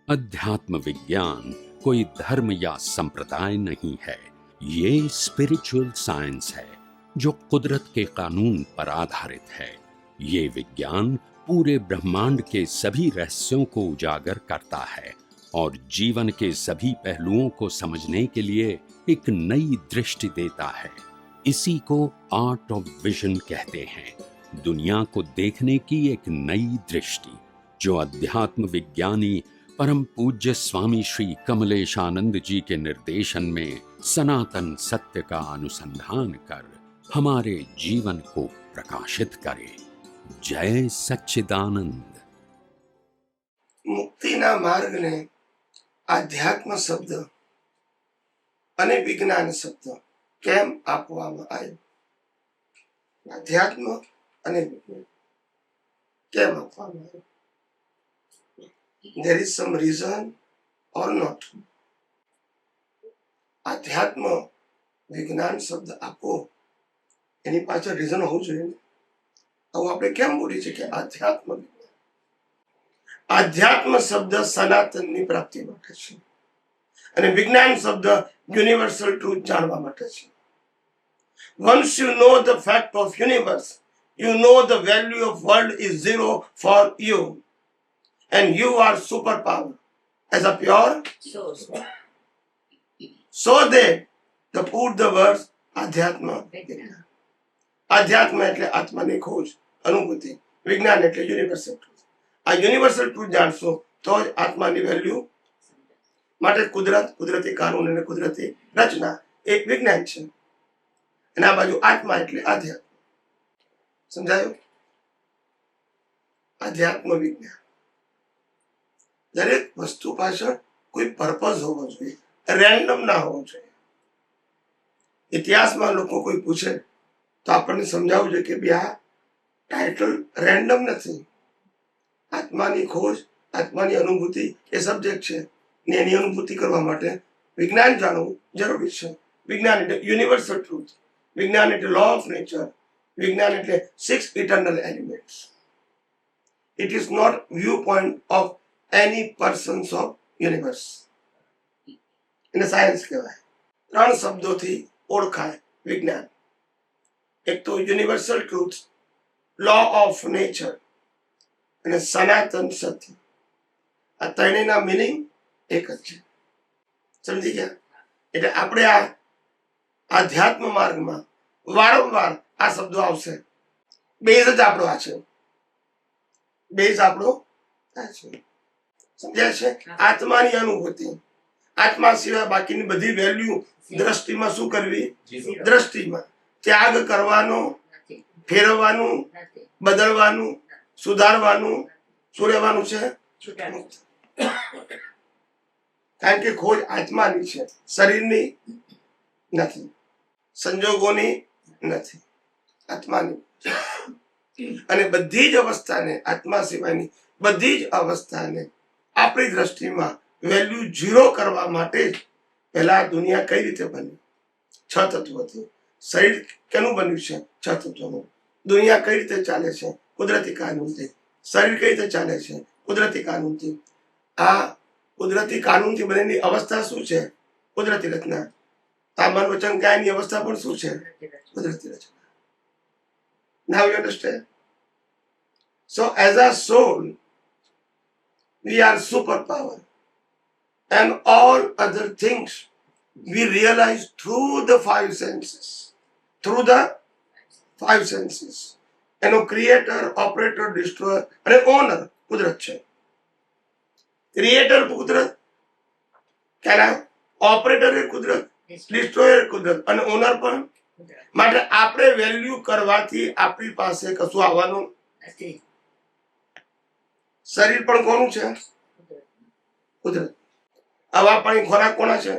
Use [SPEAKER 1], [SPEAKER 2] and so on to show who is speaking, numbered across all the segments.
[SPEAKER 1] अध्यात्म विज्ञान कोई धर्म या संप्रदाय नहीं है। ये स्पिरिचुअल साइंस है जो कुदरत के कानून पर आधारित है। ये विज्ञान पूरे ब्रह्मांड के सभी रहस्यों को उजागर करता है और जीवन के सभी पहलुओं को समझने के लिए एक नई दृष्टि देता है। इसी को आर्ट ऑफ विजन कहते हैं, दुनिया को देखने की एक नई दृष्टि, जो अध्यात्म विज्ञानी परम पूज्य स्वामी श्री कमलेशानंद जी के निर्देशन में सनातन सत्य का अनुसंधान कर हमारे जीवन को प्रकाशित करे। जय सच्चिदानंद।
[SPEAKER 2] मुक्तिना मार्ग ने आध्यात्म शब्द અને વિજ્ઞાન શબ્દ કેમ આપવામાં આવ્યો? આધ્યાત્મ અને વિજ્ઞાન કેમ આપવામાં આવ્યો? There is some reason or not? આધ્યાત્મ વિજ્ઞાન શબ્દ આપો એની પાછળ રીઝન હોવું જોઈએ ને. આવું આપણે કેમ બોલીએ છીએ કે આધ્યાત્મ વિજ્ઞાન? આધ્યાત્મ શબ્દ સનાતનની પ્રાપ્તિ માટે છે અને વિજ્ઞાન શબ્દ યુનિવર્સલ ટ્રુથ જાણવા માટે છે. Once you know the fact of universe, you know the value of world is zero for you, and you are superpower as a pure source. So they put the words આધ્યાત્મ વિજ્ઞાન. આધ્યાત્મ એટલે આત્માની ખોજ, અનુભૂતિ. વિજ્ઞાન એટલે universal truth. આ universal truth જાણશો તો જ આત્માની વેલ્યુ. માટે કુદરત, કુદરતી કાનૂન અને કુદરતી રચના એક વિજ્ઞાન છે અને આ બાજુ આત્મા એટલે આધ્યાત્મ. સમજાયું? આધ્યાત્મ વિજ્ઞાન. દરેક વસ્તુ પાછળ કોઈ પર્પઝ હોવો જોઈએ, રેન્ડમ ના હોવો જોઈએ. ઇતિહાસમાં લોકો કોઈ પૂછે તો આપણને સમજાવવું જોઈએ કે આ ટાઇટલ રેન્ડમ નથી. આત્માની ખોજ, આત્માની અનુભૂતિ એ સબ્જેક્ટ છે ને એની અનુભૂતિ કરવા માટે વિજ્ઞાન જાણવું જરૂરી છે. વિજ્ઞાન એટલે યુનિવર્સલ ટ્રુથ, વિજ્ઞાન એટલે લો ઓફ નેચર, વિજ્ઞાન એટલે 6 eternal elements. It is not view point of any persons of universe. એને સાયન્સ કહેવાય. 3 શબ્દોથી ઓળખાય વિજ્ઞાન. એક તો universal truth, law of nature અને સનાતન સત્ય. આ ત્રણેયના મિનિંગ એક જ છે. સમજી ગયા? એટલે આપણે આ આધ્યાત્મ માર્ગમાં વારંવાર આ શબ્દો આવશે. બેઝ જ આપણો આ છે. બેઝ આપણો આ છે. સમજ્યા છે? આત્માની અનુભૂતિ. આત્મા સિવાય બાકીની બધી વેલ્યુ દ્રષ્ટિમાં શું કરવી? દ્રષ્ટિમાં ત્યાગ કરવાનો, ફેરવવાનું, બદલવાનું, સુધારવાનું. શું રહેવાનું છે? કારણ કે ખોજ આત્માની છે, શરીરની નથી, સંજોગોની નથી, આત્માની. અને બધી જ અવસ્થાને, આત્મા સિવાયની બધી જ અવસ્થાને આપણી દ્રષ્ટિમાં વેલ્યુ 0 કરવા માટે જ પહેલા દુનિયા કઈ રીતે બની? 6 તત્વોથી. શરીર કેનું બન્યું છે? 6 તત્વોનું. દુનિયા કઈ રીતે ચાલે છે? કુદરતી કાનૂનથી. શરીર કઈ રીતે ચાલે છે? કુદરતી કાનૂનથી. આ કુદરતી કાનૂનથી બનેલી અવસ્થા શું છે? કુદરતી રચના. આ મન વચન કાયની અવસ્થા પણ શું છે? કુદરતી રચના. Now you understand? So as a soul, we are superpower, and all other things we realize through the 5 senses. Through the 5 senses. એનો ક્રિએટર, ઓપરેટર, ડિસ્ટ્રોયર અને ઓનર કુદરત છે. ક્રિએટર કુદરત, કેના ઓપરેટર એ કુદરત, ડિસ્ટ્રોયર કુદરત અને ઓનર પણ. માટે આપણે વેલ્યુ કરવાથી આપણી પાસે કશું આવવાનું નથી. શરીર પણ કોનું છે? કુદરત. હવા, પાણી, ખોરાક કોના છે?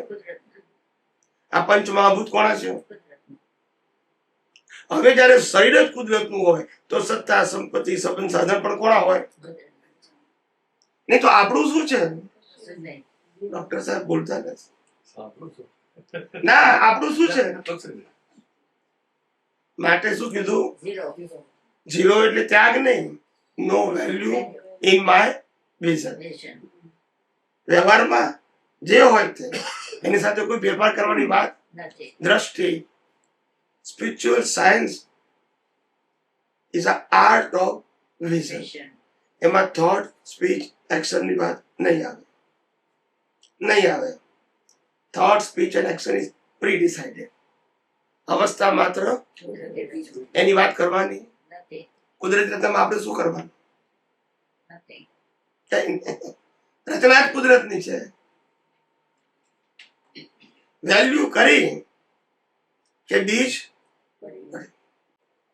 [SPEAKER 2] આ પંચ મહાભૂત કોના છે? હવે જયારે શરીર જ કુદરતનું હોય તો સત્તા, સંપત્તિ, સંબંધ, સાધન પણ કોના હોય? નહીં તો આપણું શું છે? ડોક્ટર સાહેબ બોલતા નથી. ના, આપણું શું છે? માટે શું કીધું? 0 એટલે ત્યાગ નહીં. નો વેલ્યુ ઇન માય વિઝન. વ્યવહારમાં જે હોય તે એની સાથે કોઈ ફેરફાર કરવાની વાત
[SPEAKER 3] નથી.
[SPEAKER 2] દ્રષ્ટિ. Spiritual science is a art of vision.
[SPEAKER 3] Vision.
[SPEAKER 2] એમાં થોટ, સ્પીચ, એક્શનની વાત નહીં આવે. Thought, speech and action is pre decided. અવસ્થા માત્ર
[SPEAKER 3] કુદરતી
[SPEAKER 2] એની વાત કરવાની.
[SPEAKER 3] નથી.
[SPEAKER 2] કુદરતી રચનામાં આપણે શું કરવાનું?
[SPEAKER 3] નથી.
[SPEAKER 2] કંઈ નહીં. રચના જ કુદરતની છે. વેલ્યુ કરી કે બીજ.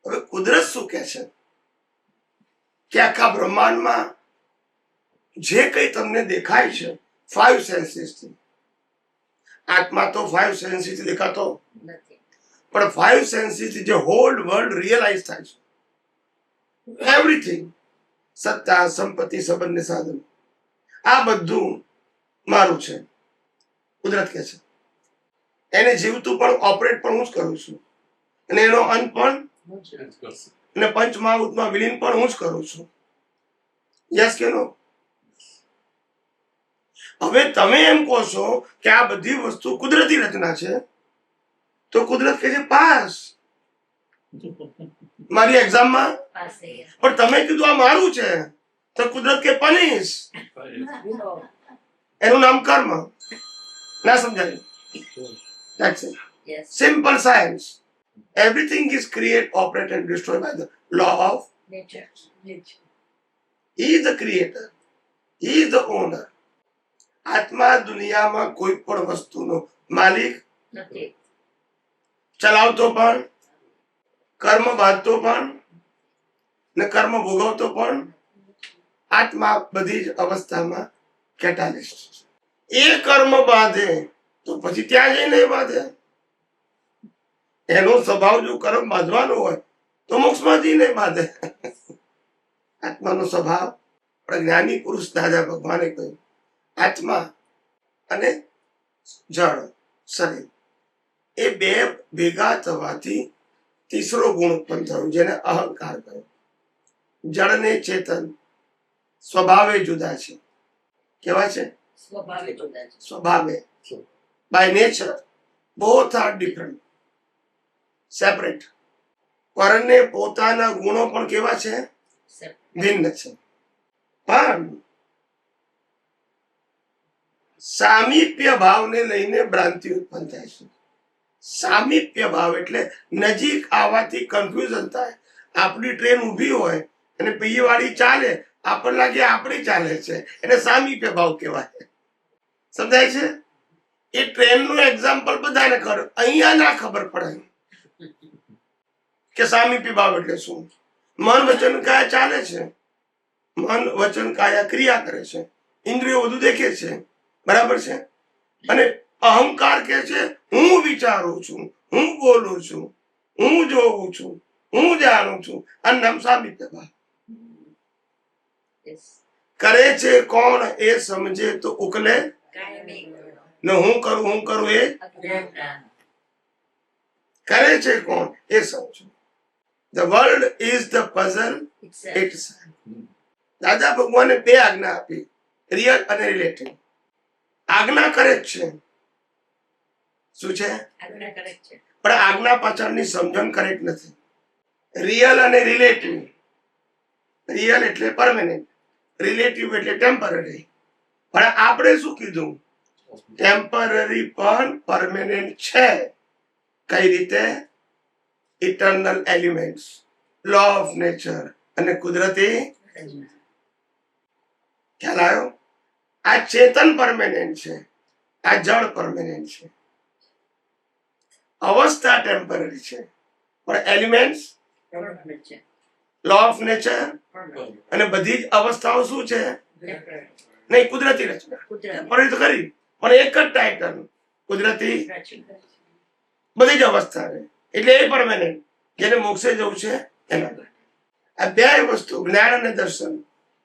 [SPEAKER 2] હવે કુદરત શું કહે છે કે આખા બ્રહ્માંડમાં જે કંઈ તમને દેખાય છે 5 સેન્સીસથી, આત્મા તો 5 સેન્સીસથી દેખાતો,
[SPEAKER 3] નથી.
[SPEAKER 2] પણ 5 સેન્સીસથી જે હોલ વર્લ્ડ રિયલાઇઝ થાય છે, એવરીથિંગ, સત્તા, સંપત્તિ, સંબંધ ને સાધન, આ બધું મારું છે. કુદરત કહે છે એને જીવતું પણ ઓપરેટ પણ હું જ કરું છું, અને એનો અંત પણ,
[SPEAKER 3] હું જ
[SPEAKER 2] અને પંચમહાભૂતમાં વિલીન પણ હું જ કરું છું. યસ કે નો? હવે તમે એમ કહો છો કે આ બધી વસ્તુ કુદરતી રચના છે, તો કુદરત કહે છે પાસ મારી એક્ઝામમાં.
[SPEAKER 3] પાસે
[SPEAKER 2] પણ તમે કીધું આ મારું છે, તો કુદરત કે પનિશ. એનું નામ કર્મ. ના સમજાય? That's it.
[SPEAKER 3] Yes.
[SPEAKER 2] Simple science. Everything is created, operated, and destroyed by the law of.
[SPEAKER 3] Nature. Nature.
[SPEAKER 2] He is the creator. He is the owner. આત્મા દુનિયામાં કોઈ પણ વસ્તુનો માલિક
[SPEAKER 3] નથી.
[SPEAKER 2] ચલાવતો પણ, કર્મ બાંધતો પણ ને કર્મ ભોગવતો પણ. આત્મા બધી જ અવસ્થામાં કેટાલિસ્ટ. એ કર્મ બાંધે તો પછી ત્યાં જઈને એ બાંધે. એનો સ્વભાવ જો કર્મ બાંધવાનો હોય તો મોક્ષમાં જઈને બાંધે. આત્માનો સ્વભાવ. પણ જ્ઞાની પુરુષ દાદા ભગવાને કહ્યું આત્મા અને જળ, શરીર, એ બે ભેગા થવાથી ત્રીસરો ગુણ ઉત્પન્ન થયો, જેને અહંકાર કહ્યો. જળ ને ચેતન સ્વભાવે જુદા છે. કેવા છે?
[SPEAKER 3] સ્વભાવે જુદા છે.
[SPEAKER 2] સ્વભાવે. By nature both are different, separate. પરને પોતાના ગુણો પણ કેવા છે? ભિન્ન છે. પણ સામીપ્ય ભાવને લઈને ભ્રાંતિ ઉત્પન્ન થાય છે. સામીપ્ય ભાવ એટલે નજીક આવવાથી કન્ફ્યુઝન થાય. આપણી ટ્રેન ઊભી હોય અને પૈયે વાળી ચાલે, આપણને લાગે આપણી ચાલે છે, એને સામીપ્ય ભાવ કહેવાય. સમજાય છે? એ ટ્રેનનું એક્ઝામ્પલ બધાને કરો, અહીંયા ના ખબર પડે કે સામીપ્ય ભાવ એટલે શું. મન વચન કાયા ચાલે છે, મન વચન કાયા ક્રિયા કરે છે, ઇન્દ્રિયો બધું દેખે છે, બરાબર છે. અને અહંકાર કે છે હું વિચારું છું, હું બોલું છું, હું જોઉં છું, હું જાણું છું. આ નામ સામીપ્ય ભાવ.
[SPEAKER 3] Yes.
[SPEAKER 2] કરે છે કોણ એ સમજે તો ઉકલે,
[SPEAKER 3] કાયમી
[SPEAKER 2] ને હું કરું એ
[SPEAKER 3] અજ્ઞાનતા.
[SPEAKER 2] કરે છે કોણ એ સમજો. The world is the puzzle
[SPEAKER 3] Itself.
[SPEAKER 2] itself. દાદા ભગવાને બે આજ્ઞા આપી, રિયલ અને રિલેટિવ. આજ્ઞા કરે જ છે. શું છે?
[SPEAKER 3] આજ્ઞા કરે છે.
[SPEAKER 2] પણ આજ્ઞા પાછળની સમજણ કરેક્ટ નથી. રિયલ અને રિલેટિવ. રિયલ એટલે પરમેનન્ટ, રિલેટિવ એટલે ટેમ્પરરી. પણ આપણે શું કીધું? ટેમ્પરરી પણ પરમેનન્ટ છે. કઈ રીતે? Eternal elements, law of nature અને કુદરતી.
[SPEAKER 3] રચના.
[SPEAKER 2] ખ્યાલ આવ્યો? આ ચેતન પરમેનન્ટ છે, આ જળ પરમેનન્ટ છે. અવસ્થા ટેમ્પરરી છે, પણ એલિમેન્ટ્સ,
[SPEAKER 3] Permanent છે.
[SPEAKER 2] Law of nature
[SPEAKER 3] Permanent.
[SPEAKER 2] અને બધી જ અવસ્થાઓ શું છે?
[SPEAKER 3] Temporary.
[SPEAKER 2] નહીં, કુદરતી રચના.
[SPEAKER 3] કુદરતી
[SPEAKER 2] ટેમ્પરરી તો ખરી, પણ એક જ ટાઇટલ કુદરતી.
[SPEAKER 3] રચના.
[SPEAKER 2] બધી જ અવસ્થા છે, એટલે એ પરમેનન્ટ. જેને મોક્ષે જવું છે એના માટે. આ બે વસ્તુ જ્ઞાન અને દર્શન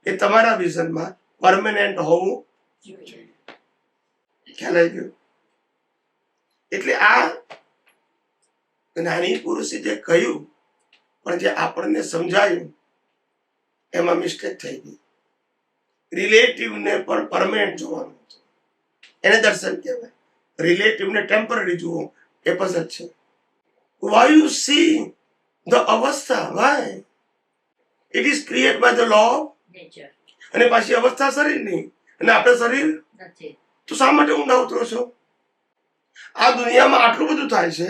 [SPEAKER 2] એ તમારા વિઝનમાં પરમેનન્ટ હોવું. ખ્યાલ આવી ગયો? એટલે આ જ્ઞાની પુરુષે જે કહ્યું પણ જે આપણને સમજાયું એમાં મિસ્ટેક થઈ ગઈ. રિલેટિવને પણ પરમેનન્ટ જોવાનું હતું. એને દર્શન કહેવાય. રિલેટિવને ટેમ્પરરી જુઓ એ પસંદ છે. Why you see the અવસ્થા? Why? It is created by the law.
[SPEAKER 3] Nature
[SPEAKER 2] અને પાછી અવસ્થા શરીરની, અને આપણે શરીર
[SPEAKER 3] નથી.
[SPEAKER 2] તો શા માટે ઊંડા ઉતરો છો? આ દુનિયામાં આટલું બધું થાય છે,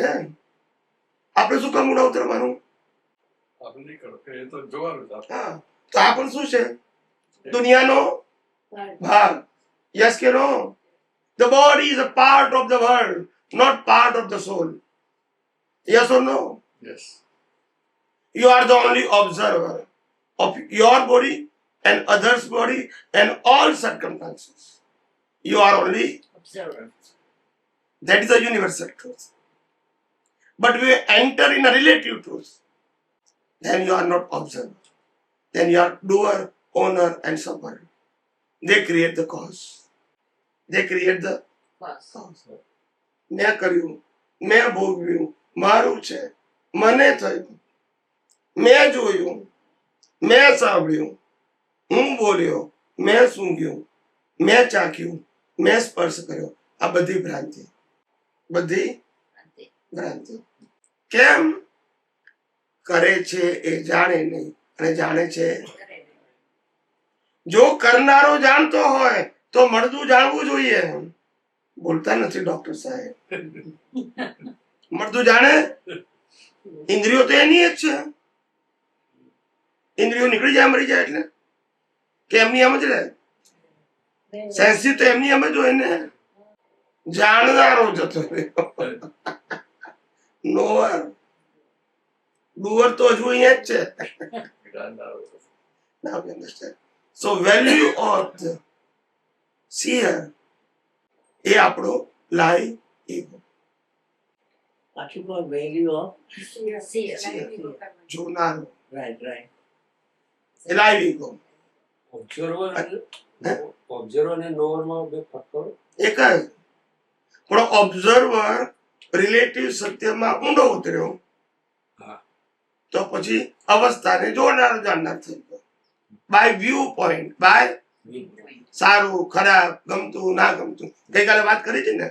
[SPEAKER 2] આપણે શું કામ ઊંડા ઉતરવાનું?
[SPEAKER 4] આપણે નહીં કરો એ તો જોવાનું જ આપણે.
[SPEAKER 2] હા, તો આ પણ શું છે? દુનિયાનો ભાગ. યસ કે નો? The body is a part of the world, not part of the soul. Yes or no?
[SPEAKER 4] Yes.
[SPEAKER 2] You are the only observer of your body and others' body and all circumstances. You are only,
[SPEAKER 3] observer.
[SPEAKER 2] that is a universal truth. But we enter in a relative truth. Then you are not observer. Then you are doer, owner, and sufferer. They create the cause. They create the
[SPEAKER 3] bus.
[SPEAKER 2] cause. મેં કર્યું, મેં ભોગવ્યું, મારું છે, મને થયું, મેં જોયું, મેં સાંભળ્યું, હું બોલ્યો, મેં સૂંઘ્યું, મેં ચાખ્યું, મેં સ્પર્શ કર્યો. આ બધી ભ્રાંતિ, બધી
[SPEAKER 3] શાંતિ.
[SPEAKER 2] ભ્રાંતિ. કેમ? કરે છે એ જાણે નહીં, અને જાણે છે.
[SPEAKER 3] કરે.
[SPEAKER 2] જો કરનારો જાણતો હોય તો મળતું જાણવું જોઈએ. બોલતા નથી ડોક્ટર સાહેબ. મળતું જાણે. ઇન્દ્રિયો તો એની જ છે. ઇન્દ્રિયો નીકળી જાય મરી જાય એટલે કે એમની એમ જ રહે? સેન્સિટિવ તો એમની એમ જ હોય ને. જાણનારો જતો રહ્યો, નોઅર. ડુઅર તો હજુ અહીંયા જ છે.
[SPEAKER 4] જાણનારો.
[SPEAKER 2] Now you understand. So value of the seer એ આપણો લાઈ ઈગો.
[SPEAKER 5] પાછું કોઈ વેલ્યુ ઓફ
[SPEAKER 2] જોનારો
[SPEAKER 5] રાઈટ રાઈટ
[SPEAKER 2] એ લાઈ ઈગો
[SPEAKER 6] ઓબ્ઝર્વર અને નોવરમાં બે ફરક કરો.
[SPEAKER 2] એક જ. પણ ઓબ્ઝર્વર રિલેટિવ સત્યમાં ઊંડો ઉતર્યો
[SPEAKER 6] હા.
[SPEAKER 2] તો પછી અવસ્થાને જોનાર જાણનાર થઈ ગયો. બાય વ્યૂ પોઈન્ટ, બાય સારું ખરાબ, ગમતું ના ગમતું. ગઈકાલે વાત કરી હતી ને,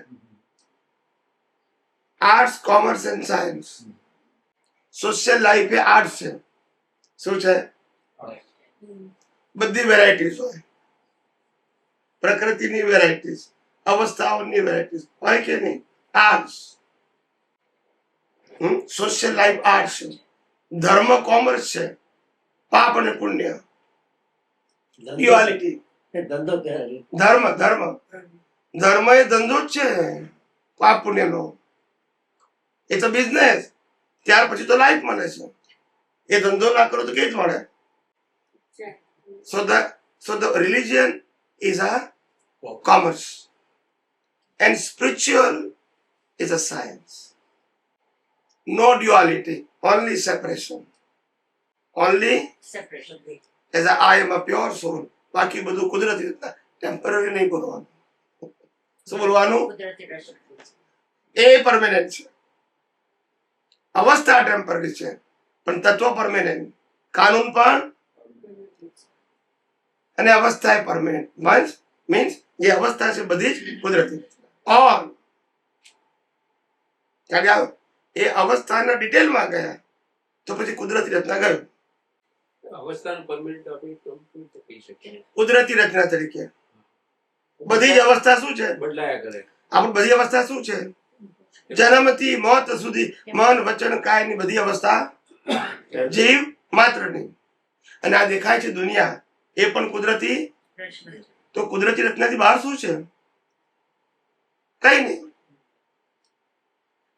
[SPEAKER 2] arts, commerce and science. Social life A arts છે. શું છે? બધી વેરાયટીઝ હોય, પ્રકૃતિની વેરાયટીઝ, અવસ્થાઓની વેરાયટીઝ હોય કે નહીં? આર્ટ્સ. સોશિયલ લાઈફ આર્ટ્સ છે. ધર્મ કોમર્સ છે. પાપ અને પુણ્ય, ડ્યુઆલિટી.
[SPEAKER 5] ધંધો કહેવાય.
[SPEAKER 2] ધર્મ ધર્મ ધર્મ એ ધંધો જ છે પાપ પુણ્યનો. એ તો બિઝનેસ. ત્યાર પછી તો લાઈફ મળે છે. એ ધંધો ના કરો તો કેવી રીતે મળે? So the religion is a commerce and spiritual is a science. No duality, only separation. Only
[SPEAKER 3] separation.
[SPEAKER 2] as I am a pure soul. બાકી બધું કુદરતી રીતના ટેમ્પરરી નહીં બોલવાનું. શું બોલવાનું?
[SPEAKER 3] કુદરતી રચના.
[SPEAKER 2] એ પરમેનન્ટ છે. અવસ્થા ટેમ્પરરી છે, પણ તત્વ પરમેનન્ટ. કાનૂન પણ અને અવસ્થા એ પરમેનન્ટ. મીન્સ જે અવસ્થા છે બધી જ કુદરતી. ઓલ એ અવસ્થાના ડિટેલમાં ગયા તો પછી કુદરતી રચના ગયું.
[SPEAKER 6] અવસ્થાનું પરમિનન્ટ આપણે તો કહી શકીએ.
[SPEAKER 2] કુદરતી રચના તરીકે બધી જ અવસ્થા શું છે?
[SPEAKER 6] બદલાયા કરે.
[SPEAKER 2] આપણે બધી અવસ્થા શું છે? જન્મથી મોત સુધી મન વચન કાયની બધી અવસ્થા જીવ માત્રની. અને આ દેખાય છે દુનિયા, એ પણ કુદરતી.
[SPEAKER 3] રચના.
[SPEAKER 2] તો કુદરતી રચનાથી બહાર શું છે? કઈ નહીં.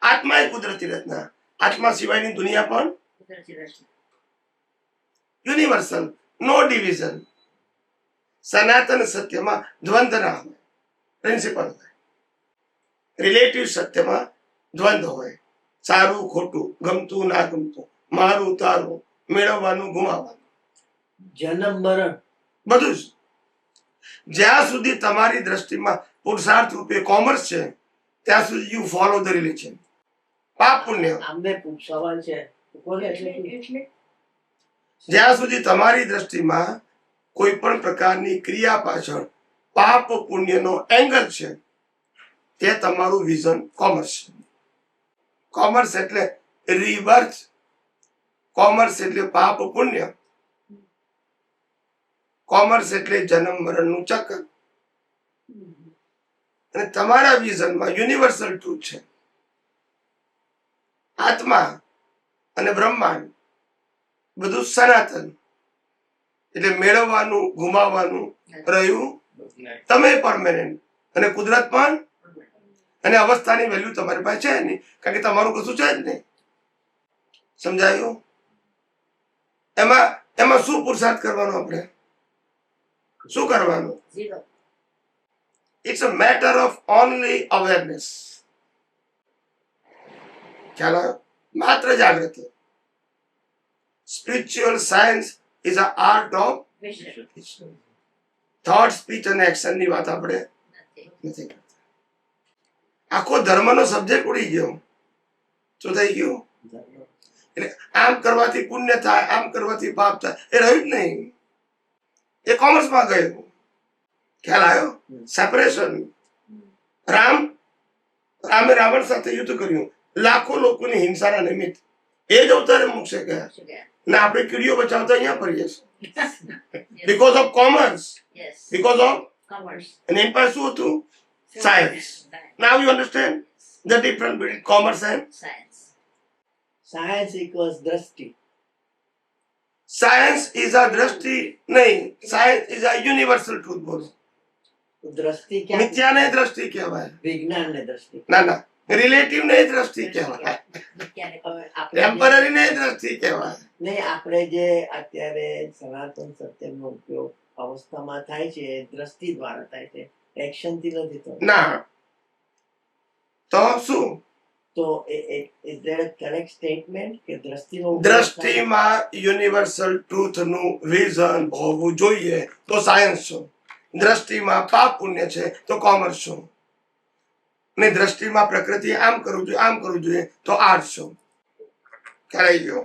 [SPEAKER 2] આત્મા એ કુદરતી રચના. આત્મા સિવાયની દુનિયા પણ
[SPEAKER 3] કુદરતી રચના.
[SPEAKER 2] યુનિવર્સલ, નો ડિવિઝન. સનાતન સત્યમાં દ્વંદ ના હોય, પ્રિન્સિપલ હોય. રિલેટિવ સત્યમાં દ્વંદ હોય. સારું ખોટું, ગમતું ના ગમતું, મારું તારું, મેળવવાનું ગુમાવવાનું,
[SPEAKER 5] જન્મ મરણ
[SPEAKER 2] બધું જ. જ્યાં સુધી તમારી દ્રષ્ટિમાં પુરુષાર્થ રૂપે કોમર્સ છે ત્યાં સુધી યુ ફોલો ધ રિલિજન. પાપ પુણ્ય.
[SPEAKER 5] આમને સવાલ છે કોને એટલે
[SPEAKER 2] જ્યાં સુધી તમારી દ્રષ્ટિમાં કોઈ પણ પ્રકારની ક્રિયા પાછળ પાપ પુણ્યનો એંગલ છે તે તમારું વિઝન કોમર્સ છે. કોમર્સ એટલે રિબર્થ, કોમર્સ એટલે પાપ પુણ્ય, કોમર્સ એટલે જન્મ મરણનું ચક્ર. અને તમારા વિઝનમાં યુનિવર્સલ ટ્રુથ છે. આત્મા અને બ્રહ્માંડ બધું સનાતન, એટલે મેળવવાનું ગુમાવવાનું રહ્યું, તમે પરમેનન્ટ, અને કુદરત પણ, અને અવસ્થાની વેલ્યુ તમારી પાસે છે નહીં, કારણ કે તમારું કશું છે જ નહીં. સમજાયું? એમાં શું પુરુષાર્થ કરવાનો, આપણે શું કરવાનું?
[SPEAKER 3] Zero.
[SPEAKER 2] It's a matter of only awareness. ખ્યાલ આવ્યો? માત્ર જાગૃતિ. Spiritual science is a art of
[SPEAKER 3] Vision.
[SPEAKER 2] thought, speech અને એક્શન ની વાત આપણે
[SPEAKER 3] Nothing.
[SPEAKER 2] નથી કરતા. આખો ધર્મનો સબ્જેક્ટ ઉડી ગયો. શું થઈ ગયું? એટલે આમ કરવાથી પુણ્ય થાય, આમ કરવાથી પાપ થાય, એ રહ્યું જ નહીં. એ કોમર્સમાં ગયું. ખ્યાલ આવ્યો? સેપરેશન. રામે રાવણ સાથે યુદ્ધ કર્યું, લાખો લોકોની હિંસાના નિમિત્ત. એ જ અવતારે મોક્ષે ગયા.
[SPEAKER 3] Sugar.
[SPEAKER 2] ને આપણે કીડીઓ બચાવતા અહીંયા ફરીએ છીએ.
[SPEAKER 3] Yes.
[SPEAKER 2] Because of commerce,
[SPEAKER 3] Yes.
[SPEAKER 2] Because of,
[SPEAKER 3] Commerce.
[SPEAKER 2] અને એની પાસે શું હતું? Science. Now you understand the difference between commerce and
[SPEAKER 3] Science.
[SPEAKER 5] Science equals દ્રષ્ટિ.
[SPEAKER 2] science is a દ્રષ્ટિ નહીં, science is a universal truth. બોલો,
[SPEAKER 5] દ્રષ્ટિ ક્યાં?
[SPEAKER 2] મિથ્યાને દ્રષ્ટિ કહેવાય.
[SPEAKER 5] વિજ્ઞાન ને દ્રષ્ટિ.
[SPEAKER 2] ના ના, રિલેટિવ ને દ્રષ્ટિ કહેવાય,
[SPEAKER 3] Mechanical.
[SPEAKER 5] હવે આપણે
[SPEAKER 2] ટેમ્પરરી ને દ્રષ્ટિ કહેવાય.
[SPEAKER 5] નહીં, આપણે જે અત્યારે સનાતન સત્યનો ઉપયોગ અવસ્થામાં થાય છે એ દ્રષ્ટિ દ્વારા થાય છે, એક્શન થી નથી થતો.
[SPEAKER 2] ના તો શું?
[SPEAKER 5] તો is there a correct statement કે દ્રષ્ટિનો
[SPEAKER 2] દ્રષ્ટિમાં યુનિવર્સલ ટ્રુથ નું વિઝન હોવું જોઈએ તો સાયન્સ છો. દ્રષ્ટિમાં પાપ પુણ્ય છે તો કોમર્સ છો. ને દ્રષ્ટિમાં પ્રકૃતિ આમ કરવું જોઈએ, આમ કરવું જોઈએ તો આર્ટ્સ છો. ખ્યાલ ગયો?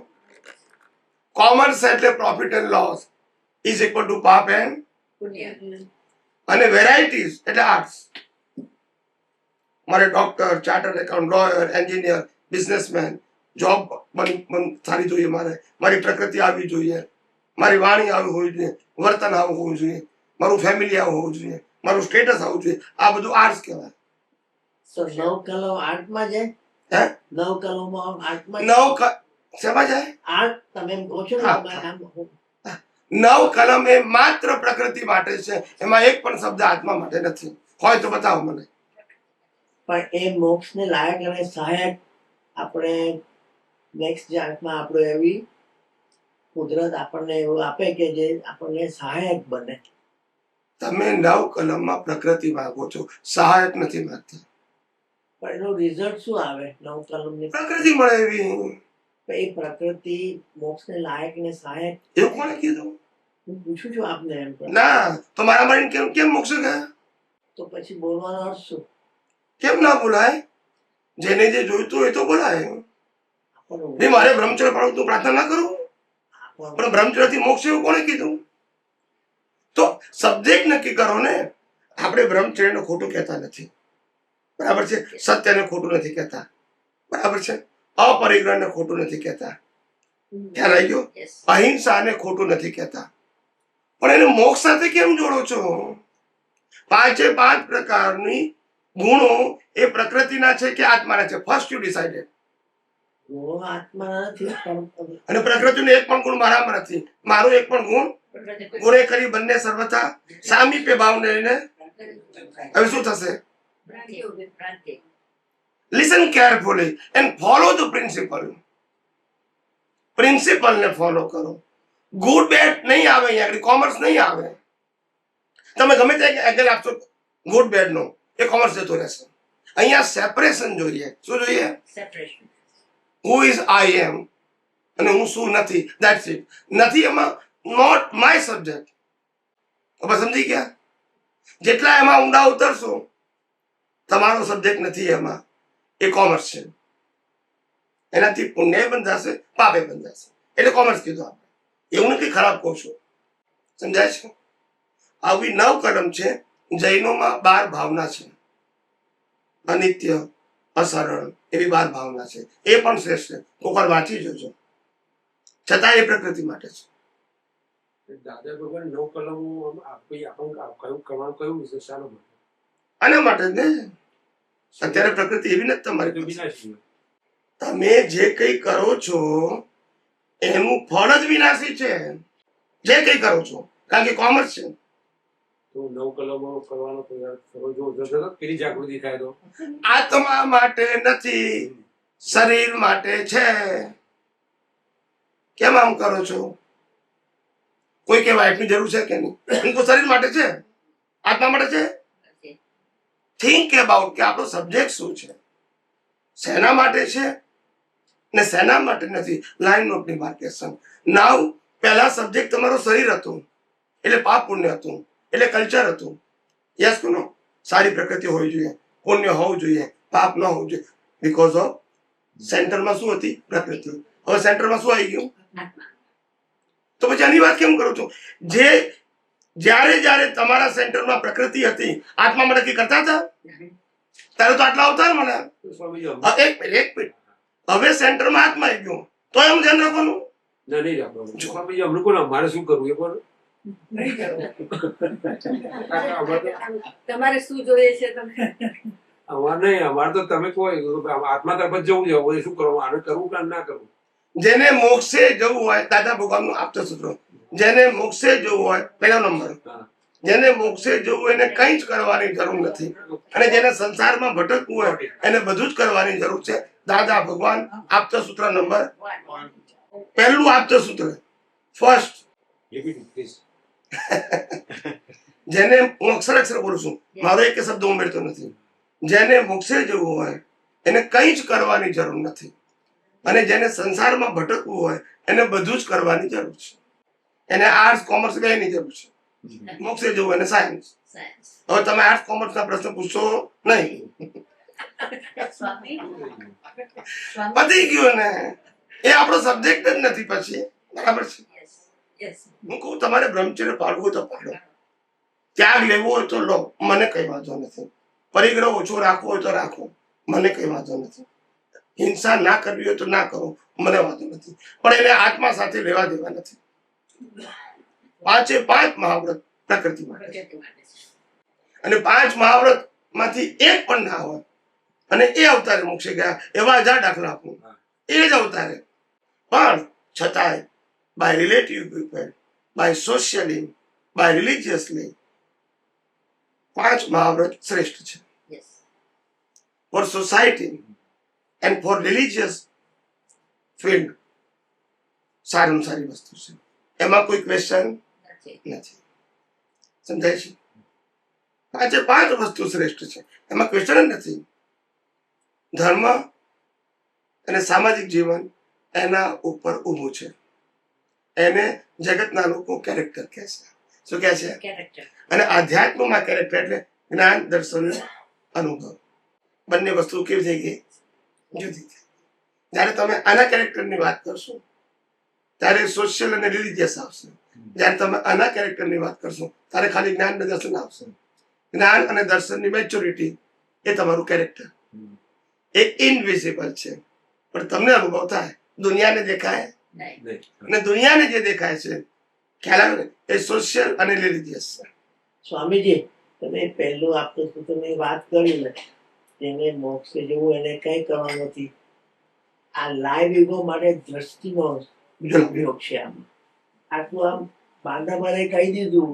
[SPEAKER 2] કોમર્સ એટલે profit and loss is equal to પાપ એન્ડ,
[SPEAKER 3] Punya.
[SPEAKER 2] અને વેરાયટીઝ એટલે આર્ટ્સ. મારે doctor, chartered account, lawyer, engineer, businessman, job સારી જોઈએ, મારી પ્રકૃતિ આવવી જોઈએ, મારી વાણી આવી હોવી જોઈએ, વર્તન આવું હોવું જોઈએ, મારું ફેમિલી આવું હોવું જોઈએ, મારું સ્ટેટસ આવવું જોઈએ. આ બધું આર્ટ્સ કહેવાય.
[SPEAKER 5] So, 9 કલમ આર્ટમાં જાય.
[SPEAKER 2] હે?
[SPEAKER 5] 9 કલમમાં આર્ટમાં
[SPEAKER 2] શેમાં જાય?
[SPEAKER 5] આર્ટ તમે એમ કહો છો ને,
[SPEAKER 2] હા.
[SPEAKER 5] તમારે આમ
[SPEAKER 2] 9 કલમ એ માત્ર પ્રકૃતિ માટે છે, એમાં એક પણ શબ્દ આત્મા માટે નથી. હોય તો બતાવો મને.
[SPEAKER 5] પણ એ મોક્ષને લાયક અને સહાયક આપણે નેક્સ્ટ જાતમાં આપણે એવી કુદરત આપણને એવું આપે કે જે આપણને સહાયક બને.
[SPEAKER 2] તમે 9 કલમમાં પ્રકૃતિ માંગો છો, સહાયક નથી માંગતા.
[SPEAKER 5] પણ એનું રિઝલ્ટ શું આવે? 9 કલમની
[SPEAKER 2] પ્રકૃતિ મળે એવી.
[SPEAKER 5] એ પ્રકૃતિ મોક્ષને લાયક ને સહાયક.
[SPEAKER 2] એવું કોણે કીધું?
[SPEAKER 5] હું પૂછું છું આપને એમ પણ.
[SPEAKER 2] ના તો મારા મારી કેમ મોક્ષ ગયા?
[SPEAKER 5] તો પછી બોલવાનો અર્થ શું?
[SPEAKER 2] કેમ ના બોલાય? જેને જે જોઈતું હોય તો બોલાય.
[SPEAKER 5] આપણો
[SPEAKER 2] નહીં, મારે બ્રહ્મચર્ય પાળવું તો પ્રાર્થના ના કરું, પણ બ્રહ્મચર્યથી મોક્ષ એવું કોણે કીધું? તો સબ્જેક્ટ નક્કી કરો ને. આપણે બ્રહ્મચર્યને ખોટું કહેતા નથી, બરાબર છે? સત્યને ખોટું નથી કહેતા, બરાબર છે? અપરિગ્રહને ખોટું નથી કહેતા. ખ્યાલ આવી ગયો?
[SPEAKER 3] Yes.
[SPEAKER 2] અહિંસાને ખોટું નથી કહેતા, પણ એને મોક્ષ સાથે કેમ જોડો છો? 5 પ્રકારની ગુણો એ પ્રકૃતિના છે કે આત્માના છે? First you decided.
[SPEAKER 5] ગુણો આત્મા નથી, પણ
[SPEAKER 2] અને પ્રકૃતિનો એક પણ ગુણ મારામાં નથી, મારો એક પણ ગુણ ગુણે કરી બંને સર્વથા સામીપ્ય ભાવને લઈને. હવે શું થશે?
[SPEAKER 3] Vibranti.
[SPEAKER 2] Listen carefully and follow the principle. પ્રિન્સિપલને ફોલો કરો. ગુડ બેડ નહીં આવે અહીંયા, કોમર્સ નહીં આવે. તમે ગમે ત્યાં એંગલ આપશો ગુડ બેડ નો, એ કોમર્સ જતો રહેશે. અહીંયા સેપરેશન જોઈએ. શું જોઈએ?
[SPEAKER 3] Separation.
[SPEAKER 2] હુ ઇઝ આઈ એમ અને હું શું નથી, ધેટ્સ ઇટ. નથી એમાં નોટ માય સબ્જેક્ટ. હવે સમજી ગયા? જેટલા એમાં ઊંડા ઉતરશો, તમારો સબ્જેક્ટ નથી એમાં, એ કોમર્સ છે. એનાથી પુણ્ય બંધાશે, પાપે બંધાશે, એટલે કોમર્સ કીધું આપણે. એવું નથી ખરાબ કહું છું, સમજાય છે? આવી 9 કલમ છે. જૈનોમાં 12 ભાવના છે. અનિત્ય, અસરળ એવી 12 ભાવના છે. એ પણ શ્રેષ્ઠ છે. કોક વાર વાંચી જોજો. છતાં એ પ્રકૃતિ માટે છે.
[SPEAKER 6] દાદા ભગવાન 9 કલમો આપણને કયું કરવાનું કયું વિશે શાનો માટે?
[SPEAKER 2] આના માટે જ ને. અત્યારે પ્રકૃતિ એવી નથી તમારી
[SPEAKER 6] તો
[SPEAKER 2] પાસે.
[SPEAKER 6] વિનાશી.
[SPEAKER 2] તમે જે કંઈ કરો છો એનું ફળ જ વિનાશી છે. જે કંઈ કરો છો, કારણ કે કોમર્સ છે.
[SPEAKER 6] તો 9 કલમો કરવાનો પ્રયાસ કરો. જો પેલી જાગૃતિ થાય તો
[SPEAKER 2] આત્મા માટે નથી, શરીર માટે છે. કેમ આમ કરો છો? કોઈ કે વાઇફની જરૂર છે કે નહીં? ઉनको શરીર માટે છે, આત્મા માટે છે. થિંક અબાઉટ કે આપણો સબ્જેક્ટ શું છે, શેના માટે છે ને શેના માટે નથી. Line of demarcation. નાવ પહેલા સબ્જેક્ટ તમારો શરીર હતું, એટલે પાપ પુણ્ય હતું, એટલે કલ્ચર હતું. યસ કે નો? સારી પ્રકૃતિ હોવી જોઈએ, પુણ્ય હોવું જોઈએ, પાપ ન હોવું જોઈએ. બીકોઝ ઓફ સેન્ટરમાં શું હતી? પ્રકૃતિ. હવે સેન્ટરમાં શું આવી ગયું? તો પછી આની વાત કેમ કરું છું? જ્યારે જ્યારે તમારા સેન્ટરમાં પ્રકૃતિ હતી, આત્મા માટે કઈ કરતા હતા? ત્યારે તો આટલા અવતાર મળ્યા.
[SPEAKER 6] તો સ્વામીજી
[SPEAKER 2] એક મિનિટ. હવે સેન્ટરમાં આત્મા આવી ગયો, તો એમ ધ્યાન રાખવાનું.
[SPEAKER 6] ના નહીં રાખવાનું. સ્વામીજી અમને કોને મારે શું કરવું એ પણ
[SPEAKER 3] તમારે શું જોઈએ છે તમે?
[SPEAKER 6] અમારે નહીં. અમારે તો તમે કહો આત્મા તરફ જ જવું છે. હવે શું કરવું? આને કરવું કે ના કરવું?
[SPEAKER 2] જેને મોક્ષે જવું હોય, દાદા ભગવાનનું આપતો સૂત્ર, જેને મોક્ષે જવું હોય, પહેલો નંબર, જેને મોક્ષે જવું હોય એને કંઈ જ કરવાની જરૂર નથી. અને જેને સંસારમાં ભટકવું હોય એને બધું જ કરવાની જરૂર છે. દાદા ભગવાન આપતો સૂત્ર નંબર
[SPEAKER 3] 1.
[SPEAKER 2] પહેલું આપતો સૂત્ર ફર્સ્ટ. જેને હું અક્ષર અક્ષર બોલું છું, મારો એક શબ્દ ઉમેરતો નથી. જેને મોક્ષે જવું હોય એને કંઈ જ કરવાની જરૂર નથી. અને જેને સંસારમાં ભટકવું હોય એને બધું જ કરવાની જરૂર છે. એને આર્ટ્સ કોમર્સ કઈની જરૂર છે. મોક્ષે જવું એને સાયન્સ.
[SPEAKER 3] Science.
[SPEAKER 2] હવે તમે આર્ટ્સ કોમર્સના પ્રશ્ન પૂછશો નહીં.
[SPEAKER 3] સ્વામી
[SPEAKER 2] પતી ગયું ને. એ આપણો સબ્જેક્ટ જ નથી પછી. બરાબર છે?
[SPEAKER 3] Yes. Yes.
[SPEAKER 2] હું કહું તમારે બ્રહ્મચર્ય પાડવું તો પાડો, ત્યાગ લેવો હોય તો લો, મને કઈ વાંધો નથી. પરિગ્રહ ઓછો રાખવો હોય તો રાખો, મને કઈ વાંધો નથી. હિંસા ના કરવી હોય તો ના કરો, મને વાંધો નથી. પણ એને આત્મા સાથે લેવા દેવા નથી. 5 મહાવ્રત પ્રકૃતિ માટે છે.
[SPEAKER 3] પ્રકૃતિ માટે છે.
[SPEAKER 2] અને 5 મહાવ્રત માંથી એક પણ ના હોય અને એ અવતારે મોક્ષે ગયા, એવા હજાર દાખલા આપું. એ જ અવતારે પણ છતાંય by relative people, by socially, by religiously 5 મહાવ્રત શ્રેષ્ઠ છે.
[SPEAKER 3] Yes.
[SPEAKER 2] For society and for religious field સારામાં સારી વસ્તુ છે. એમાં કોઈ ક્વેશ્ચન
[SPEAKER 3] નથી.
[SPEAKER 2] નથી. સમજાય છે? 5 વસ્તુ શ્રેષ્ઠ છે, એમાં ક્વેશ્ચન જ નથી. ધર્મ અને સામાજિક જીવન એના ઉપર ઊભું છે. એને જગતના લોકો કેરેક્ટર કહે છે. શું કહે છે?
[SPEAKER 3] Character.
[SPEAKER 2] અને આધ્યાત્મમાં કેરેક્ટર એટલે જ્ઞાન, દર્શન, અનુભવ. બંને વસ્તુ કેવી થઈ ગઈ? જુદી થઈ. જ્યારે તમે આના કેરેક્ટરની વાત કરશો ત્યારે સોશિયલ અને રિલિજિયસ આવશે. જ્યારે તમે આના કેરેક્ટરની વાત કરશો ત્યારે ખાલી જ્ઞાન અને દર્શન આવશે. જ્ઞાન અને દર્શનની મેચ્યોરિટી એ તમારું કેરેક્ટર. એ ઇનવિઝિબલ છે, પણ તમને અનુભવ થાય. દુનિયાને દેખાય
[SPEAKER 3] નહીં.
[SPEAKER 2] અને દુનિયાને જે દેખાય છે ખ્યાલ આવે ને, એ સોશિયલ અને રિલિજિયસ છે.
[SPEAKER 5] સ્વામીજી, તમે પહેલું આપતું સૂત્રની વાત કરી ને, જેને મોક્ષે જવું એને કઈ કરવાનું નથી. આ લાઈવ યુગો માટે દ્રષ્ટિનો ઉપયોગ છે. આટલું આમ બાંધાબારે કહી દીધું,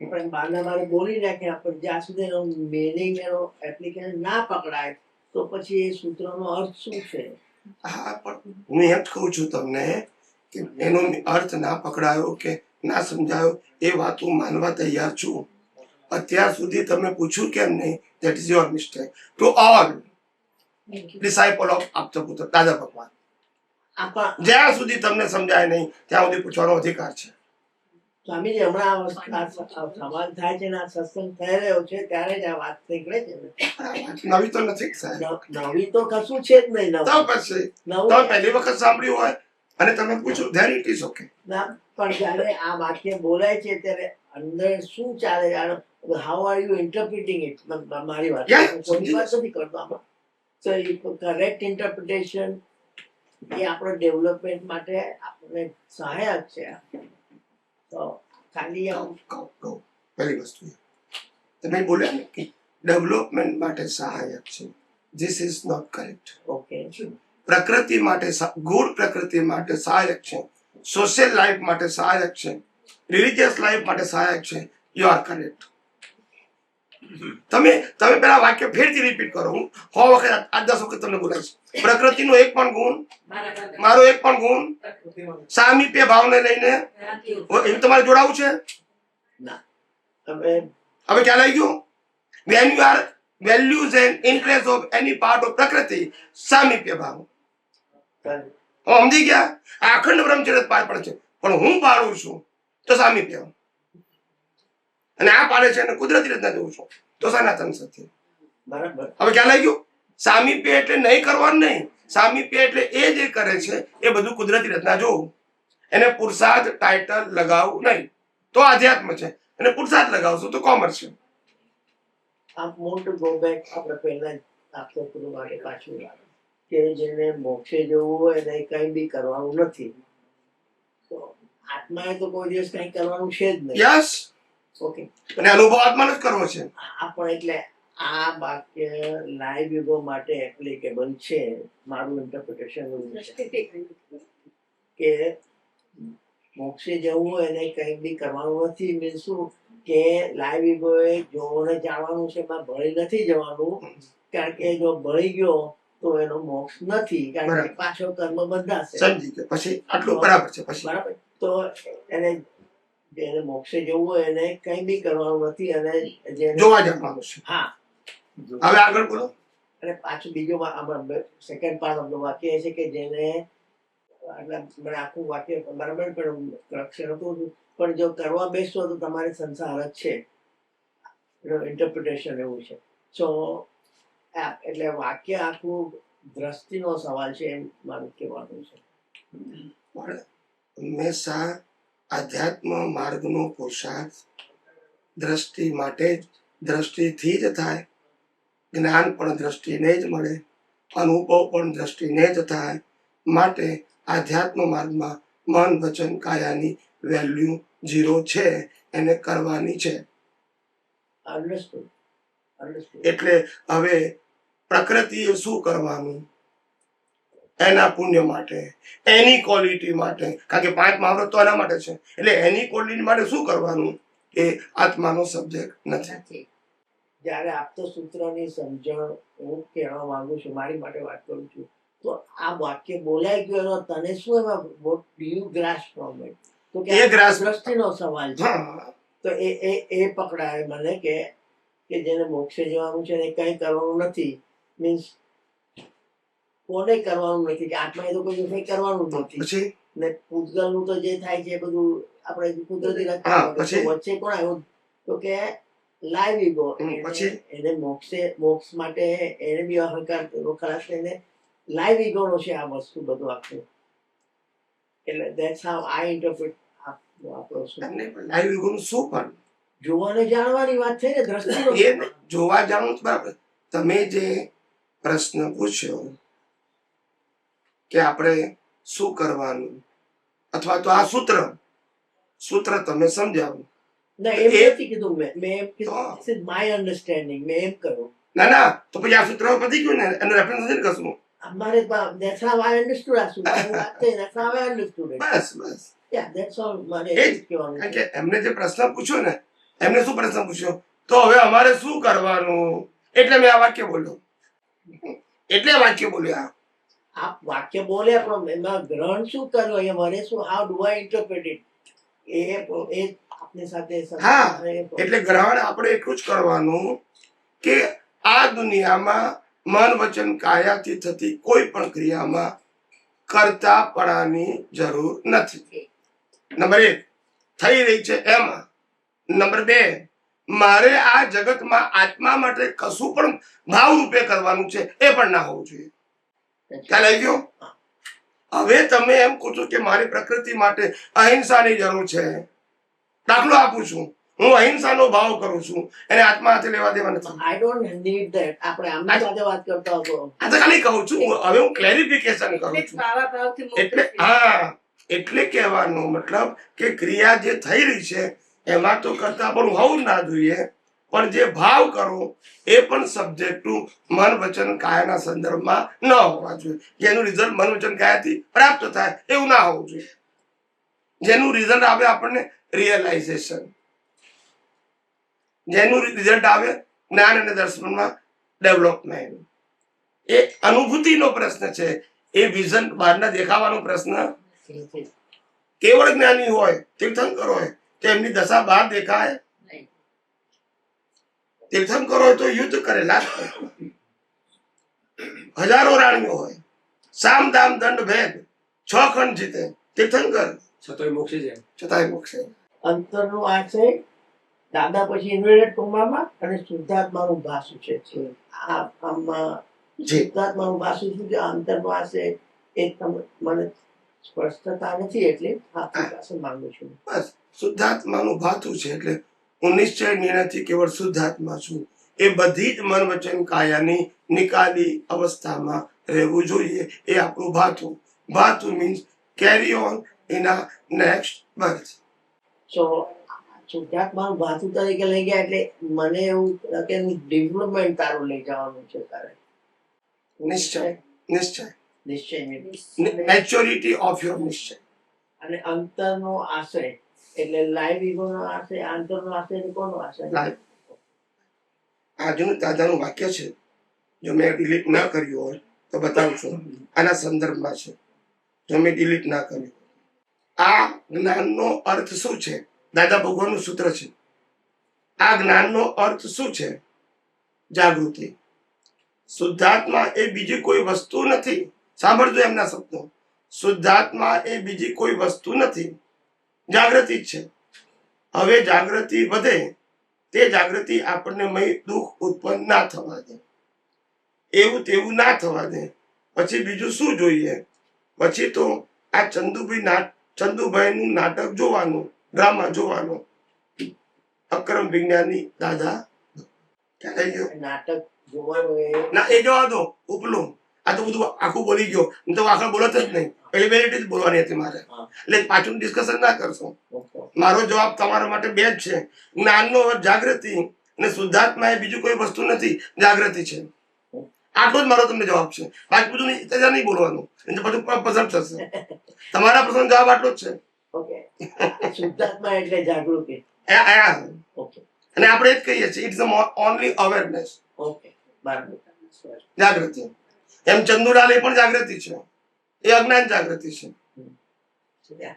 [SPEAKER 5] પણ બાંધાબારે બોલી નાખ્યા, પણ જ્યાં સુધી એનો મિનિંગ, એનો એપ્લિકેશન ના પકડાય તો પછી એ સૂત્રનો અર્થ શું છે?
[SPEAKER 2] હા, પણ હું એમ જ કહું છું તમને કે એનો અર્થ ના પકડાયો કે ના સમજાયો એ વાત હું માનવા તૈયાર છું. અત્યાર સુધી તમે પૂછ્યું કેમ નહીં? That is your mistake. To all
[SPEAKER 3] Thank you.
[SPEAKER 2] Disciple of આપતપુત્ર દાદા ભગવાન,
[SPEAKER 5] આપણા
[SPEAKER 2] જ્યાં સુધી તમને સમજાય નહીં ત્યાં સુધી પૂછવાનો અધિકાર છે.
[SPEAKER 5] સ્વામીજી, હમણાં આ સવાલ થાય છે ને આ સત્સંગ થઈ રહ્યો છે ત્યારે જ આ વાત નીકળે છે ને.
[SPEAKER 2] નવી તો નથી સાહેબ.
[SPEAKER 5] નવી તો કશું છે જ નહીં.
[SPEAKER 2] તો પછી
[SPEAKER 5] નવું
[SPEAKER 2] તમે પહેલી વખત સાંભળ્યું હોય અને તમે પૂછો ધેર ઇટ ઇઝ ઓકે.
[SPEAKER 5] ના, પણ જયારે આ વાક્ય બોલાય છે ત્યારે અંદર શું ચાલે? How are you interpreting it? મારી વાત
[SPEAKER 2] Yeah,
[SPEAKER 5] હું
[SPEAKER 2] સમજી
[SPEAKER 5] કોઈની વાત નથી કરતો આમાં. સો કરેક્ટ ઇન્ટરપ્રિટેશન એ આપણો ડેવલપમેન્ટ માટે આપણને સહાયક છે. તો ખાલી આમ
[SPEAKER 2] કહું પહેલી વસ્તુ તમે બોલ્યા ને કે ડેવલપમેન્ટ માટે સહાયક છે. This is not correct.
[SPEAKER 5] Okay
[SPEAKER 2] પ્રકૃતિ માટે ગુડ પ્રકૃતિ માટે સહાયક છે, સોશિયલ લાઈફ માટે સહાયક છે, રિલિજિયસ લાઈફ માટે સહાયક છે. You are correct. તમે પેલા વાક્ય ફેરથી રિપીટ કરો. હું 100 વખત 8-10 વખત તમને બોલાવીશ. પ્રકૃતિનો એક પણ ગુણ, મારો એક પણ ગુણ સામીપ્ય ભાવને લઈને એવું તમારે જોડાવું છે.
[SPEAKER 5] હવે
[SPEAKER 2] હવે ખ્યાલ આવી ગયો? when you are values and interest of any part of પ્રકૃતિ, સામીપ્ય ભાવ. હું સમજી ગયા. આ અખંડ બ્રહ્મચર્ય પાર પડે છે, પણ હું પાડું છું તો સામીપ્ય, અને આ પાડે છે અને કુદરતી રીતના જોઉં છું તો સનાતન સત્ય.
[SPEAKER 5] બરાબર.
[SPEAKER 2] હવે ખ્યાલ આવી ગયો? સામીપ્ય એટલે નહીં કરવાનું નહીં. સામીપ્ય એટલે એ જે કરે છે એ બધું કુદરતી રીતના જોવું. એને પુરુષાર્થ ટાઇટલ લગાવવું નહીં તો આધ્યાત્મ છે, અને પુરુષાર્થ લગાવશો તો કોમર્સ છે.
[SPEAKER 5] આપ વોન્ટ ટુ ગો બેક આપણે પહેલા આપતો પેલું માટે પાછું લાગે કે જેને મોક્ષે જવું હોય એને કંઈ બી કરવાનું નથી. તો આત્માએ તો કોઈ દિવસ કંઈ કરવાનું છે જ નહીં.
[SPEAKER 2] યસ.
[SPEAKER 5] ઓકે.
[SPEAKER 2] અને અનુભવ આત્માનો જ કરવો છે.
[SPEAKER 5] પણ એટલે આ વાક્ય લાઈવ યુગો માટે એપ્લિકેબલ છે. મારું ઇન્ટરપ્રિટેશન એવું છે કે મોક્ષે જવું હોય એને કંઈ બી કરવાનું નથી. મીન્સ શું કે લાઈવ યુગોએ જોને જાણવાનું છે, એમાં ભળી નથી જવાનું. કારણ કે જો ભળી ગયો તો એનો મોક્ષ નથી, કારણ કે પાછો કર્મ બંધાશે.
[SPEAKER 2] સમજી ગયો. પછી આટલું બરાબર છે. પછી
[SPEAKER 5] બરાબર. તો એને મોક્ષે જવું હોય એને કંઈ બી કરવાનું નથી, અને જેને
[SPEAKER 2] જોવા જવાનું છે.
[SPEAKER 5] હા.
[SPEAKER 2] હવે આગળ બોલો.
[SPEAKER 5] અને પાછું બીજો સેકન્ડ પાર્ટ ઓફ ધ વાક્ય એ છે કે જેને મને આખું વાક્ય બરાબર પણ અક્ષર હતું, પણ જો કરવા બેસશો તો તમારે સંસાર જ છે. ઇન્ટરપ્રિટેશન એવું છે. સો એટલે વાક્ય આખું દ્રષ્ટિનો સવાલ છે એમ મારું કહેવાનું છે.
[SPEAKER 2] હંમેશા આધ્યાત્મ માર્ગનો પુરુષાર્થ દ્રષ્ટિ માટે જ, દ્રષ્ટિથી જ થાય. જ્ઞાન પણ દ્રષ્ટિને જ મળે, અનુભવ પણ દ્રષ્ટિને જ થાય. માટે આધ્યાત્મ માર્ગમાં મન વચન કાયાની વેલ્યુ 0 છે, એને કરવાની છે.
[SPEAKER 5] અન્ડરસ્ટુડ.
[SPEAKER 2] એટલે હવે પ્રકૃતિએ શું કરવાનું? એના પુણ્ય માટે, એની ક્વોલિટી માટે, કારણ કે 5 મહાવ્રત તો એના માટે છે. એટલે એની ક્વોલિટી માટે શું કરવાનું એ આત્માનો સબ્જેક્ટ નથી.
[SPEAKER 5] જયારે આપતો સૂત્રની સમજણ હું કહેવા માંગુ છું, મારી માટે વાત કરું છું, તો આ વાક્ય બોલાઈ ગયો એનો તને શું એમાં what do you grasp from it? તો કે
[SPEAKER 2] એ grasp
[SPEAKER 5] દ્રષ્ટિનો સવાલ છે.
[SPEAKER 2] હા.
[SPEAKER 5] તો એ પકડાય મને કે જેને મોક્ષે જવાનું છે એને કંઈ કરવાનું નથી. મીન્સ કોને કરવાનું નથી? કે આત્માએ તો કોઈ કંઈ કરવાનું નથી.
[SPEAKER 2] પછી
[SPEAKER 5] ને પૂતગલનું તો જે થાય છે એ બધું આપણે કુદરતી
[SPEAKER 2] હા, પછી?
[SPEAKER 5] વચ્ચે કોણ આવ્યું? તો કે લાઈવ ઈગો.
[SPEAKER 2] પછી?
[SPEAKER 5] એને મોક્ષ માટે એને બી અહંકાર ખલાસ થઈને લાઈવ ઈગો નો છે આ વસ્તુ બધું આખું. એટલે ધેટ્સ હાઉ આઈ ઇન્ટરપ્રિટ આપણો
[SPEAKER 2] લાઈવ યુગનું શું પણ
[SPEAKER 5] જોવાને જાણવાની વાત છે ને, દ્રષ્ટિનો
[SPEAKER 2] એ જોવા જાણવું જ બરાબર. તમે જે પ્રશ્ન પૂછ્યો કે આપણે શું કરવાનું, અથવા તો આ સૂત્ર તમે સમજાવો.
[SPEAKER 5] ના એમ નથી કીધું મેં એમ કીધું માય અન્ડરસ્ટેન્ડિંગ મેં એમ કહ્યું.
[SPEAKER 2] ના તો પછી આ સૂત્ર પતી ગયું ને, એનું રેફરન્સ નથી કશું.
[SPEAKER 5] અમારે that's how I understood આ સૂત્ર. વાત થઈ, that's how I understood it.
[SPEAKER 2] Bus
[SPEAKER 5] Yeah, that's all મારે
[SPEAKER 2] એ
[SPEAKER 5] એ જ કહેવાનું
[SPEAKER 2] કારણ
[SPEAKER 5] છે.
[SPEAKER 2] કે એમને જે પ્રશ્ન પૂછ્યો ને, એમને શું પ્રશ્ન પૂછ્યો? તો હવે અમારે શું કરવાનું? એટલે મેં આ વાક્ય બોલ્યો.
[SPEAKER 5] આપ વાક્ય બોલ્યા પણ એમાં ગ્રહણ શું કર્યું? અહીંયા મારે શું, how do I interpret it? એ આપની સાથે
[SPEAKER 2] હા, એટલે ગ્રહણ આપણે એટલું જ કરવાનું કે આ દુનિયામાં મન વચન કાયાથી થતી કોઈ પણ ક્રિયામાં કરતાપણાની જરૂર નથી. નંબર 1 થઈ રહી છે એમાં. નંબર 2 મારે આ જગતમાં આત્મા માટે કશું પણ ભાવ રૂપે કરવાનું છે એ પણ ના હોવું જોઈએ. ખ્યાલ આવી ગયો? હવે તમે એમ કહો છો કે મારી પ્રકૃતિ માટે અહિંસાની જરૂર છે. દાખલો આપું છું, હું અહિંસાનો ભાવ કરું છું એને આત્મા હાથે લેવા દેવા નથી.
[SPEAKER 5] I don't need that. આપણે આમની સાથે વાત કરતા હતો.
[SPEAKER 2] આ તો ખાલી કહું છું હવે હું ક્લેરિફિકેશન કરું
[SPEAKER 3] એટલે
[SPEAKER 2] છું.
[SPEAKER 3] ભાવા ભાવથી મુક્ત
[SPEAKER 2] એટલે
[SPEAKER 3] થઈ.
[SPEAKER 2] હા એટલે કહેવાનો મતલબ કે ક્રિયા જે થઈ રહી છે એમાં તો કરતા પણ હોવું ના જોઈએ, પણ જે ભાવ કરો એ પણ સબ્જેક્ટ ટુ મન વચન કાયાના સંદર્ભમાં ન હોવા જોઈએ. જેનું રિઝલ્ટ મન વચન કાયાથી પ્રાપ્ત થાય એવું ના હોવું જોઈએ. જેનું રિઝલ્ટ આવે આપણને રિયલાઇઝેશન, જેનું રિઝલ્ટ આવે જ્ઞાન અને દર્શનમાં ડેવલપમેન્ટ, એ અનુભૂતિનો પ્રશ્ન છે. એ વિઝન બહારના દેખાવાનો પ્રશ્ન. કેવળ જ્ઞાની હોય, તીર્થંકર હોય તો એમની દશા બહાર દેખાય.
[SPEAKER 3] નહીં.
[SPEAKER 2] તીર્થંકર હોય તો યુદ્ધ કરે, લાખ હજારો રાણીઓ હોય, સામ દામ દંડ ભેદ 6 ખંડ જીતે, તીર્થંકર
[SPEAKER 6] છતાંય મોક્ષે જાય.
[SPEAKER 2] છતાંય મોક્ષે.
[SPEAKER 5] અંતરનું આ છે દાદા, પછી ઇન્વર્ટેડ કોમામાં અને શુદ્ધાત્માનું ભાષું છે. આ આમાં
[SPEAKER 2] જી
[SPEAKER 5] શુદ્ધાત્માનું ભાષું શું છે, અંતરનું આ છે એ મને સ્પષ્ટતા નથી, એટલે આપની પાસે માંગુ છું.
[SPEAKER 2] બસ શુદ્ધાત્માનું ભાતું છે એટલે હું નિશ્ચય નિર્ણયથી કેવળ શુદ્ધાત્મા છું. એ બધી જ મન વચન કાયાની નિકાલી અવસ્થામાં રહેવું જોઈએ. એ આપણું ભાતું. ભાતું means carry on in a next birth.
[SPEAKER 5] So શુદ્ધાત્માનું ભાષું તરીકે લઈ ગયા એટલે મને એવું કે ડેવલપમેન્ટ તારું લઈ જવાનું છે તારે.
[SPEAKER 2] નિશ્ચય નિશ્ચય
[SPEAKER 5] નિશ્ચય
[SPEAKER 2] મેચ્યોરિટી ઓફ યોર નિશ્ચય.
[SPEAKER 5] અને અંતરનો આશય એટલે લાઈવ ઈગોનો આશય, અંતરનો આશય એટલે કોનો આશય?
[SPEAKER 2] લાઈવ. આજનું દાદાનું વાક્ય છે, જો મેં ડિલીટ ના કર્યું હોય તો બતાવું છું. આના સંદર્ભમાં છે, જો મેં ડિલીટ ના કર્યું. આ જ્ઞાનનો અર્થ શું છે? દાદા ભગવાનનું સૂત્ર છે. આ જ્ઞાનનો અર્થ શું છે? જાગૃતિ. શુદ્ધાત્મા એ બીજી કોઈ વસ્તુ નથી. સાંભળજો એમના શબ્દો. શુદ્ધાત્મા એ બીજી કોઈ વસ્તુ નથી, જાગૃતિ જ છે. હવે જાગૃતિ વધે તે જાગૃતિ આપણને મય દુઃખ ઉત્પન્ન ના થવા દે, એવું તેવું ના થવા દે. પછી બીજું શું જોઈએ? પછી તો આ ચંદુભાઈનું નાટક જોવાનું, ડ્રામા જોવાનો. અક્રમ વિજ્ઞાની દાદા ક્યાં થઈ ગયો?
[SPEAKER 5] નાટક જોવાનું એ
[SPEAKER 2] ના એ જવા દો ઉપલું. આ તો બધું આખું બોલી ગયો. હું તો આખા બોલત જ નહીં, એલિબિલિટી જ બોલવાની હતી મારે. એટલે પાછું ડિસ્કશન ના કરશો. મારો જવાબ તમારા માટે બે જ છે. જ્ઞાનનો અર્થ જાગૃતિ અને શુદ્ધાત્મા એ બીજું કોઈ વસ્તુ નથી, જાગૃતિ છે. આટલો જ મારો તમને જવાબ છે. બાકી બધું નહીં બોલવાનું, પછી પસંદ થશે. તમારા પ્રશ્ન જવાબ આટલો જ છે.
[SPEAKER 5] ઓકે. શુદ્ધાત્મા એટલે જાગૃતિ. ઓકે
[SPEAKER 2] અને આપણે જ કહીએ છીએ ઇટ્સ ઓનલી અવેરનેસ.
[SPEAKER 5] ઓકે બરાબર.
[SPEAKER 2] જાગૃતિ. એમ ચંદુલાલ એ પણ જાગૃતિ છે, એ અજ્ઞાન જાગૃતિ છે.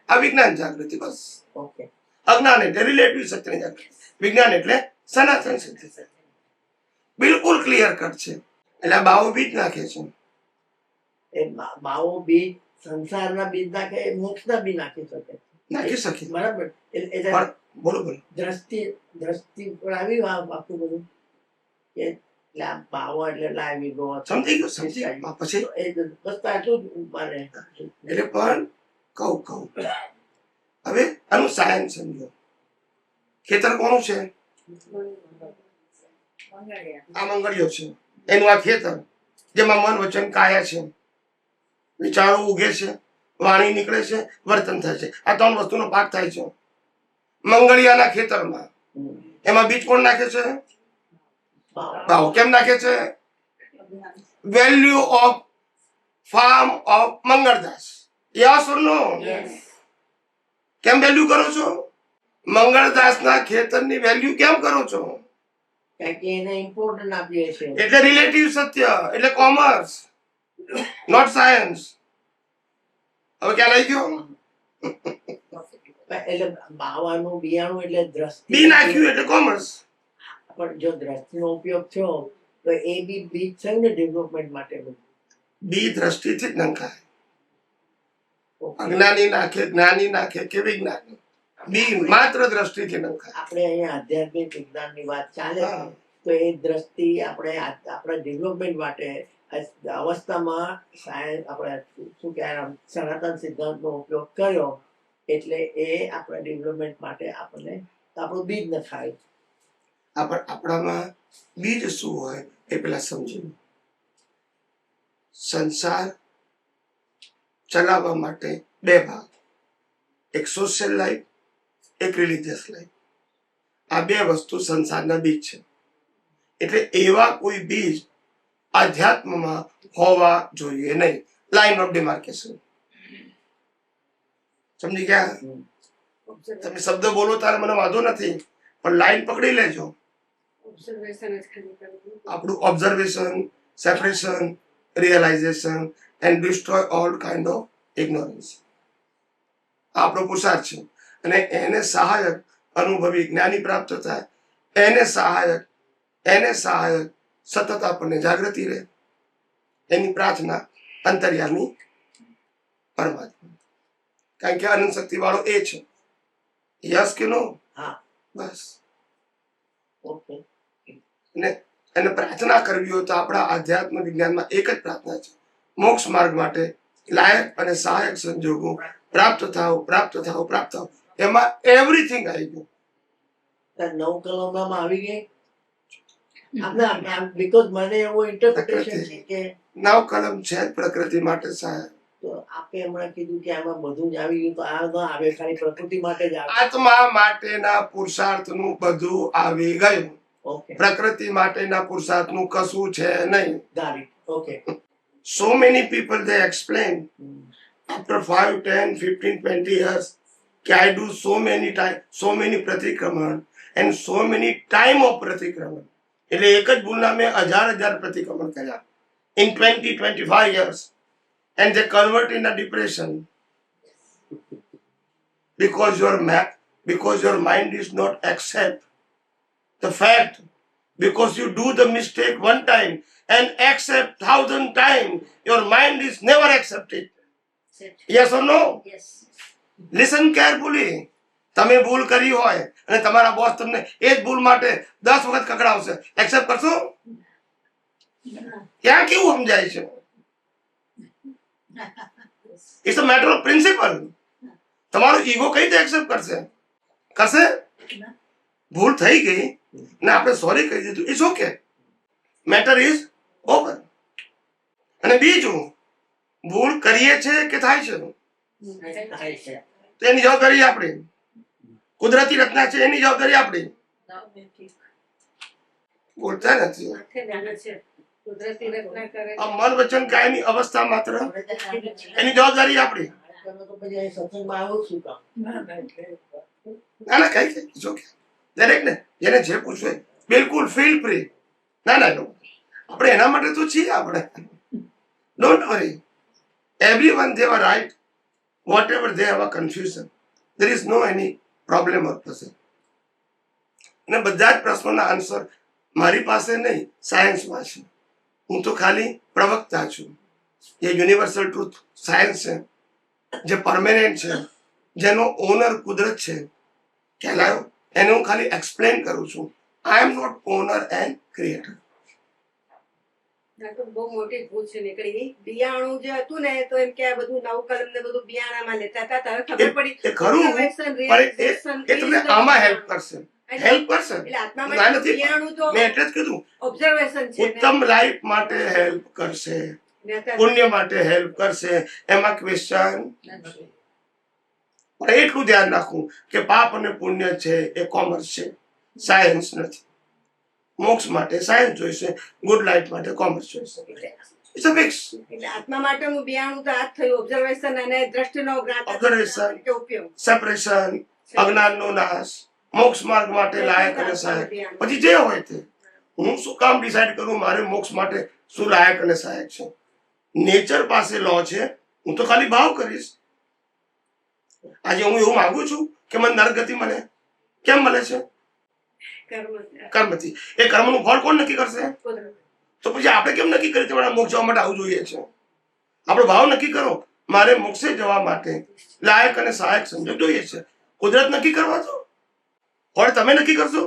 [SPEAKER 2] આ વિજ્ઞાન જાગૃતિ. બસ
[SPEAKER 5] ઓકે
[SPEAKER 2] અજ્ઞાન એટલે રિલેટિવ સત્યની જાગૃતિ, વિજ્ઞાન એટલે સનાતન સત્ય. બિલકુલ ક્લિયર કટ છે. એટલે આ બાવો બીજ નાખે છે.
[SPEAKER 5] એ માવો બીજ સંસારના બીજ નાખે, મોક્ષના બી નાખી શકે.
[SPEAKER 2] નાખી શકીએ.
[SPEAKER 5] બરાબર. એટલે
[SPEAKER 2] પણ બોલો બોલો.
[SPEAKER 5] દ્રષ્ટિ પર આવી આખું બધું કે એટલે આ ભાવો એટલે લાવી ગો
[SPEAKER 2] સમજી ગયો સમજી ગયો. પછી
[SPEAKER 5] એ બસ આટલું જ મારે.
[SPEAKER 2] એટલે પણ કહું હવે આનું સાયન્સ સમજો. ખેતર કોનું છે?
[SPEAKER 3] મંગળિયા.
[SPEAKER 2] આ મંગળીઓ છે. એનું આ ખેતર જેમાં મન વચન કાયા છે, વિચારો ઉગે છે, વાણી નીકળે છે, વર્તન થાય છે. આ 3 વસ્તુનો પાક થાય છે મંગળિયાના ખેતરમાં. એમાં બીજ કોણ નાખે છે? ભાવ. કેમ નાખે છે? Value of farm of Mangaldas. Yes or no? કેમ વેલ્યુ કરો છો? મંગળદાસના ખેતરની વેલ્યુ કેમ કરો છો?
[SPEAKER 5] કારણ કે એને ઇમ્પોર્ટન્ટ આપીએ છીએ.
[SPEAKER 2] એટલે રિલેટિવ સત્ય, એટલે કોમર્સ, નોટ સાયન્સ. હવે ક્યાં લઈ ગયો?
[SPEAKER 5] એટલે બાવાનું બિયાણું એટલે દ્રષ્ટિ.
[SPEAKER 2] બી નાખ્યું એટલે કોમર્સ.
[SPEAKER 5] પણ જો દ્રષ્ટિનો ઉપયોગ થયો તો એ બી બીજ થયું ને ડેવલપમેન્ટ માટે.
[SPEAKER 2] બી દ્રષ્ટિથી જ નંખાય. અજ્ઞાની નાખે, જ્ઞાની નાખે કે વિજ્ઞાની, બી માત્ર દ્રષ્ટિથી નંખાય.
[SPEAKER 5] આપણે અહીંયા આધ્યાત્મિક વિજ્ઞાનની વાત ચાલે છે, તો એ દ્રષ્ટિ આપણે આપણા ડેવલપમેન્ટ માટે અવસ્થામાં સાયન્સ આપણે શું કહેવાય સનાતન સિદ્ધાંતનો ઉપયોગ કર્યો એટલે એ આપણા ડેવલપમેન્ટ માટે આપણને તો આપણું બીજ ન થાય.
[SPEAKER 2] આપણામાં બીજ શું હોય એ પેલા સમજીએ. સંસાર ચલાવવા માટે બે ભાગ, એક સોશિયલ લાઈફ, એક રિલીજીયસ લાઈફ. આ બે વસ્તુ સંસારના બીજ છે. એટલે એવા કોઈ બીજ આધ્યાત્મમાં હોવા જોઈએ નહીં. Line of demarcation. સમજી ગયા? તમે શબ્દ બોલો ત્યારે મને વાંધો નથી, પણ લાઈન પકડી લેજો.
[SPEAKER 3] ઓબ્ઝર્વેશન જ ખાલી કરવું.
[SPEAKER 2] આપણું observation, separation, realization and destroy all kind of ignorance. આપણો પુરુષાર્થ છે. અને એને સહાયક અનુભવી જ્ઞાની પ્રાપ્ત થાય, એને સહાયક સતત આપણને જાગૃતિ રહે. એની પ્રાર્થના અંતર્યામી પરમાત્મા. કારણ કે અનંત શક્તિ વાળો એ છે. યસ કે નો?
[SPEAKER 5] હા.
[SPEAKER 2] બસ.
[SPEAKER 5] ઓકે.
[SPEAKER 2] એને પ્રાર્થના કરવી હોય તો આપણા આધ્યાત્મ વિજ્ઞાનમાં એક જ પ્રાર્થના છે. મોક્ષ માર્ગ માટે લાયક અને સહાયક સંજોગો પ્રાપ્ત થાવ. એમાં એવરીથિંગ આવી ગયું.
[SPEAKER 5] 9 કલમમાં આવી ગઈ. બીકોઝ મને એવો ઇન્ટરપ્રિટેશન છે કે
[SPEAKER 2] 9 કલમ છે જ પ્રકૃતિ માટે સહાયક.
[SPEAKER 5] તો આપે હમણાં કીધું કે આમાં બધું જ આવી ગયું, તો આ ન આવે, ખાલી પ્રકૃતિ માટે જ આવે.
[SPEAKER 2] આત્મા માટેના પુરુષાર્થનું બધું આવી ગયું.
[SPEAKER 5] ઓકે,
[SPEAKER 2] પ્રકૃતિ માટેના પુરુષાર્થનું કશું છે નહીં.
[SPEAKER 5] got it. Okay.
[SPEAKER 2] So many people they explain after 5, 10, 15, 20 years that I do so many pratikraman and so many time of pratikraman. એટલે એક જ ભૂલના મેં હજાર પ્રતિક્રમણ કર્યા in 20-25 years, and they convert in a depression because your mind is not accept the fact, because you do the mistake one time and accept 1,000 times, your mind is never accepted. Yes or no?
[SPEAKER 3] Yes.
[SPEAKER 2] Listen carefully. તમે ભૂલ કરી હોય અને તમારા boss તમને એ જ ભૂલ માટે 10 વખત કકડાવશે, એક્સેપ્ટ કરશો? ક્યાં કેવું સમજાય છે? It's a matter of principle. તમારો ઈગો કઈ રીતે એક્સેપ્ટ કરશે? ભૂલ થઈ ગઈ ને આપણે સોરી કહી દીધું, it's okay, matter is over. અને બીજું, ભૂલ કરીએ છે કે થાય છે
[SPEAKER 5] થાય છે.
[SPEAKER 2] તો એની જવાબદારી આપણી. કુદરતી રચના છે, એની જવાબદારી આપણી. બોલતા નથી.
[SPEAKER 3] માથે દાણા છે. કુદરતી રચના કરે છે.
[SPEAKER 2] આ મન વચન કાયની અવસ્થા માત્ર, એની જવાબદારી આપણી.
[SPEAKER 5] તો પછી અહીં સત્સંગમાં આવું શું કામ?
[SPEAKER 2] ના કઈ ઇટ્સ ઓકે. દરેક ને જેને જે પૂછવું હોય બિલકુલ ફીલ ફ્રી. ના આપણે એના માટે તો છીએ. આપણે don't worry. everyone they were right, whatever they have a confusion, there is no any problem or person. અને બધા જ પ્રશ્નોના આન્સર મારી પાસે નહીં, સાયન્સમાં છે. હું તો ખાલી પ્રવક્તા છું. જે યુનિવર્સલ ટ્રુથ સાયન્સ છે, જે પરમેનન્ટ છે, જેનો ઓનર કુદરત છે, કહેલાયો, એને હું ખાલી એક્સપ્લેન કરું છું. I am not owner and creator.
[SPEAKER 3] બહુ મોટી ભૂલ છે નીકળી. બિયાણું જે હતું ને તો એમ કે આ બધું 9 કલમ ને બધું બિયાણામાં લેતા હતા. ત્યારે ખબર પડી
[SPEAKER 2] એ ખરું, પણ એ તમને આમાં હેલ્પ કરશે.
[SPEAKER 3] એટલે આત્મા માટે બિયાણું તો
[SPEAKER 2] મેં એટલે જ કીધું,
[SPEAKER 3] ઓબ્ઝર્વેશન છે ને.
[SPEAKER 2] ઉત્તમ લાઈફ માટે હેલ્પ કરશે, પુણ્ય માટે હેલ્પ કરશે, એમાં ક્વેશ્ચન. પણ એટલું ધ્યાન રાખવું કે પાપ અને પુણ્ય છે એ કોમર્સ છે, સાયન્સ નથી. મોક્ષ માટે સાયન્સ જોઈશે, ગુડ લાઈફ માટે કોમર્સ જોઈશે. It's a fix.
[SPEAKER 3] એટલે આત્મા માટેનું બિયાણું તો આ જ થયું, ઓબ્ઝર્વેશન અને દ્રષ્ટિનો
[SPEAKER 2] Observation.
[SPEAKER 3] ઉપયોગ.
[SPEAKER 2] સેપરેશન, અજ્ઞાનનો નાશ, મોક્ષ માર્ગ માટે લાયક અને સહાયક. પછી જે હોય તે. હું શું કામ ડિસાઈડ કરું મારે મોક્ષ માટે શું લાયક અને સહાયક છે? નેચર પાસે લો છે, હું તો ખાલી ભાવ કરીશ. આજે હું એવું માંગુ છું કે મને નરગતિ મળે. કેમ મળે છે? કર્મથી. એ કર્મનું ફળ કોણ નક્કી કરશે? તો પછી આપણે કેમ નક્કી કરીએ કે મારે મોક્ષ જવા માટે આવું જોઈએ છે? આપણો ભાવ નક્કી કરો, મારે મોક્ષે જવા માટે લાયક અને સહાયક સંજોગ જોઈએ છે. કુદરત નક્કી કરવા દો. ફળ તમે નક્કી કરશો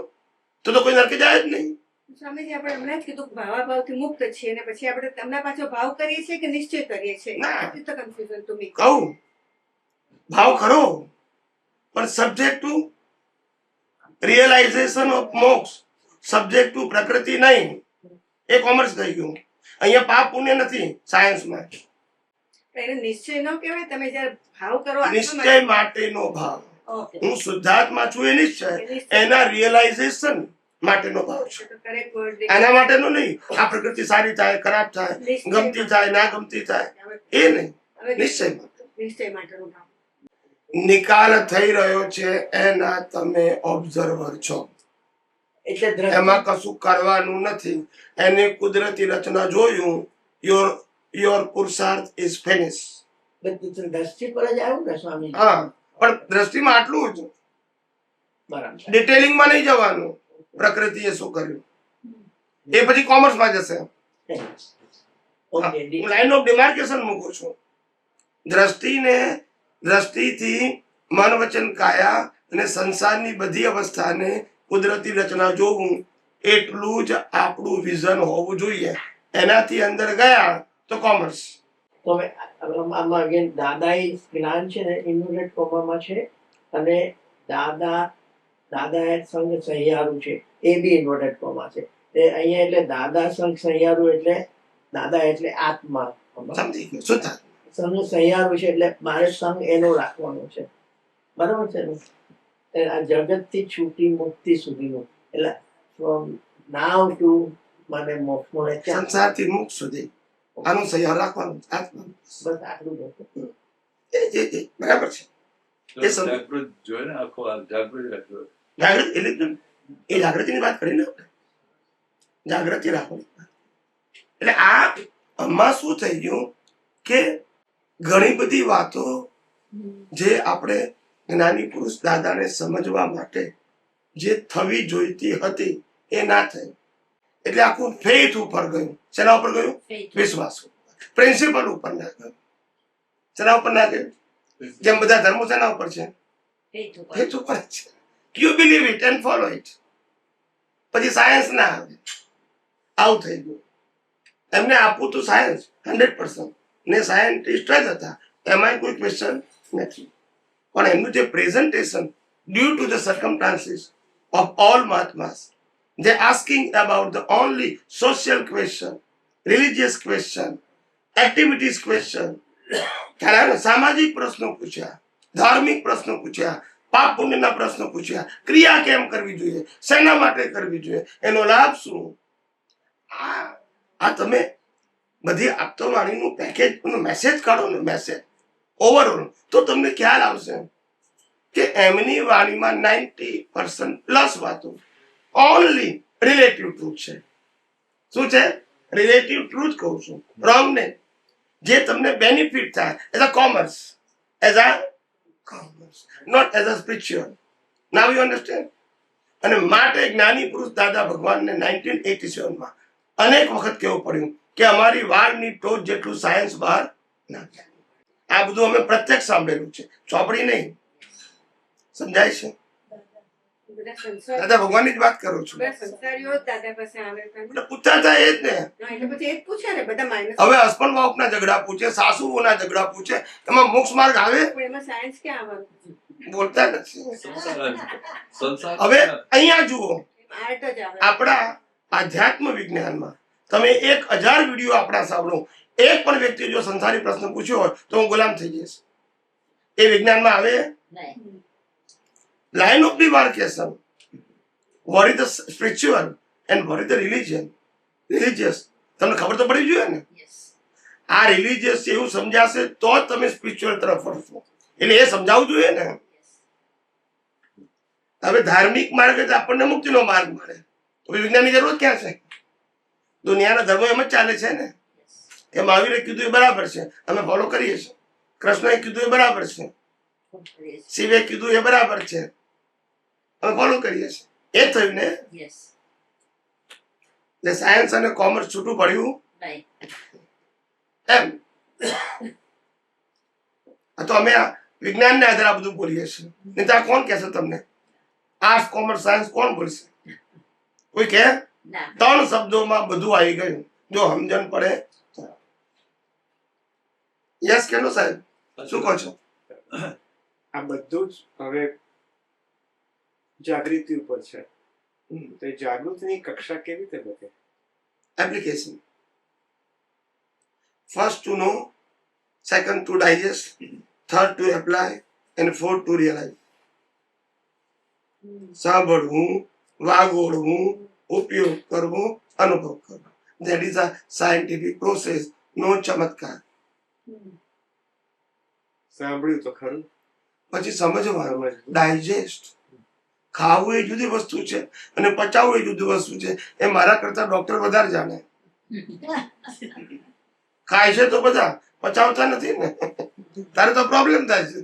[SPEAKER 2] તો કોઈ નરકે જાય જ નહીં.
[SPEAKER 3] સ્વામીજી, આપણે હમણાં જ કીધું ભાવાભાવથી મુક્ત છીએ અને પછી આપણે તેમના પાછો ભાવ કરીએ છીએ કે નિશ્ચય કરીએ છીએ? Confusion to me.
[SPEAKER 2] કહું ભાવ ખરો, પણ સબ્જેક્ટ ટુ રિયલાઇઝેશન ઓફ મોક્ષ સબ્જેક્ટ ટુ પ્રકૃતિ નહીં, એ કોમર્સ થઈ ગયું. અહીંયા પાપ પુણ્ય નથી સાયન્સમાં.
[SPEAKER 3] એને નિશ્ચય ન કહેવાય. તમે જ્યારે ભાવ કરો
[SPEAKER 2] નિશ્ચય માટેનો ભાવ.
[SPEAKER 3] ઓકે,
[SPEAKER 2] હું શુદ્ધાત્મા છું એ નિશ્ચય, એના રિયલાઇઝેશન માટેનો ભાવ છે.
[SPEAKER 3] Correct word.
[SPEAKER 2] એના માટેનો નહીં આ પ્રકૃતિ સારી થાય ખરાબ થાય ગમતી થાય ના ગમતી થાય એ નહીં, નિશ્ચય માટે.
[SPEAKER 3] નિશ્ચય માટેનો ભાવ.
[SPEAKER 2] નિકાલ થઈ રહ્યો છે એના તમે ઓબ્ઝર્વર છો,
[SPEAKER 5] એટલે દ્રષ્ટિ
[SPEAKER 2] એમાં કશું કરવાનું નથી. એને કુદરતી રચના જોયું, યોર પુરુષાર્થ ઇઝ ફિનિશ.
[SPEAKER 5] દ્રષ્ટિ પર જ આવ્યું ને સ્વામી.
[SPEAKER 2] હા, પણ દ્રષ્ટિમાં આટલું જ,
[SPEAKER 5] બરાબર.
[SPEAKER 2] ડિટેલિંગમાં નહીં જવાનું. પ્રકૃતિએ શું કર્યું એ પછી કોમર્સમાં જશે.
[SPEAKER 5] ઓકે,
[SPEAKER 2] હું લાઈન ઓફ ડિમાર્કેશન મૂકું છું. દ્રષ્ટિથી મન વચન કાયા અને સંસારની બધી અવસ્થાને કુદરતી રચના જોવું એટલું જ આપણું વિઝન હોવું જોઈએ. એનાથી અંદર ગયા તો કોમર્સ.
[SPEAKER 5] તો હવે આમાં again દાદાઈ જ્ઞાન છે ને ઇન્વર્ટેડ કોમામાં છે, અને દાદા સંઘ સહિયારું છે એ બી ઇન્વર્ટેડ કોમા છે. તે અહીંયા એટલે દાદા સંઘ સહિયારું એટલે દાદા એટલે આત્મા,
[SPEAKER 2] સમજી ગયો શું થાય?
[SPEAKER 5] સંઘ સહિયારું છે એટલે મારે સંઘ એનો રાખવાનો છે. બરાબર છે ને? આ જગતથી છૂટી મુક્તિ સુધીનું, એટલે ફ્રોમ નાવ ટુ મને મોક્ષ મળે ત્યાં
[SPEAKER 2] સંસારથી મુક્ત સુધી આનું સહ્ય રાખવાનું આત્મા.
[SPEAKER 5] બસ આટલું જ હતું.
[SPEAKER 2] બરાબર છે. એ સમજ.
[SPEAKER 4] જાગૃત જોઈએ ને આખો આ જાગૃત રાખજો.
[SPEAKER 2] જાગૃતિ એટલે એ જાગૃતિની વાત કરીને આપણે જાગૃતિ રાખવાની. એટલે આમાં શું થઈ ગયું કે ઘણી બધી વાતો જે આપણે જ્ઞાની પુરુષ દાદાને સમજવા માટે જે થવી જોઈતી હતી એ ના થઈ. એટલે આખું ફેથ ઉપર ગયું. શેના ઉપર ગયું? વિશ્વાસ ઉપર. પ્રિન્સિપલ ઉપર ના ગયું. શેના ઉપર ના ગયું? જેમ બધા ધર્મો શેના ઉપર છે? ફેથ ઉપર જ છે. You believe it and follow it. પછી સાયન્સ ના આવે. આવું થઈ ગયું. એમને આપવું તો સાયન્સ 100% ને સાયન્ટિસ્ટ જ હતા, એમાં કોઈ ક્વેશ્ચન નથી. પણ એમનું જે presentation due to the circumstances of all mahatmas, they asking about the only social question, religious question, activities question. સામાજિક પ્રશ્નો પૂછ્યા, ધાર્મિક પ્રશ્નો પૂછ્યા, પાપ પુણ્યના પ્રશ્નો પૂછ્યા, ક્રિયા કેમ કરવી જોઈએ, શેના માટે કરવી જોઈએ, એનો લાભ શું. આ તમે બધી આપતો વાણીનું પેકેજ મેસેજ કાઢો ને, મેસેજ ઓવરઓલ, તો તમને ખ્યાલ આવશે કે એમની વાણીમાં 90% પ્લસ વાતો ઓનલી રિલેટિવ ટ્રુથ છે. શું છે? રિલેટિવ ટ્રુથ કહું છું, રોંગ ને. જે તમને બેનિફિટ થાય as a commerce, not as a spiritual. Now you understand. અને માટે જ્ઞાની પુરુષ દાદા ભગવાનને 1987માં અનેક વખત કહેવું પડ્યું કે અમારી વાળની ટોચ જેટલું સાયન્સ બહાર નાખ્યા. આ બધું અમે પ્રત્યક્ષ સાંભળેલું છે, ચોપડી નહીં. સમજાય છે? દાદા ભગવાનની જ વાત કરું છું.
[SPEAKER 3] સંસારીઓ દાદા પાસે આવે
[SPEAKER 2] એટલે પૂછતા હતા એ જ ને.
[SPEAKER 3] એટલે પછી એ જ પૂછે ને બધા માઇનસ.
[SPEAKER 2] હવે હસબન્ડ વાઇફના ઝઘડા પૂછે, સાસુઓના ઝઘડા પૂછે, એમાં મોક્ષ માર્ગ આવે?
[SPEAKER 3] પણ એમાં સાયન્સ ક્યાં આવવાનું?
[SPEAKER 2] બોલતા નથી.
[SPEAKER 4] સંસાર
[SPEAKER 2] હવે અહીંયા જુઓ,
[SPEAKER 3] આર્ટ જ આવે.
[SPEAKER 2] આપણા આધ્યાત્મ વિજ્ઞાનમાં તમે 1000 વિડીયો આપણા સાંભળો, એક પણ વ્યક્તિ જો સંસારી પ્રશ્ન પૂછ્યો હોય તો હું ગુલામ થઈ જઈશ. એ વિજ્ઞાનમાં આવે? Line of demarcation. What is the spiritual and what is the religious તમને ખબર તો પડવી જોઈએ ને. આ રિલિજિયસ એવું સમજાશે તો જ તમે સ્પિરિચ્યુઅલ તરફ વળશો. એટલે એ સમજાવવું જોઈએ ને. હવે ધાર્મિક માર્ગ જ આપણને મુક્તિનો માર્ગ મળે તો વિજ્ઞાનની જરૂર ક્યાં છે? દુનિયાના ધર્મો એમ જ ચાલે છે ને કે મહાવીરે કીધું એ બરાબર છે, અમે ફોલો કરીએ છીએ. કૃષ્ણએ કીધું એ બરાબર છે, શિવે કીધું એ બરાબર છે, અમે ફોલો કરીએ છીએ. એ થયું ને. એટલે સાયન્સ અને કોમર્સ છૂટું પડ્યું એમ. તો અમે આ વિજ્ઞાનને આધારે આ બધું બોલીએ છીએ. નહીં તો આ કોણ કહેશે તમને? આર્ટ્સ કોમર્સ સાયન્સ કોણ બોલશે? કોઈ કહે? 3 શબ્દોમાં બધું આવી ગયું જો સમજણ પડે. યસ કે નો સાહેબ? શું કહો છો?
[SPEAKER 7] આ બધું જ હવે
[SPEAKER 6] જાગૃતિ ઉપર છે.
[SPEAKER 2] હમ.
[SPEAKER 6] તો એ જાગૃતિની કક્ષા કેવી રીતે વધે?
[SPEAKER 2] application. First to know, second to digest, third to apply, and fourth to realize. સાંભળવું, વાગોળવું, ઉપયોગ કરવો, અનુભવ કરવો. That is a scientific process, no ચમત્કાર.
[SPEAKER 6] સાંભળ્યું તો ખરું,
[SPEAKER 2] પછી સમજવાનું, ડાયજેસ્ટ. ખાવું એ જુદી વસ્તુ છે અને પચાવવું એ જુદી વસ્તુ છે. એ મારા કરતા ડોક્ટર વધારે જાણે. ખાય છે તો બધા પચાવતા નથી ને, તારે તો પ્રોબ્લેમ થાય છે.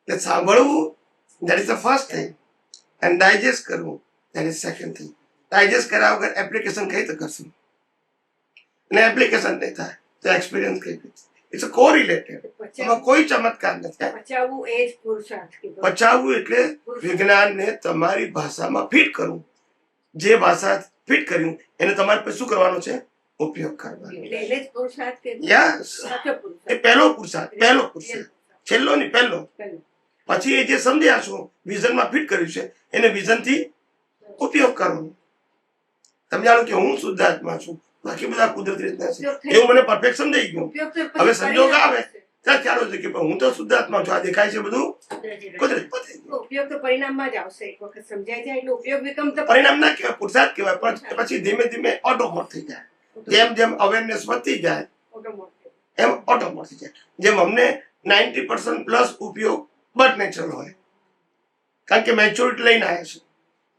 [SPEAKER 2] એટલે સાંભળવું, that is the first thing, and digest કરવું, that is second thing. Digest કર્યા વગર એપ્લિકેશન કઈ રીતે કરશું? અને એપ્લિકેશન નહીં થાય તો એક્સપિરિયન્સ કઈ રીતે? It's correlated. એમાં કોઈ ચમત્કાર નથી.
[SPEAKER 3] પચાવવું એ જ પુરુષાર્થ કીધો.
[SPEAKER 2] પચાવવું એટલે વિજ્ઞાનને તમારી ભાષામાં ફિટ કરવું. જે ભાષા ફિટ કર્યું એને તમારે પછી શું કરવાનું છે? ઉપયોગ કરવાનો.
[SPEAKER 3] એટલે એને જ પુરુષાર્થ કીધો.
[SPEAKER 2] યસ,
[SPEAKER 3] સાચો
[SPEAKER 2] એ
[SPEAKER 3] પુરુષાર્થ.
[SPEAKER 2] પહેલો પુરુષાર્થ, પહેલો પુરુષાર્થ, છેલ્લો નહીં, પહેલો.
[SPEAKER 3] પહેલો.
[SPEAKER 2] પછી એ જે સમજ્યા છો, વિઝનમાં ફિટ કર્યું છે, એને વિઝનથી ઉપયોગ કરવાનો. તમે જાણો કે હું શુદ્ધ આત્મા છું, બાકી બધા કુદરતી રીતના છે, એવું મને પરફેક્ટ સમજાઈ ગયું.
[SPEAKER 3] ઉપયોગ તો પછી
[SPEAKER 2] હવે સંજોગ આવે
[SPEAKER 3] પરિણામ છે.
[SPEAKER 2] ત્યાં ખ્યાલ છે કે ભાઈ હું તો શુદ્ધ આત્મા છું, આ દેખાય છે બધું કુદરત પતે.
[SPEAKER 3] ઉપયોગ તો પરિણામમાં જ આવશે. એક વખત સમજાઈ જાય એટલે ઉપયોગ વિકમ તો
[SPEAKER 2] પરિણામ ના કહેવાય, પુરુષાર્થ કહેવાય, પણ પછી ધીમે ધીમે ઓટોમોટ થઈ જાય. જેમ જેમ અવેરનેસ વધતી જાય
[SPEAKER 3] ઓટોમેટિક.
[SPEAKER 2] એમ ઓટોમોટ થઈ જાય. જેમ અમને 90% પ્લસ ઉપયોગ બટ નેચરલ હોય, કારણ કે મેચ્યોરિટી લઈને આવ્યા છે.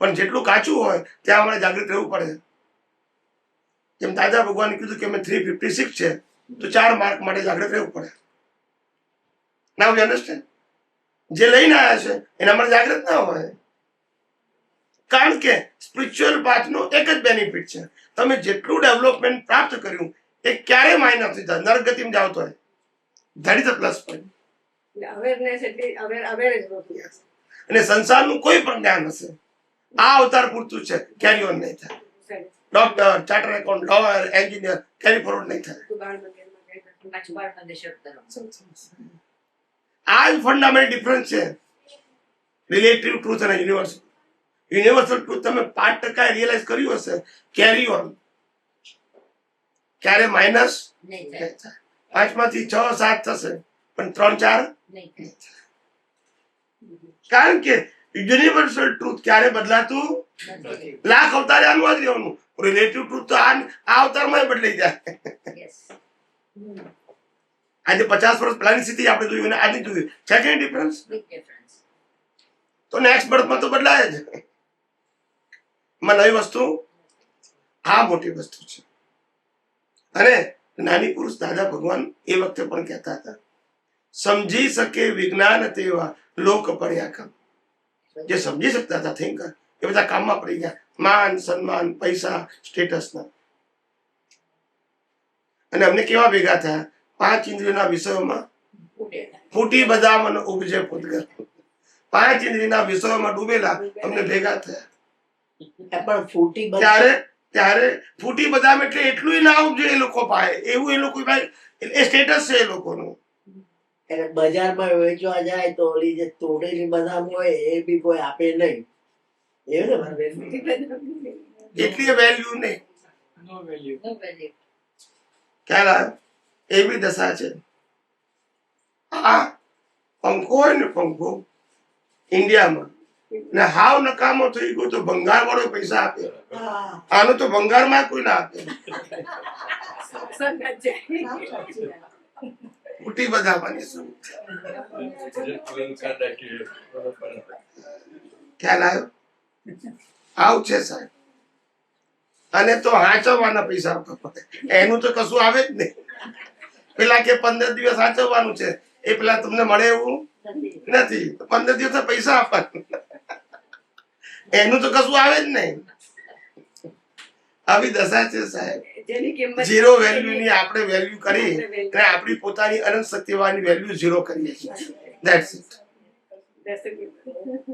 [SPEAKER 2] પણ જેટલું કાચું હોય ત્યાં અમારે જાગૃત રહેવું પડે. જેમ દાદા ભગવાને કીધું કે અમે 356 છે તો 4 માર્ક માટે જાગૃત રહેવું પડે. નાવ યુ અન્ડરસ્ટેન્ડ? જે લઈને આવ્યા છે એના માટે જાગૃત ના હોય, કારણ કે સ્પિરિચ્યુઅલ પાથનો એક જ બેનિફિટ છે, તમે જેટલું ડેવલપમેન્ટ પ્રાપ્ત કર્યું એ ક્યારેય માઇનસ નથી થતા. નરગતિમાં જાવ તો that is a plus point.
[SPEAKER 3] Awareness એટલે અવેર જ હોતું.
[SPEAKER 2] અને સંસારનું કોઈ પણ જ્ઞાન હશે આ અવતાર પૂરતું છે, કેરી ઓન નહીં થાય. Doctor, charter account, lawyer, engineer carry forward નહીં થાય. આ જ ફંડામેન્ટલ ડિફરન્સ છે રિલેટિવ ટ્રુથ અને યુનિવર્સલ. યુનિવર્સલ ટ્રુથ તમે 5% રિયલાઇઝ કર્યું હશે, કેરી ઓન, ક્યારે માઇનસ નહીં થાય. 5 માંથી 6 7 થશે પણ 3 4 કારણ કે યુનિવર્સલ ટ્રુથ ક્યારે બદલાતું લાખ અવતારે આનું જ રહેવાનું. રિલેટિવ ટ્રુથ તો આ અવતારમાં બદલાઈ જાય. આજે 50 વર્ષ પહેલાની સ્થિતિ આપણે જોયું અને આજની જોયું છે કે ડિફરન્સ? તો નેક્સ્ટ બર્થમાં તો બદલાય જ. માં નવી વસ્તુ, આ મોટી વસ્તુ છે. અને નાની પુરુષ દાદા ભગવાન એ વખતે પણ કહેતા હતા, સમજી શકે વિજ્ઞાન તેવા લોક પડ્યા કામ. જે સમજી શકતા હતા થિંકર એ બધા કામમાં પડી ગયા, માન સન્માન પૈસા સ્ટેટસના. અને અમને કેવા ભેગા થયા? 5 ઇન્દ્રિયોના વિષયોમાં ફૂટી બધા મને ઉપજે પૂતગલ. 5 ઇન્દ્રિયના વિષયોમાં ડૂબેલા અમને ભેગા થયા.
[SPEAKER 5] પણ ફૂટી
[SPEAKER 2] ત્યારે ફૂટી બદામ એટલે એટલું ના ઉપજે એ લોકો પાસે, એવું એ લોકો પાસે એ સ્ટેટસ છે એ લોકોનું.
[SPEAKER 5] એટલે બજારમાં વેચવા જાય તો ઓલી જે તોડેલી બદામ હોય એ બી કોઈ આપે નહીં, એવું ને?
[SPEAKER 2] એટલી વેલ્યુ નહીં. ખ્યાલ આવ્યો? એવી દશા છે. આ પંખો હોય ને, પંખો ઇન્ડિયામાં ને હાવ નકામો થઈ ગયો તો ભંગાર વાળો પૈસા આપે. આનો તો ભંગારમાં કોઈ ના આપે. ફૂટી બધા બની શું ખ્યાલ આવ્યો? આવું છે સાહેબ. અને તો હાચવવાના પૈસા આપવા પડે, એનું તો કશું આવે જ નહીં. પેલા કે 15 દિવસ હાચવવાનું છે, એ પેલા તમને મળે એવું નથી. 15 દિવસ પૈસા આપવાનું, એનું તો કશું આવે જ નહીં. આવી દશા છે સાહેબ. ઝીરો વેલ્યુ ની આપણે વેલ્યુ કરી અને આપણી પોતાની અનંત શક્તિવાળની વેલ્યુ ઝીરો કરીએ છીએ. That's it.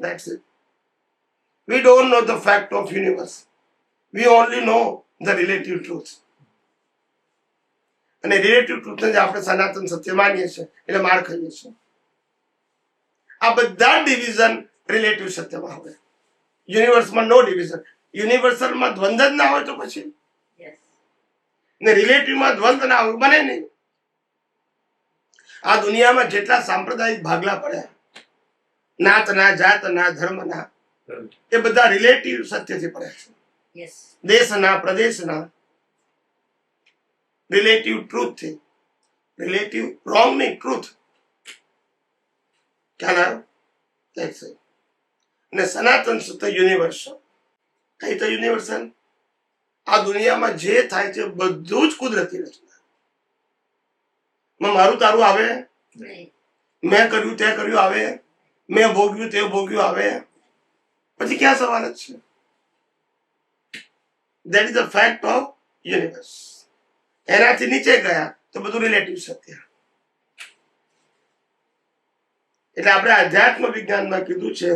[SPEAKER 2] That's it. We don't know the fact of universe. We only know the relative truth. અને રિલેટિવ ટ્રુથ ને આપણે સનાતન સત્ય માનીએ છીએ એટલે માર ખાઈએ છીએ. આ બધા ડિવિઝન રિલેટિવ સત્યમાં હોય. યુનિવર્સમાં નો ડિવિઝન. યુનિવર્સલમાં દ્વંદ્વ જ ના હોય તો પછી ને રિલેટિવમાં દ્વંદ્વ ના હોય બને નહીં. આ દુનિયામાં જેટલા સાંપ્રદાયિક ભાગલા પડ્યા, નાતના, જાતના, ધર્મના, એ બધા રિલેટિવ સત્યથી પડ્યા છે. દેશના, પ્રદેશના રિલેટિવ ટ્રુથથી. રિલેટિવ રોંગ નહીં, ટ્રુથ. ખ્યાલ આવ્યો? That's it. અને સનાતન સત્ય યુનિવર્સલ. કઈ તો યુનિવર્સલ? આ દુનિયામાં જે થાય છે બધું જ કુદરતી રચના. મારું તારું આવે, મેં કર્યું તે કર્યું આવે, મેં ભોગ્યું તે ભોગ્યું આવે, પછી ક્યાં સવાલ જ છે? That is the fact of universe. એનાથી નીચે ગયા તો બધું રિલેટિવ સત્ય. એટલે આપણે આધ્યાત્મ વિજ્ઞાનમાં કીધું છે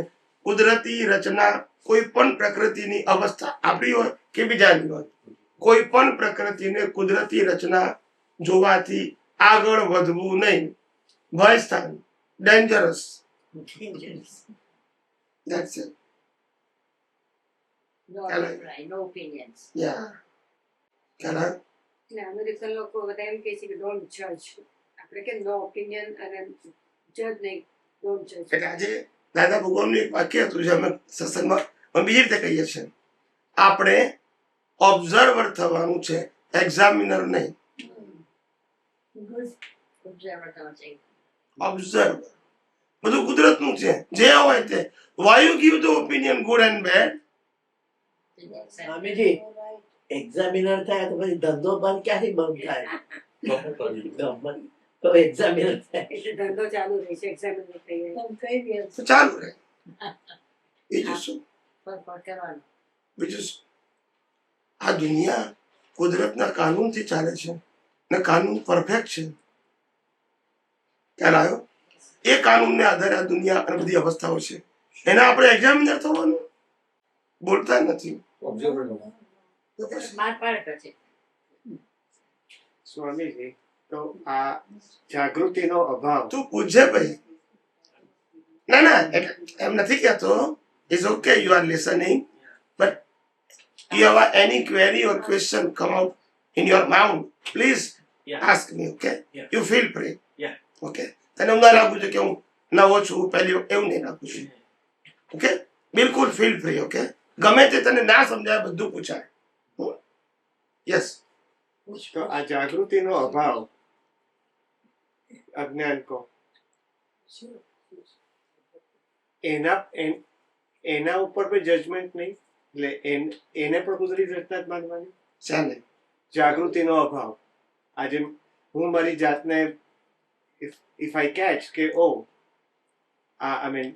[SPEAKER 2] કુદરતી રચના કોઈ પણ પ્રકૃતિની અવસ્થા આપણી હોય કે બીજાની હોય, કોઈ પણ પ્રકૃતિને કુદરતી રચના જોવાથી આગળ વધવું નહીં. ભયસ્થાન, dangerous. That's it.
[SPEAKER 7] No opinions.
[SPEAKER 2] Yeah. Can I?
[SPEAKER 3] American લોકો બધા એમ કહે છે કે ડોન્ટ જજ. આપણે કે નો ઓપિનિયન અને જજ નહીં, ડોન્ટ જજ.
[SPEAKER 2] એટલે આજે દાદા ભગવાનનું એક વાક્ય હતું જે અમે સત્સંગમાં બીજી રીતે કહીએ છીએ, આપણે ઓબ્ઝર્વર થવાનું છે, એક્ઝામિનર નહીં. ઓબ્ઝર્વર બધું કુદરતનું છે, જે હોય તે. વાયુ give the opinion good and bad.
[SPEAKER 5] સ્વામીજી એક્ઝામિનર થાય તો પછી ધંધો બંધ ક્યાંથી બંધ થાય? તો એક્ઝામિનર થાય
[SPEAKER 3] એટલે ધંધો ચાલુ રહે છે, એક્ઝામિનર થઈ જાય.
[SPEAKER 2] તો ચાલુ રહે. બીજું શું? બીજું શું? આ દુનિયા કુદરતના કાનૂનથી ચાલે છે ને કાનૂન પરફેક્ટ છે. ખ્યાલ આવ્યો? એ કાનૂનને આધારે આ દુનિયા અને બધી અવસ્થાઓ છે. એના આપણે એક્ઝામિનર થવાનું, બોલતા નથી.
[SPEAKER 8] સ્વામીજી, તો આ જાગૃતિનો અભાવ.
[SPEAKER 2] તું પૂછે ભાઈ. ના ના, એમ નથી કહેતો. Is okay, you are listening, but you have any query or question come out in your mind, please ask me, okay? You feel free. Okay? તને હું ના લાગુ છું કે હું નવો છું, પહેલી એવું નહીં લાગુ છું. ઓકે? બિલકુલ ફીલ ફ્રી. ઓકે? ગમે તે તને ના સમજાય બધું પૂછાય. યસ.
[SPEAKER 8] તો આ જાગૃતિનો અભાવ, અજ્ઞાન કો, એના ઉપર કોઈ જજમેન્ટ નહીં. એટલે એને પણ કુદરતી રચના જ માનવાની.
[SPEAKER 2] ચાલે.
[SPEAKER 8] જાગૃતિનો અભાવ. આજે હું મારી જાતને ઇફ આઈ કેચ કે ઓ આઈ મીન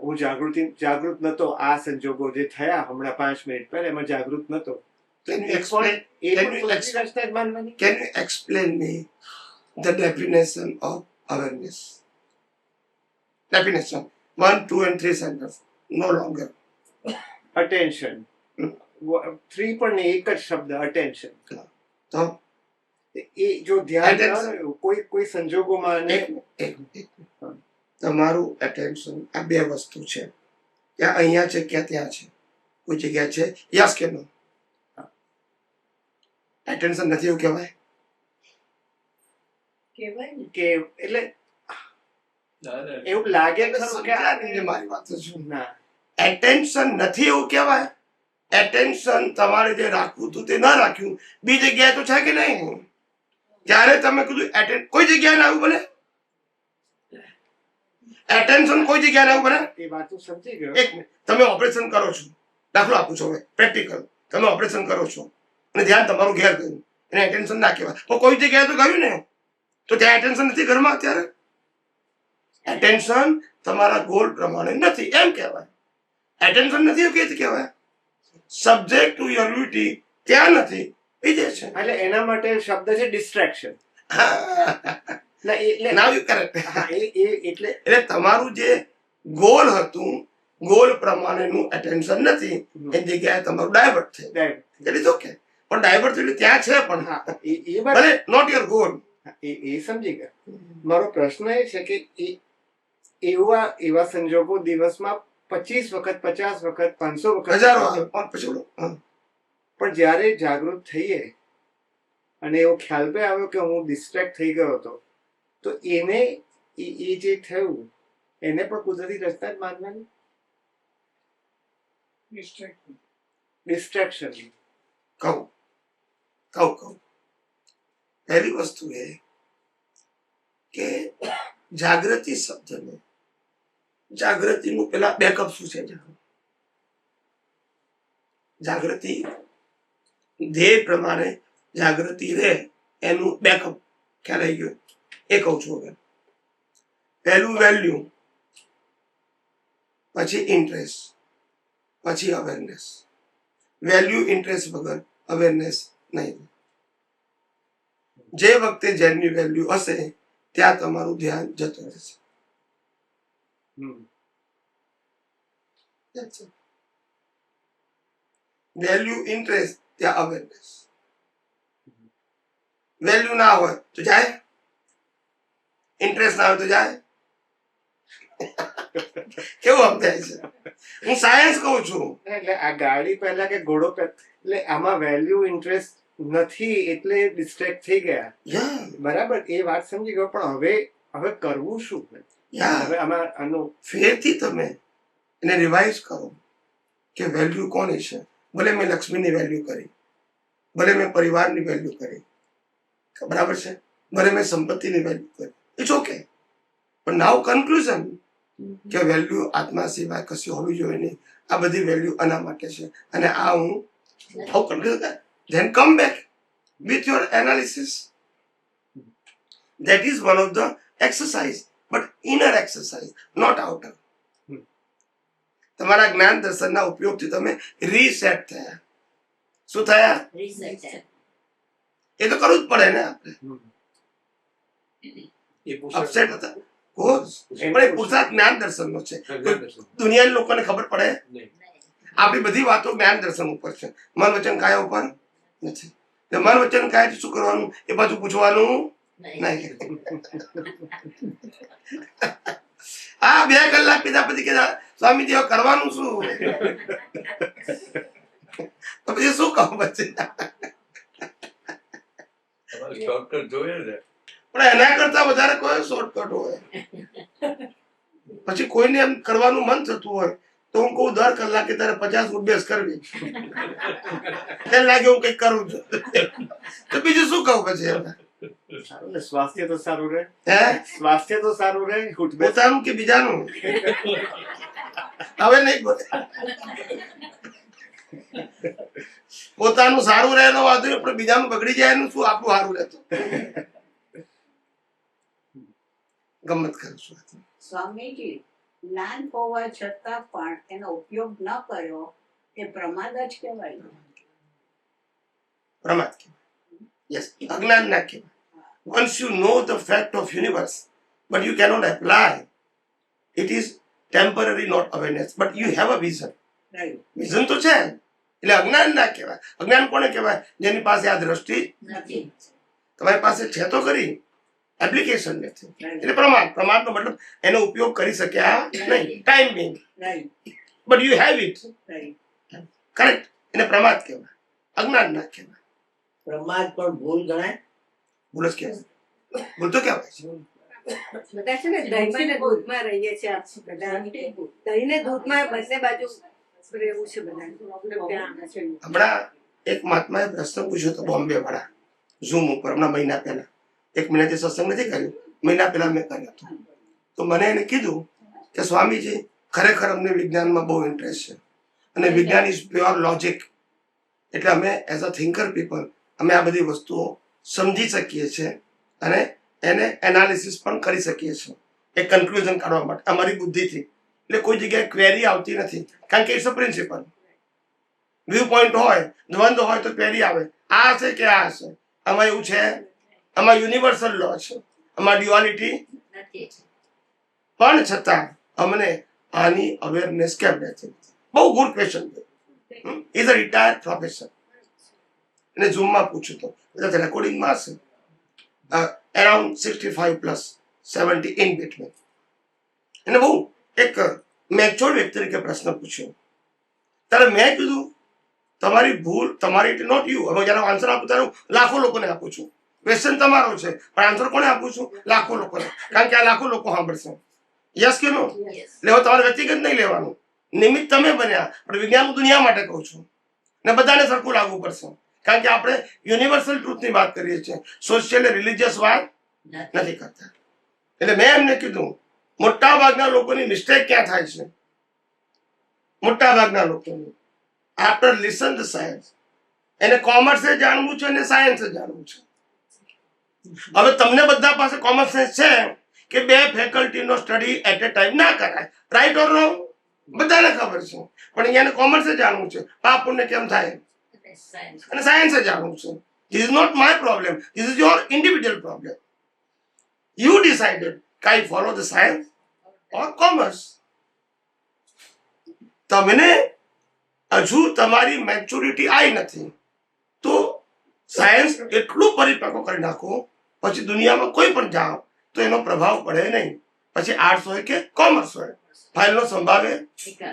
[SPEAKER 8] હું જાગૃત નતો, આ સંજોગો જે થયા હમણાં 5 મિનિટ પહેલા એમાં જાગૃત નતો,
[SPEAKER 2] Can you explain?
[SPEAKER 8] રચના જ માનવાની.
[SPEAKER 2] Can you explain me the definition of awareness? Definition 1, 2 and 3 sentence. No longer.
[SPEAKER 8] Attention. 3 પણ નહીં, એક જ શબ્દ અટેન્શન.
[SPEAKER 2] તો
[SPEAKER 8] એ જો ધ્યાન
[SPEAKER 2] Attention.
[SPEAKER 8] ન હોય, કોઈ સંજોગોમાં
[SPEAKER 2] એક તમારું એટેન્શન આ બે વસ્તુ છે. ક્યાં અહીંયા છે, ક્યાં ત્યાં છે, કોઈ જગ્યા છે, યસ કે નો? એટેન્શન નથી એવું કહેવાય?
[SPEAKER 8] કે એટલે એવું લાગે ખરું કે
[SPEAKER 2] સમજાવીને મારી વાત શું?
[SPEAKER 8] ના,
[SPEAKER 2] એટેન્શન નથી એવું કહેવાય? એટેન્શન તમારે જે રાખવું હતું તે ન રાખ્યું, બીજી જગ્યાએ તો છે કે નહીં? ત્યારે તમે કીધું કોઈ જગ્યાએ ના આવું બને. એટેન્શન કોઈ જગ્યાએ ના આવું બને.
[SPEAKER 8] એ વાત હું સમજી ગયો.
[SPEAKER 2] એક મિનિટ, તમે ઓપરેશન કરો છો, દાખલો આપું છો, હવે પ્રેક્ટિકલ. તમે ઓપરેશન કરો છો અને ધ્યાન તમારું ઘેર ગયું, એને એટેન્શન ના કહેવાય. પણ કોઈ જગ્યાએ તો ગયું ને, તો ત્યાં એટેન્શન નથી ઘરમાં. અત્યારે એટેન્શન તમારા ગોલ પ્રમાણે નથી એમ કહેવાય. એટેન્શન નથી એવું કેવી કહેવાય? સબ્જેક્ટ ટુ યોર ડ્યુટી ત્યાં નથી, બીજે છે.
[SPEAKER 8] એટલે એના માટે શબ્દ છે ડિસ્ટ્રેક્શન.
[SPEAKER 2] Now you correct.
[SPEAKER 8] એટલે
[SPEAKER 2] એટલે તમારું જે ગોલ હતું, ગોલ પ્રમાણેનું એટેન્શન નથી, એ જગ્યાએ તમારું ડાયવર્ટ થઈ. ઇટ ઓકે, પણ ડાયવર્ટ થયું ત્યાં છે, પણ
[SPEAKER 8] હા, એ
[SPEAKER 2] ભલે નોટ યોર ગોલ.
[SPEAKER 8] સમજી ગયા. મારો પ્રશ્ન એ છે કે એવા સંજોગો દિવસમાં 25 વખત, 50 વખત, 500 વખત,
[SPEAKER 2] હજારો આવે પણ પછી બોલો, હા.
[SPEAKER 8] પણ જ્યારે જાગૃત થઈએ અને એવો ખ્યાલ પણ આવ્યો કે હું ડિસ્ટ્રેક્ટ થઈ ગયો હતો, તો એને એ જે થયું એને પણ કુદરતી રસ્તા જ માનવાની. ડિસ્ટ્રેક્શન.
[SPEAKER 2] કહું પહેલી વસ્તુ એ કે જાગૃતિ શબ્દને, જાગૃતિનું પેલા બેકઅપ શું છે? જાગૃતિ ધ્યેય પ્રમાણે જાગૃતિ રહે એનું બેકઅપ ખ્યાલ આવી ગયો એ કહું છું. હવે પહેલું વેલ્યુ, પછી ઇન્ટરેસ્ટ, પછી અવેરનેસ. વેલ્યુ ઇન્ટરેસ્ટ વગર અવેરનેસ નહીં. જે વખતે જેની વેલ્યુ હશે ત્યાં તમારું ધ્યાન જતું રહેશે. વેલ્યુ ઇન્ટરેસ્ટ ત્યાં અવેરનેસ. વેલ્યુ ના હોય તો જાય, ઇન્ટરેસ્ટ ના હોય તો જાય. કેવું સમજાય છે? હું સાયન્સ કહું છું.
[SPEAKER 8] એટલે આ ગાડી પહેલા કે ઘોડો એટલે આમાં વેલ્યુ ઇન્ટરેસ્ટ નથી એટલે ડિસ્ટ્રેક્ટ થઈ ગયા. બરાબર, એ વાત સમજી ગયો. પણ હવે કરવું શું? હવે આમાં આનું
[SPEAKER 2] ફેરથી તમે એને રિવાઇઝ કરો કે વેલ્યુ કોની છે. ભલે મેં લક્ષ્મીની વેલ્યુ કરી, ભલે મેં પરિવારની વેલ્યુ કરી, બરાબર છે, ભલે મેં સંપત્તિની વેલ્યુ કરી, ઇટ્સ ઓકે. પણ નાવ કન્ક્લુઝન કે વેલ્યુ આત્મા સિવાય કશું હોવી જોઈએ નહીં. આ બધી વેલ્યુ આના માટે છે અને આ હું conclusion. Then come back with your analysis. That is one of the exercise, but inner exercise, not outer. તમારા જ્ઞાન દર્શનના ઉપયોગથી તમે રીસેટ થયા. શું થયા?
[SPEAKER 7] Research.
[SPEAKER 2] એ તો કરવું જ પડે ને આપણે.
[SPEAKER 6] એ પુસ્તક
[SPEAKER 2] અપસેટ હતા કોર્સ, પણ એ પુરુષાર્થ જ્ઞાન દર્શનનો છે. દુનિયાના લોકોને ખબર પડે? આપણી બધી વાતો જ્ઞાન દર્શન ઉપર છે, મન વચન કાયા ઉપર નથી. મન વચન કાયા શું કરવાનું એ પાછું પૂછવાનું નહીં. આ 2 કલાક પીધા પછી કે સ્વામીજી હવે કરવાનું શું? તો પછી શું કહું? પછી
[SPEAKER 4] શોર્ટકટ જોઈએ ને.
[SPEAKER 2] પણ એના કરતા વધારે કોઈ શોર્ટકટ હોય. પછી કોઈને એમ કરવાનું મન થતું હોય તો હું કહું દર કલાકે તારે 50 રૂપિયા કરવી. એને લાગે હું કઈક કરું છું. તો બીજું શું કહું પછી?
[SPEAKER 8] સારું ને, સ્વાસ્થ્ય તો સારું રહે.
[SPEAKER 2] હે,
[SPEAKER 8] સ્વાસ્થ્ય તો સારું રહે.
[SPEAKER 2] પોતાનું કે બીજાનું? હવે નહીં બોલે. પોતાનું સારું રહે એનો વાંધો નહીં, પણ બીજાનું બગડી જાય એનું શું? આપણું સારું રહેતું. ગમત કરું છું.
[SPEAKER 9] સ્વામીજી, જ્ઞાન હોવા છતાં પણ એનો ઉપયોગ ન કર્યો એ પ્રમાદ જ કહેવાય.
[SPEAKER 2] પ્રમાદ કહેવાય. યસ, અજ્ઞાન ના કહેવાય. Once you know the fact of universe, but you cannot apply, it is temporary, not awareness. But you have a vision. Vision તો છે, એટલે અજ્ઞાન ના કહેવાય. અજ્ઞાન કોને કહેવાય? જેની પાસે આ દ્રષ્ટિ
[SPEAKER 9] નથી.
[SPEAKER 2] તમારી પાસે છે તો ખરી, એપ્લિકેશન નથી. એટલે પ્રમાદ નો મતલબ એનો ઉપયોગ કરી શક્યા નહીં, time Bing. But you have it. Correct. એને પ્રમાદ કહેવાય, અજ્ઞાન ના કહેવાય.
[SPEAKER 5] પ્રમાદ પણ ભૂલ ગણાય.
[SPEAKER 2] ભૂલ જ કહેવાય. ભૂલ તો કહેવાય છે.
[SPEAKER 3] બધા છે ને દહીં ને દૂધમાં રહીએ છીએ. બધા દહીં ને દૂધમાં બંને બાજુ રહેવું છે બધા.
[SPEAKER 2] હમણાં એક મહાત્માએ પ્રશ્ન પૂછ્યો હતો બોમ્બે વાળા ઝૂમ ઉપર, હમણાં મહિના પહેલા. 1 મહિનાથી સત્સંગ નથી કર્યું, મહિના પહેલા મેં કર્યો હતો. તો મને એને કીધું કે સ્વામીજી ખરેખર અમને વિજ્ઞાનમાં બહુ ઇન્ટરેસ્ટ છે અને વિજ્ઞાન ઇઝ પ્યોર લોજિક. એટલે અમે એઝ અ થિંકર પીપલ અમે આ બધી વસ્તુઓ સમજી શકીએ છીએ અને એને એનાલિસિસ પણ કરી શકીએ છીએ એક કન્ક્લુઝન કાઢવા માટે અમારી બુદ્ધિથી. એટલે કોઈ જગ્યાએ ક્વેરી આવતી નથી, કારણ કે it's a principle. View point હોય, દ્વંદ્વ હોય તો ક્વેરી આવે, આ હશે કે આ હશે. આમાં એવું છે, આમાં યુનિવર્સલ લો છે, આમાં ડ્યુઆલિટી
[SPEAKER 7] નથી.
[SPEAKER 2] પણ છતાં અમને આની અવેરનેસ કેમ નથી? બહુ good question. Is a retired professor. એને ઝૂમમાં પૂછ્યું તો બધા રેકોર્ડિંગમાં હશે. Around 65 plus 70 in between. એને બહુ એક મેચ્યોર વ્યક્તિ તરીકે પ્રશ્ન પૂછ્યો. ત્યારે મેં કીધું તમારી ભૂલ તમારી ઇટ નોટ યુ. હવે જ્યારે આન્સર આપું ત્યારે લાખો લોકોને આપું છું. ક્વેશ્ચન તમારો છે પણ આન્સર કોને આપું છું? લાખો લોકોને. કારણ કે આ લાખો લોકો સાંભળશે. યસ કે નો? એટલે હવે તમારે વ્યક્તિગત નહીં લેવાનું. નિમિત્ત તમે બન્યા પણ વિજ્ઞાન દુનિયા માટે કહું છું ને બધાને સરખું લાગવું પડશે. કારણ કે આપણે યુનિવર્સલ ટ્રુથની વાત કરીએ છીએ, સોશિયલ રિલિજિયસ વાત નથી કરતા. એટલે મેં એમને કીધું મોટા ભાગના લોકોની મિસ્ટેક ક્યાં થાય છે? મોટા ભાગના લોકોની આફ્ટર લિસન ધ સાયન્સ, એને કોમર્સે જાણવું છે અને સાયન્સે જાણવું છે. હવે તમને બધા પાસે કોમન સેન્સ છે કે બે ફેકલ્ટીનો સ્ટડી એટ એ ટાઈમ ના કરાય. Right or wrong? બધાને ખબર છે. પણ અહીંયાને કોમર્સે જાણવું છે, પાપ પુણ્ય કેમ થાય, અને સાયન્સે જાણવું છે. This is not my problem, this is your individual problem. You decided કે I follow the science or commerce. તમને હજુ તમારી મેચ્યોરિટી આવી નથી તો સાયન્સ એટલું પરિપક્વ કરી નાખો, પછી દુનિયામાં કોઈ પણ જાઓ તો એનો પ્રભાવ પડે નહીં. પછી આર્ટ્સ હોય કે કોમર્સ હોય, ફાઇલનો સંભાવે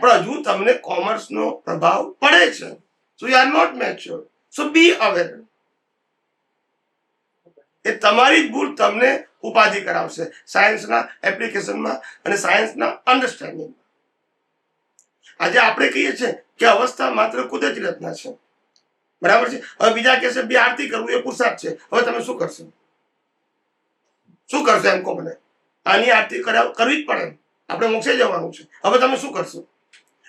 [SPEAKER 2] પણ હજુ તમને કોમર્સનો પ્રભાવ પડે છે. So you are not mature. So be aware. એ તમારી જ ભૂલ તમને ઉપાધિ કરાવશે સાયન્સના એપ્લિકેશનમાં અને સાયન્સના અન્ડરસ્ટેન્ડિંગમાં. આજે આપણે કહીએ છીએ કે અવસ્થા માત્ર કુદરતી રચના છે, બરાબર છે. હવે બીજા કહેશે બે આરતી કરવું એ પુરુષાર્થ છે. હવે તમે શું કરશો? શું કરશો એમ કહો મને? આની આરતી કરવી જ પડે, આપણે મોક્ષે જવાનું છે. હવે તમે શું કરશો?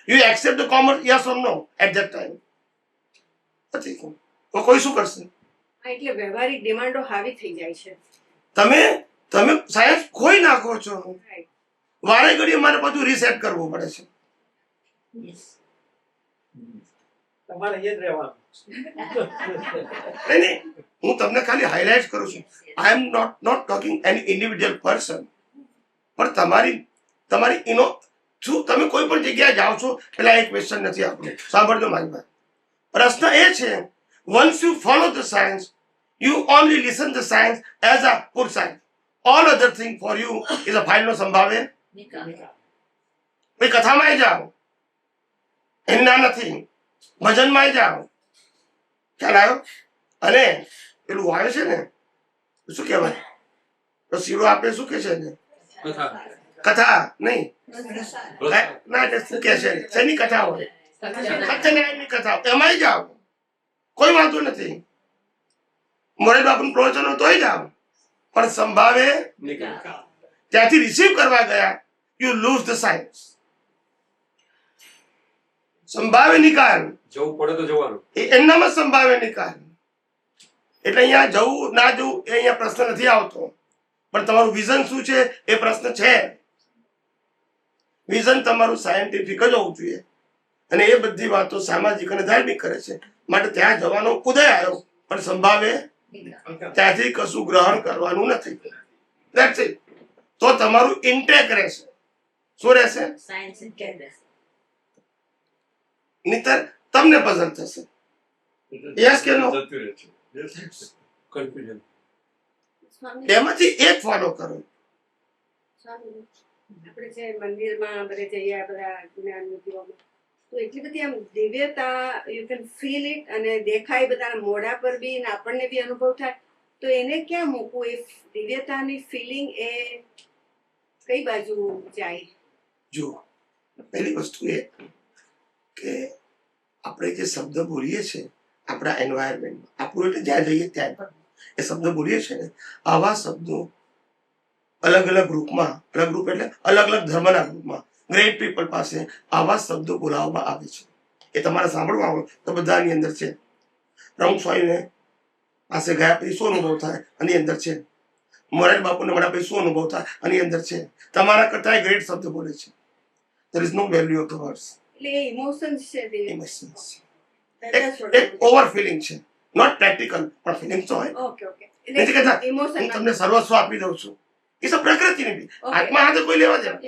[SPEAKER 2] You accept the commerce, yes or no at that time? પછી કોઈ શું કરશે?
[SPEAKER 3] એટલે વ્યવહારિક ડિમાન્ડો હાવી થઈ જાય છે.
[SPEAKER 2] તમે સાયન્સ ખોઈ નાખો છો. વારે ઘડીએ મારે પાછું રીસેટ કરવું પડે છે.
[SPEAKER 6] તમારે એ જ રહેવાનું.
[SPEAKER 2] નહીં, હું તમને ખાલી હાઇલાઇટ કરું છું. I am not talking any individual person. પણ તમારી શું તમે કોઈ પણ જગ્યાએ જાઓ છો પેલા એક ક્વેશ્ચન નથી આપણું. સાંભળજો મારી વાત. પ્રશ્ન એ છે, once you follow the science, you only listen the science as a pure science. All other thing for you is a ફાઇલનો સંભાવે. કોઈ કથામાં જાઓ એના નથી, ભજનમાં જાઓ, ખ્યાલ આવ્યો? અને પેલું આવે છે ને શું કહેવાય, તો શીરો આપે શું કે છે ને, કથા નહીં ના શું કે છે, શેની કથા હોય, સત્યનારાયણની કથા, એમાંય જાઓ, કોઈ વાંધો નથી. મોરારી બાપુનું પ્રવચન તોય જાઓ, પણ સંભાવે ત્યાંથી રિસીવ કરવા ગયા, યુ લૂઝ ધ સાયન્સ. સંભાવે નિકાલ
[SPEAKER 6] જવું પડે તો જવાનું,
[SPEAKER 2] એમનામાં સંભાવે નિકાલ. એટલે અહીંયા જવું ના જવું એ અહીંયા પ્રશ્ન નથી આવતો, પણ તમારું વિઝન શું છે એ પ્રશ્ન છે. વિઝન તમારું સાયન્ટિફિક જ હોવું જોઈએ, અને એ બધી વાતો સામાજિક અને ધાર્મિક કરે છે. માટે ત્યાં જવાનો ઉદય આવ્યો, પણ સંભાવે ત્યાંથી કશું ગ્રહણ કરવાનું નથી. That's it. તો તમારું ઇન્ટેક રહેશે. શું રહેશે? નહીતર તમને પસંદ થશે. યસ કે નો?
[SPEAKER 6] કન્ફ્યુઝન.
[SPEAKER 2] એમાંથી એક ફોલો કરો.
[SPEAKER 3] આપણે જે મંદિરમાં બધે જઈએ બધા જ્ઞાન વિધિઓમાં, તો એટલી બધી આમ દિવ્યતા, યુ કેન ફીલ ઇટ, અને દેખાય બધાના મોઢા પર બી ને આપણને બી અનુભવ થાય. તો એને ક્યાં મૂકવું? એ દિવ્યતાની ફિલિંગ એ કઈ બાજુ જાય?
[SPEAKER 2] જો પહેલી વસ્તુ એ કે આપણે જે શબ્દ બોલીએ છીએ આપણા એન્વાયરમેન્ટમાં, આપણું એટલે જ્યાં જઈએ ત્યાં એ શબ્દ બોલીએ છીએ ને, આવા શબ્દો અલગ અલગ ગ્રુપમાં, અલગ ગ્રુપ એટલે અલગ અલગ ધર્મના ગ્રુપમાં ગ્રેટ પીપલ પાસે આવા શબ્દો બોલાવવામાં આવે છે. એ તમારે સાંભળવા આવે તો બધાની અંદર છે. રંગ સ્વામીને પાસે ગયા પછી શું અનુભવ થાય આની અંદર છે. મોરારી બાપુને મળ્યા પછી શું અનુભવ થાય આની અંદર છે. તમારા કરતા ગ્રેટ શબ્દ બોલે છે. there is no value of the words.
[SPEAKER 3] એટલે ઇમોશન્સ છે,
[SPEAKER 2] emotions. એક ઓવર ફિલિંગ છે, નોટ પ્રેક્ટિકલ, પણ ફિલિંગ તો હોય.
[SPEAKER 3] Okay okay.
[SPEAKER 2] નથી કહેતા હું તમને સર્વસ્વ આપી દઉં છું, એ સબ પ્રકૃતિની આત્મા હાથે કોઈ લેવા દેવા.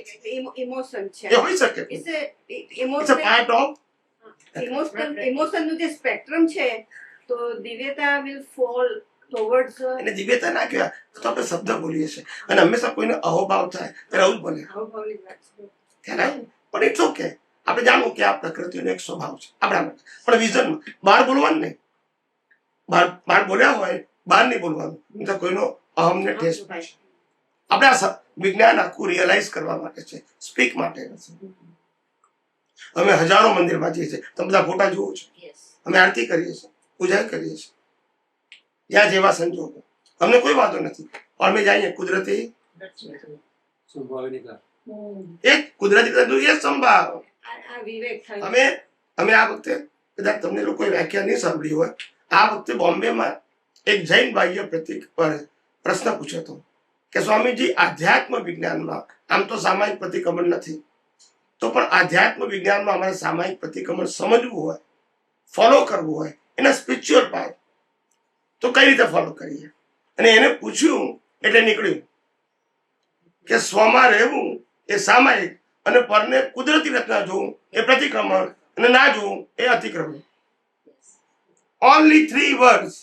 [SPEAKER 3] ઇમોશન છે,
[SPEAKER 2] એ હોઈ શકે. ઇટ્સ અ પાર્ટ ઓફ
[SPEAKER 3] ઇમોશનનું જે સ્પેક્ટ્રમ છે, તો દિવ્યતા વિલ ફોલ towards
[SPEAKER 2] એને દિવ્યતા ના કહેવાય, તો આપણે શબ્દ બોલીએ છીએ. અને હંમેશા કોઈને અહોભાવ થાય ત્યારે આવું જ બોલે.
[SPEAKER 3] હાવભાવની વાત છે.
[SPEAKER 2] ખ્યાલ આવ્યો? પણ ઇટ્સ ઓકે. આપણે જાણવું કે આ પ્રકૃતિનો એક સ્વભાવ છે આપણા માટે. પણ વિઝન બહાર બોલવાનું નહીં. બહાર બોલ્યા હોય બહાર નહીં બોલવાનું, નહીં તો કોઈનો અહમને ઠેસ પડે. આપણે આ વિજ્ઞાન આખું રિયલાઇઝ કરવા માટે છે, સ્પીક માટે નથી. અમે હજારો મંદિરમાં જઈએ છીએ, તમે બધા ફોટા જુઓ છો.
[SPEAKER 7] Yes.
[SPEAKER 2] અમે આરતી કરીએ છીએ, પૂજા કરીએ છીએ, જ્યાં જેવા સંજોગો, અમને કોઈ વાંધો નથી. પણ અમે જઈએ કુદરતી
[SPEAKER 6] સંભાવના
[SPEAKER 2] એક કુદરતી તત્વ એ સંભાવ.
[SPEAKER 3] આ વિવેક થાય.
[SPEAKER 2] અમે આ વખતે કદાચ તમને લોકોએ વ્યાખ્યા નહીં સાંભળી હોય, આ વખતે બોમ્બેમાં એક જૈન ભાઈએ પ્રશ્ન પૂછ્યો હતો કે સ્વામીજી, આધ્યાત્મ વિજ્ઞાનમાં આમ તો સામાયિક પ્રતિક્રમણ નથી, તો પણ આધ્યાત્મ વિજ્ઞાનમાં અમારે સામાયિક પ્રતિક્રમણ સમજવું હોય, ફોલો કરવું હોય, એના સ્પિરિચ્યુઅલ પાર્ટ, તો કઈ રીતે ફોલો કરીએ? અને એને પૂછ્યું એટલે નીકળ્યું કે સ્વમાં રહેવું એ સામાયિક, અને પરને કુદરતી રચના જોવું એ પ્રતિક્રમણ, અને ના જોવું એ અતિક્રમણ. Only 3 words.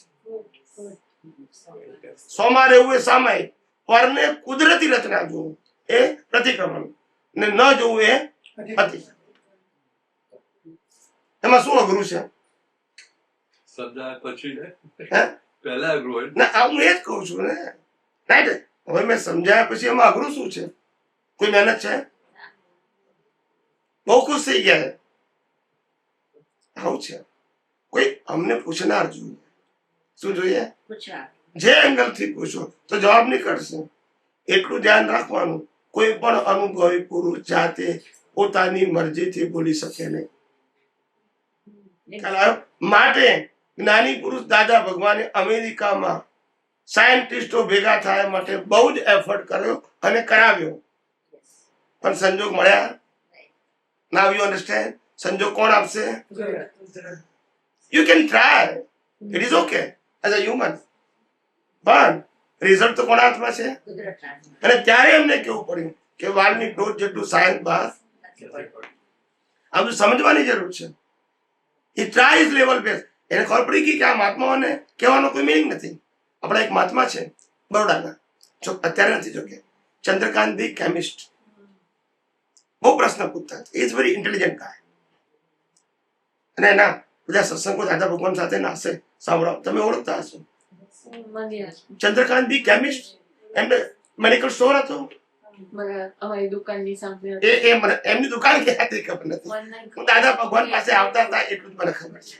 [SPEAKER 2] સ્વમાં રહેવું એ સામાયિક, પરને કુદરતી રચના જોવું એ પ્રતિક્રમણ, ને ન જોવું એ અતિક્રમણ. એમાં શું અઘરું છે?
[SPEAKER 4] શબ્દ પછી ને
[SPEAKER 2] હે?
[SPEAKER 4] પહેલા અઘરું હોય.
[SPEAKER 2] ના, હું એ જ કહું છું ને. રાઈટ? હવે મેં સમજાયા પછી એમાં અઘરું શું છે? કોઈ મહેનત છે? બહુ ખુશ થઈ ગયા. આવું છે. કોઈ અમને પૂછનાર જોઈએ. શું જોઈએ?
[SPEAKER 7] પૂછવા.
[SPEAKER 2] જે એંગલ થી પૂછો તો જવાબ નીકળશે. એટલું ધ્યાન રાખવાનું, કોઈ પણ અનુભવી પુરુષ જાતે પોતાની મરજીથી બોલી શકે નહીં. ખ્યાલ આવ્યો? માટે જ્ઞાની પુરુષ દાદા ભગવાને અમેરિકામાં સાયન્ટિસ્ટો ભેગા થયા માટે બહુ જ એફર્ટ કર્યો અને કરાવ્યો, પણ સંજોગ મળ્યા. નાવ યુ અન્ડરસ્ટેન્ડ? સંજોગ કોણ આપશે? You can try, it is okay as a human, પણ રિઝલ્ટ તો કોના હાથમાં છે?
[SPEAKER 7] કુદરતના.
[SPEAKER 2] અને ત્યારે એમને કેવું પડ્યું કે વાળની ટોચ જેટલું સાયન્સ બહાર આ બધું સમજવાની જરૂર છે. એ ટ્રાય લેવલ બેઝ. એને ખબર પડી ગઈ કે આ મહાત્માઓને કહેવાનો કોઈ મિનિંગ નથી. આપણા એક મહાત્મા છે બરોડાના, અત્યારે નથી જોકે, ચંદ્રકાંત દી કેમિસ્ટ. બહુ પ્રશ્ન પૂછતા, ઇઝ વેરી ઇન્ટેલિજન્ટ ગાય. અને એના બધા સત્સંગો દાદા ભગવાન સાથે નાશે, સાંભળો, તમે ઓળખતા હશો. ચંદ્રકાંત દી કેમિસ્ટ, એમને મેડિકલ સ્ટોર હતો.
[SPEAKER 10] અમારી દુકાનની સામે
[SPEAKER 2] એમની દુકાન ક્યાં હતી ખબર નથી. હું દાદા ભગવાન પાસે આવતા હતા એટલું જ મને ખબર છે.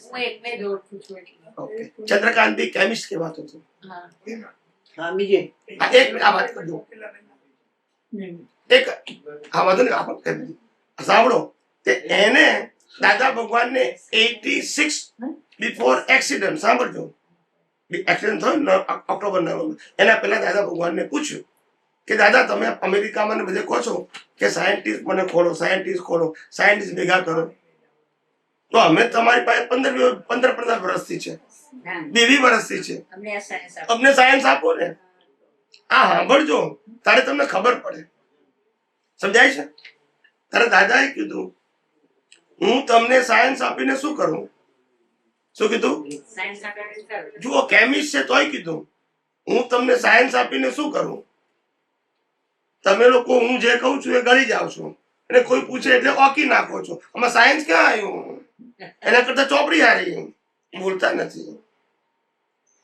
[SPEAKER 10] હું એકને જ ઓળખું છું એટલે.
[SPEAKER 2] ઓકે, ચંદ્રકાંત દી કેમિસ્ટ કહેવાતું હતું.
[SPEAKER 10] હા.
[SPEAKER 5] સ્વામીજી,
[SPEAKER 2] એક આ વાત કરજો, એક આ વાંધો ને આપણે સાંભળો, તે એને દાદા ભગવાનને 86 બિફોર એક્સિડન્ટ, સાંભળજો, એક્સિડન્ટ થયો ને ઓક્ટોબર 9 એના પહેલા દાદા ભગવાનને પૂછ્યું કે દાદા તમે અમેરિકામાં ને બધે કહો છો કે સાયન્ટિસ્ટ મને ખોલો, સાયન્ટિસ્ટ ખોલો, સાયન્ટિસ્ટ ભેગા કરો, તો અમે તમારી પાસે 15 વર્ષથી છે, 20 વર્ષથી છે,
[SPEAKER 7] અમને આ science આપો.
[SPEAKER 2] અમને સાયન્સ આપો ને. હા, સાંભળજો, તારે તમને ખબર પડે. સમજાય છે? તારે દાદાએ કીધું હું તમને સાયન્સ આપીને શું કરું? શું કીધું?
[SPEAKER 7] Science આપણે કરવું.
[SPEAKER 2] જુઓ, કેમિસ્ટ છે તોય કીધું હું તમને સાયન્સ આપીને શું કરું? તમે લોકો હું જે કહું છું એ ગળી જાવ છો, અને કોઈ પૂછે એટલે ઓકી નાખો છો. આમાં સાયન્સ ક્યાં આવ્યું? એના કરતા ચોપડી હારી, બોલતા નથી.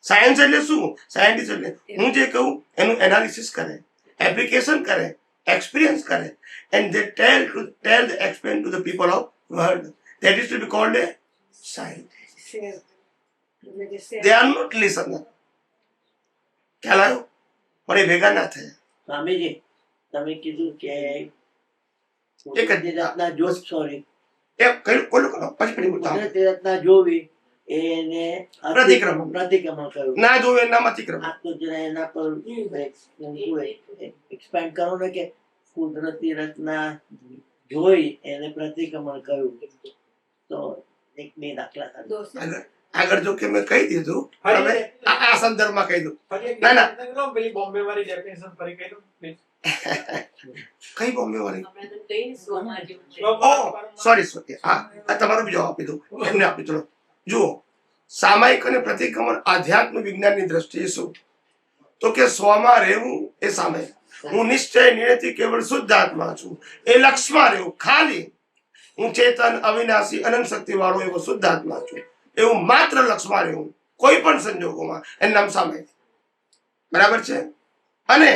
[SPEAKER 2] સાયન્સ એટલે શું? સાયન્ટિસ્ટ એટલે હું જે કહું એનું એનાલિસિસ કરે, એપ્લિકેશન કરે, experience કરે, and they tell the explain to the people of world. That is to be called a scientist. They are not listener. ખ્યાલ આવ્યો? પણ એ ભેગા ના થયા.
[SPEAKER 5] સ્વામીજી, તમે કીધું કે
[SPEAKER 2] એક જ
[SPEAKER 5] કુદરતી રચના સોરી
[SPEAKER 2] એ કયું કોલું કરો પછી ફરી બોલતા
[SPEAKER 5] કુદરતી રચના જોવી એને
[SPEAKER 2] પ્રતિક્રમણ.
[SPEAKER 5] પ્રતિક્રમણ કહ્યું.
[SPEAKER 2] ના જોવે એના અતિક્રમણ.
[SPEAKER 5] આ તો જરા એના પર એક્સપેન્ડ કરો ને કે કુદરતી રચના જોઈ એને પ્રતિક્રમણ કહ્યું. તો એક બે દાખલા થાય.
[SPEAKER 2] આગળ જો કે મેં કહી દીધું, હવે આ સંદર્ભમાં કહી દઉં. ના ના,
[SPEAKER 8] પેલી બોમ્બે વાળી ડેફિનેશન ફરી કહી દો.
[SPEAKER 2] કઈ બોમ્બે વાળી?
[SPEAKER 7] અમે તો કઈ સ્વમાં જેવું છે.
[SPEAKER 2] ઓ સોરી, હા, આ તમારો બીજો આપી દઉં, એમને આપી. ચલો જુઓ, સામાયિક અને પ્રતિક્રમણ આધ્યાત્મ વિજ્ઞાનની દ્રષ્ટિએ શું? તો કે સ્વમાં રહેવું એ સામાયિક. હું નિશ્ચય નિયતિ કેવળ શુદ્ધ આત્મા છું એ લક્ષમાં રહેવું. ખાલી હું ચેતન અવિનાશી અનંત શક્તિ વાળો એવો શુદ્ધ આત્મા છું એવું માત્ર લક્ષમાં રહેવું કોઈ પણ સંજોગોમાં, એનું નામ સામાયિક. બરાબર છે? અને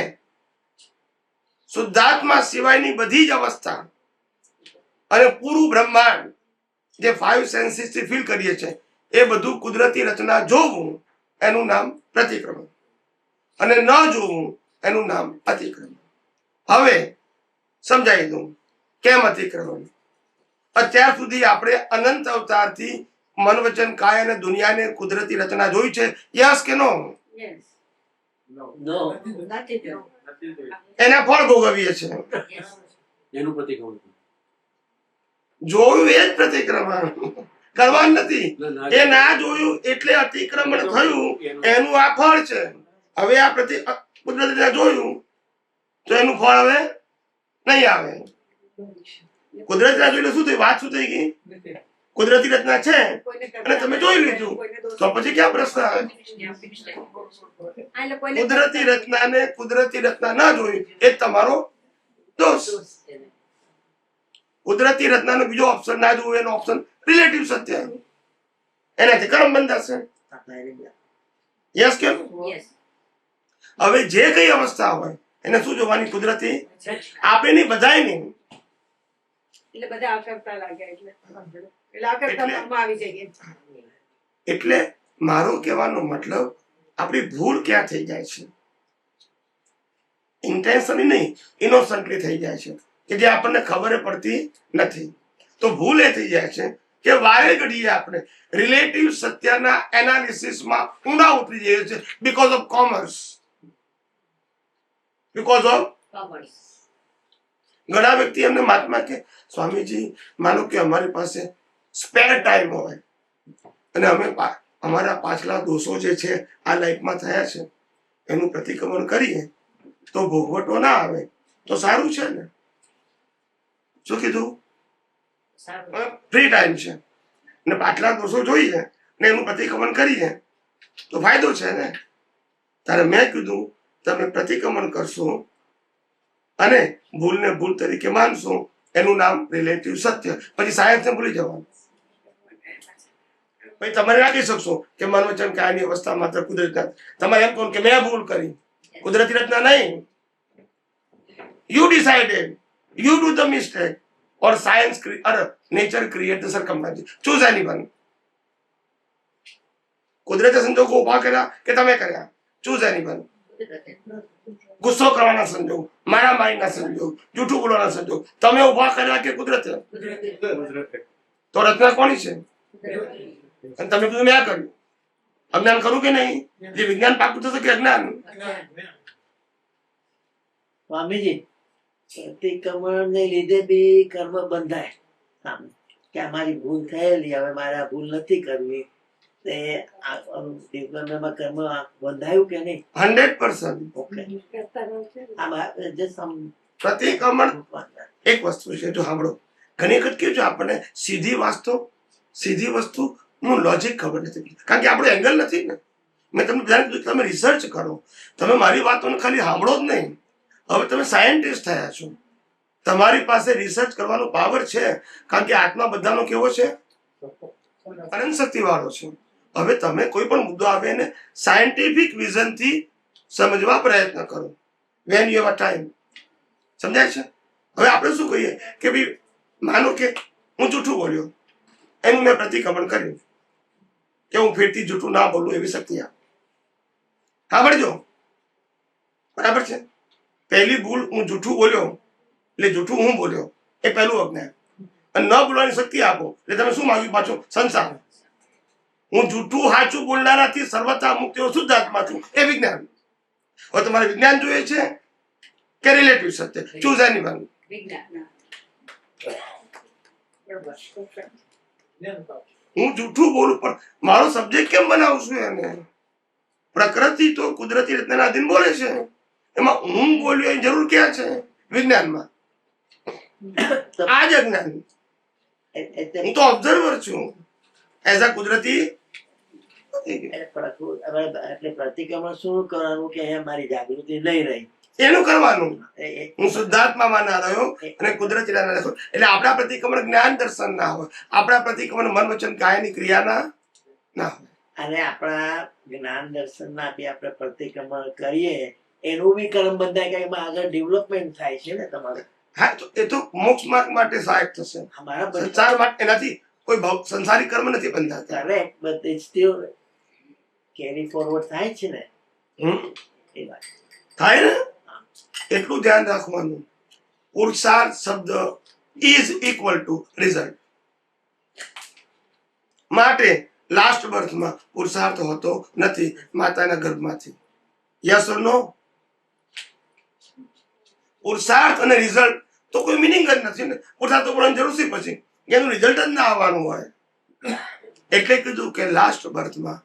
[SPEAKER 2] શુદ્ધાત્મા સિવાયની બધી જ અવસ્થા અને પૂરું બ્રહ્માંડ જે 5 સેન્સીસ થી ફીલ કરીએ છીએ એ બધું કુદરતી રચના જોવું એનું નામ પ્રતિક્રમણ, અને ન જોવું એનું નામ અતિક્રમણ. હવે સમજાવી દઉં કેમ અતિક્રમણ. અત્યાર સુધી આપણે અનંત અવતારથી મન વચન કાય અને દુનિયાને કુદરતી રચના જોઈ છે. યસ કે નો?
[SPEAKER 3] Yes.
[SPEAKER 5] નો
[SPEAKER 9] નથી જોયું.
[SPEAKER 2] એના ફળ ભોગવીએ છીએ.
[SPEAKER 9] Yes.
[SPEAKER 6] એનું પ્રતિક્રમણ.
[SPEAKER 2] જોયું એ જ પ્રતિક્રમણ, કરવાનું નથી. એ ના જોયું એટલે અતિક્રમણ થયું, એનું આ ફળ છે. હવે આ કુદરતી જોયું તો એનું ફળ હવે નહીં આવે. કુદરતી રચના જોઈને શું થયું? વાત શું થઈ ગઈ? કુદરતી રચના છે અને તમે જોઈ લીધું તો પછી ક્યાં પ્રશ્ન આવે? કુદરતી રચના ને કુદરતી રચના ના જોઈ એ જ તમારો દોષ. કુદરતી રચનાનો બીજો ઓપ્શન ના જોવું એનો ઓપ્શન રિલેટિવ સત્ય, એનાથી કર્મ બંધાશે. યસ કે?
[SPEAKER 9] Yes.
[SPEAKER 2] હવે જે કઈ અવસ્થા હોય એને શું જોવાની? કુદરતી. આપણે નહીં, બધાય નહીં.
[SPEAKER 3] એટલે બધા આકર્તા લાગે એટલે આકર્તામાં આવી જઈએ.
[SPEAKER 2] એટલે મારો કહેવાનો મતલબ આપણી ભૂલ ક્યાં થઈ જાય છે? ઇન્ટેન્શનલી નહીં, ઇનોસન્ટલી થઈ જાય છે કે જે આપણને ખબર પડતી નથી. તો ભૂલ એ થઈ જાય છે કે વારે ઘડીએ આપણે રિલેટિવ સત્યના એનાલિસિસમાં ઊંડા ઉતરી જઈએ છીએ because of commerce, because of
[SPEAKER 9] Commerce.
[SPEAKER 2] ઘણા વ્યક્તિ એમને મહાત્મા કે સ્વામીજી માનો કે અમારી પાસે સ્પેર ટાઈમ હોય અને અમે અમારા પાછલા દોષો જે છે આ લાઈફમાં થયા છે એનું પ્રતિક્રમણ કરીએ તો ભોગવટો ના આવે તો સારું છે ને. શું કીધું?
[SPEAKER 9] સારું.
[SPEAKER 2] ફ્રી ટાઈમ છે ને પાછલા દોષો જોઈએ ને એનું પ્રતિક્રમણ કરીએ તો ફાયદો છે ને. ત્યારે મેં કીધું તમે પ્રતિક્રમણ કરશો અને ભૂલને ભૂલ તરીકે માનશો એનું નામ રિલેટિવ સત્ય. પછી સાયન્સને ભૂલી જવાનું. પછી તમે ના કહી શકશો કે મનોવચન કાયની અવસ્થા માત્ર કુદરતી. તમારે એમ કહો કે મેં ભૂલ કરી, કુદરતી રચના નહીં. You decided, you do the mistake or science or nature create the circumstances. Choose anyone. કુદરતી સંજોગો ઉભા કર્યા કે તમે કર્યા? choose anyone. ગુસ્સો કરવાના સંજોગ, મારામારીના સંજોગ, જૂઠું બોલવાના સંજોગ તમે ઉભા કર્યા કે કુદરતે? તો રચના કોની છે? અને તમે કીધું મેં કર્યું. અજ્ઞાન ખરું કે નહીં? જે વિજ્ઞાન પાકું થશે કે અજ્ઞાન?
[SPEAKER 5] સ્વામીજી, પ્રતિક્રમણ ને લીધે બી કર્મ બંધાય સામે કે અમારી ભૂલ થયેલી, હવે મારે આ ભૂલ નથી કરવી. તે પ્રતિક્રમણમાં કર્મ બંધાયું કે નહીં?
[SPEAKER 2] 100%.
[SPEAKER 5] ઓકે.
[SPEAKER 3] કરતા રહો છો.
[SPEAKER 5] આમાં જે
[SPEAKER 2] પ્રતિક્રમણ એક વસ્તુ છે, જો સાંભળો. ઘણી વખત કેવું છે આપણને સીધી વસ્તુ નું લોજિક ખબર નથી, કારણ કે આપણો એંગલ નથી ને. મેં તમને ધ્યાન કીધું તમે રિસર્ચ કરો, તમે મારી વાતોને ખાલી સાંભળો જ નહીં. હવે તમે સાયન્ટિસ્ટ થયા છો, તમારી પાસે રિસર્ચ કરવાનો પાવર છે, કારણ કે આત્મા બધાનો કેવો છે? અનંત શક્તિ વાળો છે. હવે તમે કોઈ પણ મુદ્દો આવે એને સાયન્ટિફિક વિઝનથી સમજવા પ્રયત્ન કરો when you have a time. સમજાય છે? હવે આપણે શું કહીએ કે ભાઈ માનો કે હું જૂઠું બોલ્યો, એનું મેં પ્રતિક્રમણ કર્યું કે હું ફેરથી જૂઠું ના બોલું એવી શક્તિ આપ. સાંભળજો, બરાબર છે? પહેલી ભૂલ હું જૂઠું બોલ્યો એટલે જૂઠું હું બોલ્યો એ પહેલું અજ્ઞાન. અને ન બોલવાની શક્તિ આપો એટલે તમે શું માંગ્યું પાછું? સંસાર. હું જૂઠું સાચું બોલનારાથી સર્વતા મુક્ત શુદ્ધ આત્મા છું એ વિજ્ઞાન. હવે તમારે વિજ્ઞાન જોઈએ છે કે રિલેટિવ સત્ય? Choose anyone.
[SPEAKER 9] વિજ્ઞાન.
[SPEAKER 2] હું જૂઠું બોલું પણ મારો સબ્જેક્ટ કેમ બનાવું છું એને? પ્રકૃતિ તો કુદરતી રચનાના અધીન બોલે છે, એમાં હું બોલ્યો એ જરૂર ક્યાં છે? વિજ્ઞાનમાં. આ જ અજ્ઞાન. હું તો ઓબ્ઝર્વર છું એઝ અ કુદરતી
[SPEAKER 5] એટલે પ્રતિક્રમણ શું કરવાનું કે અહીંયા મારી જાગૃતિ નહીં રહી
[SPEAKER 2] એનું કરવાનું.
[SPEAKER 5] એ-
[SPEAKER 2] હું શુદ્ધાત્મામાં ના રહ્યો અને કુદરતી ના રહ્યો. એટલે આપણા પ્રતિક્રમણ જ્ઞાન દર્શન ના હોય, આપણા પ્રતિક્રમણ મન વચન કાયાની ક્રિયાના ના હોય.
[SPEAKER 5] અને આપણા જ્ઞાન દર્શન ના બી આપણે પ્રતિક્રમણ કરીએ એનું બી કર્મ બંધાય કે એમાં આગળ ડેવલપમેન્ટ થાય છે ને તમારું.
[SPEAKER 2] હા, તો એ તો મોક્ષ માર્ગ માટે સહાયક થશે.
[SPEAKER 5] અમારા બધા
[SPEAKER 2] સંસાર માટે એનાથી કોઈ સંસારી કર્મ નથી બંધાતા.
[SPEAKER 5] Correct but it still carry forward થાય છે ને એ વાત.
[SPEAKER 2] થાય ને એટલું ધ્યાન રાખવાનું. પુરુષાર્થ શબ્દ ઇઝ ઇક્વલ ટુ રિઝલ્ટ. માટે લાસ્ટ બર્થમાં પુરુષાર્થ હોતો નથી માતાના ગર્ભમાંથી. યસ ઓર નો? પુરુષાર્થ અને રિઝલ્ટ તો કોઈ મિનિંગ જ નથી ને. પુરુષાર્થ તો પડવાની જરૂર છે, પછી એનું રિઝલ્ટ જ ના આવવાનું હોય. એટલે કીધું કે લાસ્ટ બર્થમાં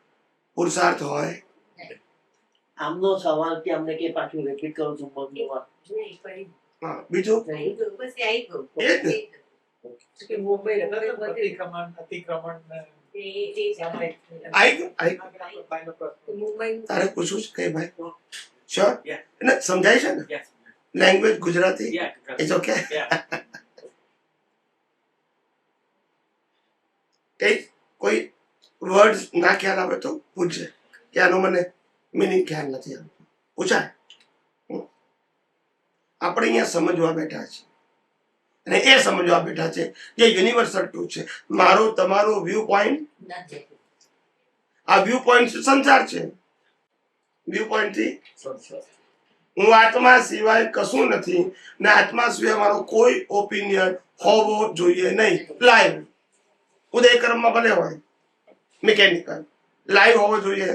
[SPEAKER 2] પુરુષાર્થ હોય.
[SPEAKER 5] આમનો સવાલ કે અમને કે પાછું રિપીટ કરું છું મમ્મીમાં.
[SPEAKER 7] નહીં, પડી
[SPEAKER 2] હા, બીજું
[SPEAKER 7] ગયું. પછી આવી ગયું.
[SPEAKER 2] એ જ ને.
[SPEAKER 7] કે મુંબઈ
[SPEAKER 8] અતિક્રમણ
[SPEAKER 2] આઈ ગયું.
[SPEAKER 3] મુંબઈ
[SPEAKER 2] તારે પૂછવું છે કઈ ભાઈ? શ્યોર? એને સમજાય છે ને? લેંગ્વેજ ગુજરાતી? It's okay. કઈ કોઈ વર્ડ ના ખ્યાલ આવે તો પૂછજે કે આનો મને મિનિંગ ખ્યાલ નથી આવતો. પૂછાય. આપણે અહીંયા સમજવા બેઠા છીએ અને એ સમજવા બેઠા છે જે યુનિવર્સલ ટ્રુથ છે. મારો તમારો વ્યૂ પોઈન્ટ,
[SPEAKER 7] નથી.
[SPEAKER 2] આ વ્યૂ પોઈન્ટ સંસાર છે. વ્યૂ પોઈન્ટ થી હું આત્મા સિવાય કશું નથી ને આત્મા સિવાય મારો કોઈ ઓપિનિયન હોવો જોઈએ નહીં. લાઈવ ઉદય કર્મમાં ભલે હોય, મિકેનિકલ લાઈવ હોવો જોઈએ.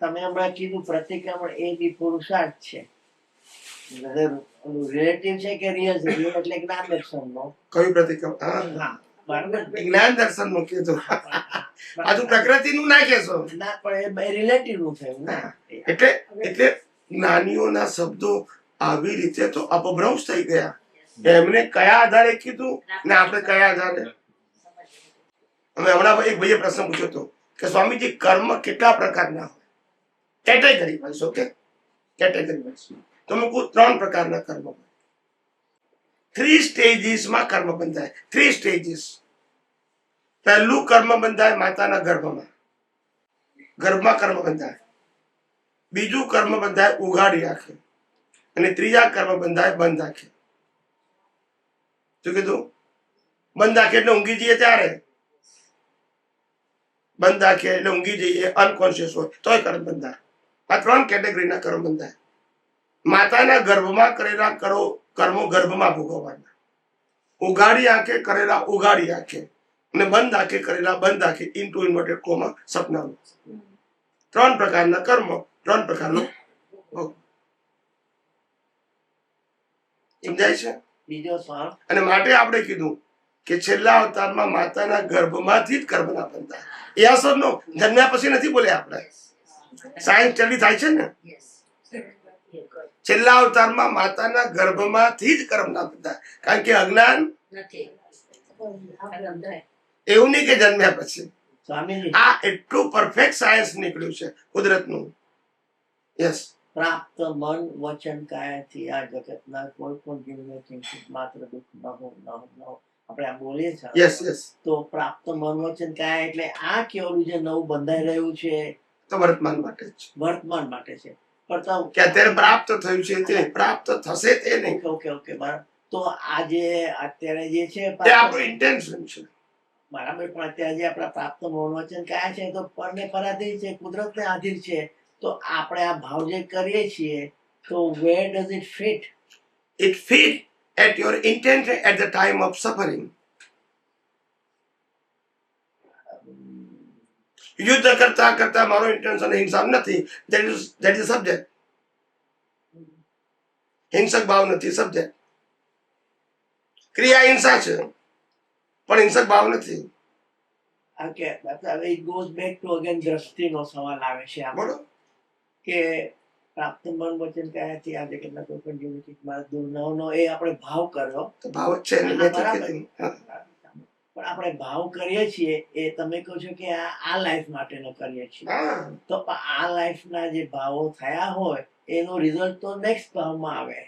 [SPEAKER 5] તમે હમણાં કીધું પ્રતિક્રમણ એ બી પુરુષાર્થ છે. રિલેટિવ છે કે રિયલ છે? Real એટલે જ્ઞાન દર્શન નો.
[SPEAKER 2] કયું પ્રતિક્રમણ? હા,
[SPEAKER 5] હા બરાબર.
[SPEAKER 2] જ્ઞાન દર્શન નું કીધું. આજુ પ્રકૃતિ નું ના કહેશો.
[SPEAKER 5] ના પણ એ રિલેટિવ નું થયું ને.
[SPEAKER 2] એટલે જ્ઞાનીઓના શબ્દો આવી રીતે તો અપભ્રંશ થઈ ગયા. એમને કયા આધારે કીધું ને આપણે કયા આધારે? અમે હમણાં એક ભાઈએ પ્રશ્ન પૂછ્યો હતો કે સ્વામીજી કર્મ કેટલા પ્રકારના હોય? Category wise. Okay, category wise તો મેં કહું 3 પ્રકારના કર્મ હોય. 3 સ્ટેજીસમાં કર્મ બંધાય. 3 સ્ટેજીસ. પહેલું કર્મ બંધાય માતાના ગર્ભમાં. ગર્ભમાં કર્મ બંધાય. બીજું કર્મ બંધાય ઉગાડી રાખે અને ત્રીજા કર્મ બંધાય બંધ રાખે. શું કીધું? બંધ રાખે એટલે ઊંઘી જઈએ ત્યારે. બંધ રાખે એટલે ઊંઘી જઈએ, અનકોન્શિયસ હોય તોય કર્મ બંધાય. આ 3 કેટેગરીના કર્મ બંધાય. માતાના ગર્ભમાં કરેલા કર્મો ગર્ભમાં ભોગવવાના. ઉગાડી આંખે કરેલા ઉગાડી આંખે અને બંધ આંખે કરેલા બંધ આંખે ઇન્ટુ ઇન્વર્ટેડ કોમા સપનામાં. 3 પ્રકારના કર્મ, 3 પ્રકારનો ભોગ. સમજાય છે?
[SPEAKER 5] બીજો સવાલ
[SPEAKER 2] અને માટે આપણે કીધું કે છેલ્લા અવતારમાં માતાના ગર્ભમાંથી જ કર્મના બંધાય. એ અસરનો જન્મ્યા પછી નથી બોલ્યા આપણે. સાયન્સ સ્ટડી થાય છે ને. છેલ્લા અવતારમાં માતાના ગર્ભમાંથી જ કર્મના બંધાય. કારણ કે અજ્ઞાન
[SPEAKER 7] નથી.
[SPEAKER 2] એવું નહીં કે જન્મ્યા પછી.
[SPEAKER 5] સ્વામીજી
[SPEAKER 2] આ એટલું પરફેક્ટ સાયન્સ નીકળ્યું છે કુદરતનું. યસ.
[SPEAKER 5] પ્રાપ્ત મન વચન કાયાથી આ જગતના કોઈ પણ જીવને ચિંતિત માત્ર દુઃખ ન હો ન હો ન હો. આપણે આ બોલીએ છીએ
[SPEAKER 2] યસ યસ.
[SPEAKER 5] તો પ્રાપ્ત મન વચન કાયા એટલે આ કેવલું જે નવું બંધાઈ રહ્યું છે
[SPEAKER 2] તો વર્તમાન માટે જ
[SPEAKER 5] વર્તમાન માટે છે. પણ તો
[SPEAKER 2] કે અત્યારે પ્રાપ્ત થયું છે તે પ્રાપ્ત થશે તે નહીં.
[SPEAKER 5] ઓકે ઓકે બરાબર. તો આ જે અત્યારે જે છે
[SPEAKER 2] તે આપણું ઇન્ટેન્શન છે.
[SPEAKER 5] બરાબર. પણ અત્યારે જે આપણા પ્રાપ્ત મન વચન કાયા છે તો પરને પરાધીન છે, કુદરતને આધીન છે. તો આપણે આ ભાવ જે કરીએ છીએ તો where does it fit?
[SPEAKER 2] It fit at your intention at the time of suffering. યુદ્ધ કરતા કરતા મારો ઇન્ટેન્શન હિંસા નથી. that is subject. હિંસક ભાવ નથી, સબ્જેક્ટ. ક્રિયા હિંસા છે પણ હિંસક ભાવ નથી.
[SPEAKER 5] Okay, હવે it goes back to again દ્રષ્ટિનો સવાલ આવે છે આમાં.
[SPEAKER 2] બોલો.
[SPEAKER 5] કે પ્રાપ્ત મન વચન કયાથી આ જગતના કોઈ પણ જીવથી મારા દૂર ન એ આપણે ભાવ કર્યો.
[SPEAKER 2] તો ભાવ જ છે ને. મેં તો કીધું. હા.
[SPEAKER 5] પણ આપણે ભાવ કરીએ છીએ એ તમે કહો છો કે આ લાઈફ માટેનો કરીએ છીએ,
[SPEAKER 2] હા
[SPEAKER 5] તો આ લાઈફના જે ભાવો થયા હોય એનો રિઝલ્ટ તો નેક્સ્ટ ભાવમાં આવે.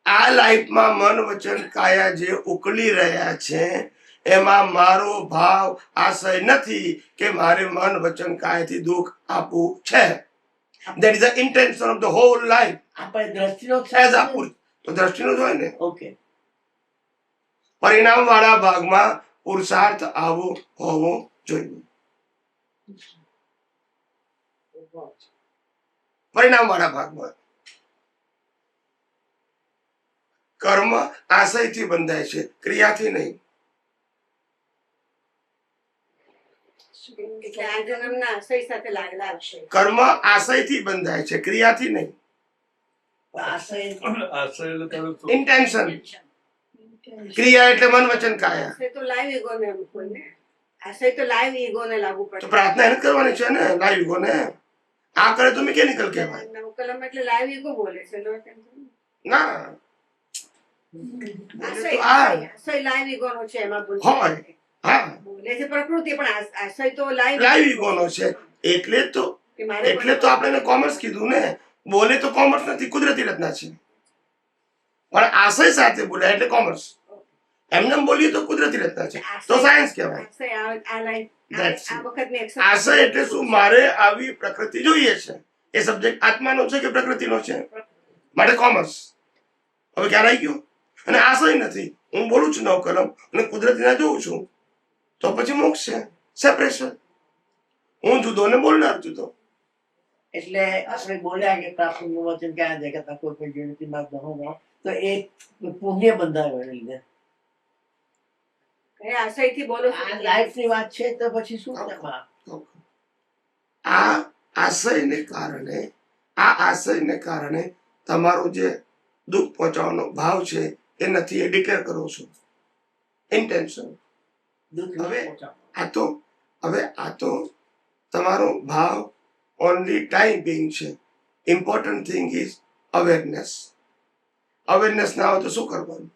[SPEAKER 2] આ લાઈફમાં મન વચન કાયા જે ઉકળી રહ્યા છે એમાં મારો ભાવ આશય નથી કે મારે મન વચન કાયાથી દુઃખ આપવું છે. That is the intention of the whole life.
[SPEAKER 5] આપણે દ્રષ્ટિનો
[SPEAKER 2] As a તો દ્રષ્ટિનો જ હોય ને.
[SPEAKER 5] ઓકે,
[SPEAKER 2] પરિણામ વાળા ભાગમાં પુરુષાર્થ આવો હોવો જોઈએ. પરિણામ વાળા ભાગમાં કર્મ આશયથી બંધાય છે, ક્રિયાથી નહીં.
[SPEAKER 3] એટલે આ જન્મના આશય સાથે લાગેલા આવશે.
[SPEAKER 2] કર્મ આશયથી બંધાય છે, ક્રિયાથી નહીં.
[SPEAKER 5] આશય
[SPEAKER 4] આશય એટલે તારું શું?
[SPEAKER 2] ઇન્ટેન્શન. ક્રિયા એટલે મન વચન કાયા.
[SPEAKER 3] આશય તો લાઈવ ઈગોને અનુકૂળ ને. આશય તો લાઈવ ઈગોને લાગુ
[SPEAKER 2] તો
[SPEAKER 3] પડે.
[SPEAKER 2] પ્રાર્થના એને જ કરવાની છે ને, લાઈવ ને. આ કરે તો મિકેનિકલ કહેવાય.
[SPEAKER 3] નવ કલમ એટલે લાઈવ ઈગો બોલે છે.
[SPEAKER 2] ના
[SPEAKER 3] આશય લાઈવ ઈગોનો છે, એમાં ભૂલ
[SPEAKER 2] હોય. હા,
[SPEAKER 3] બોલે છે પ્રકૃતિ, પણ આશય તો લાઈવ
[SPEAKER 2] લાઈવ ઈગોનો છે. એટલે તો આપણે એને કોમર્સ કીધું ને. બોલે તો કોમર્સ નથી, કુદરતી રચના છે. પણ આશય સાથે બોલાય એટલે કોમર્સ. એમને બોલીએ તો કુદરતી રચના છે, તો સાયન્સ કહેવાય. આશય એટલે શું? મારે આવી પ્રકૃતિ જોઈએ છે. એ સબ્જેક્ટ આત્માનો છે કે પ્રકૃતિનો છે? માટે કોમર્સ. હવે ક્યારે આવી ગયું? અને આશય નથી. હું બોલું છું નવ કલમ અને કુદરતીને જોઉં છું, તો પછી મોક્ષ છે. સેપરેશન. હું જુદો ને બોલનાર જુદો.
[SPEAKER 5] એટલે આપણે બોલ્યા કે પ્રાપ્ત વચન ક્યાં જાય કે કોઈ પણ યુનિટીમાં ધનો, તો એ પુણ્ય બંધાય લીધે
[SPEAKER 3] આશયથી બોલો.
[SPEAKER 5] આ લાઈફની વાત છે, તો પછી શું તેમાં
[SPEAKER 2] આ આશયને કારણે તમારો જે દુઃખ પહોંચાડવાનો ભાવ છે એ નથી, એ ડિક્લેર કરો છો. ઇન્ટેન્શન. હવે આ તો તમારો ભાવ ઓનલી ટાઈમ બિંગ છે. Important thing is awareness. Awareness ના હોય તો શું કરવાનું?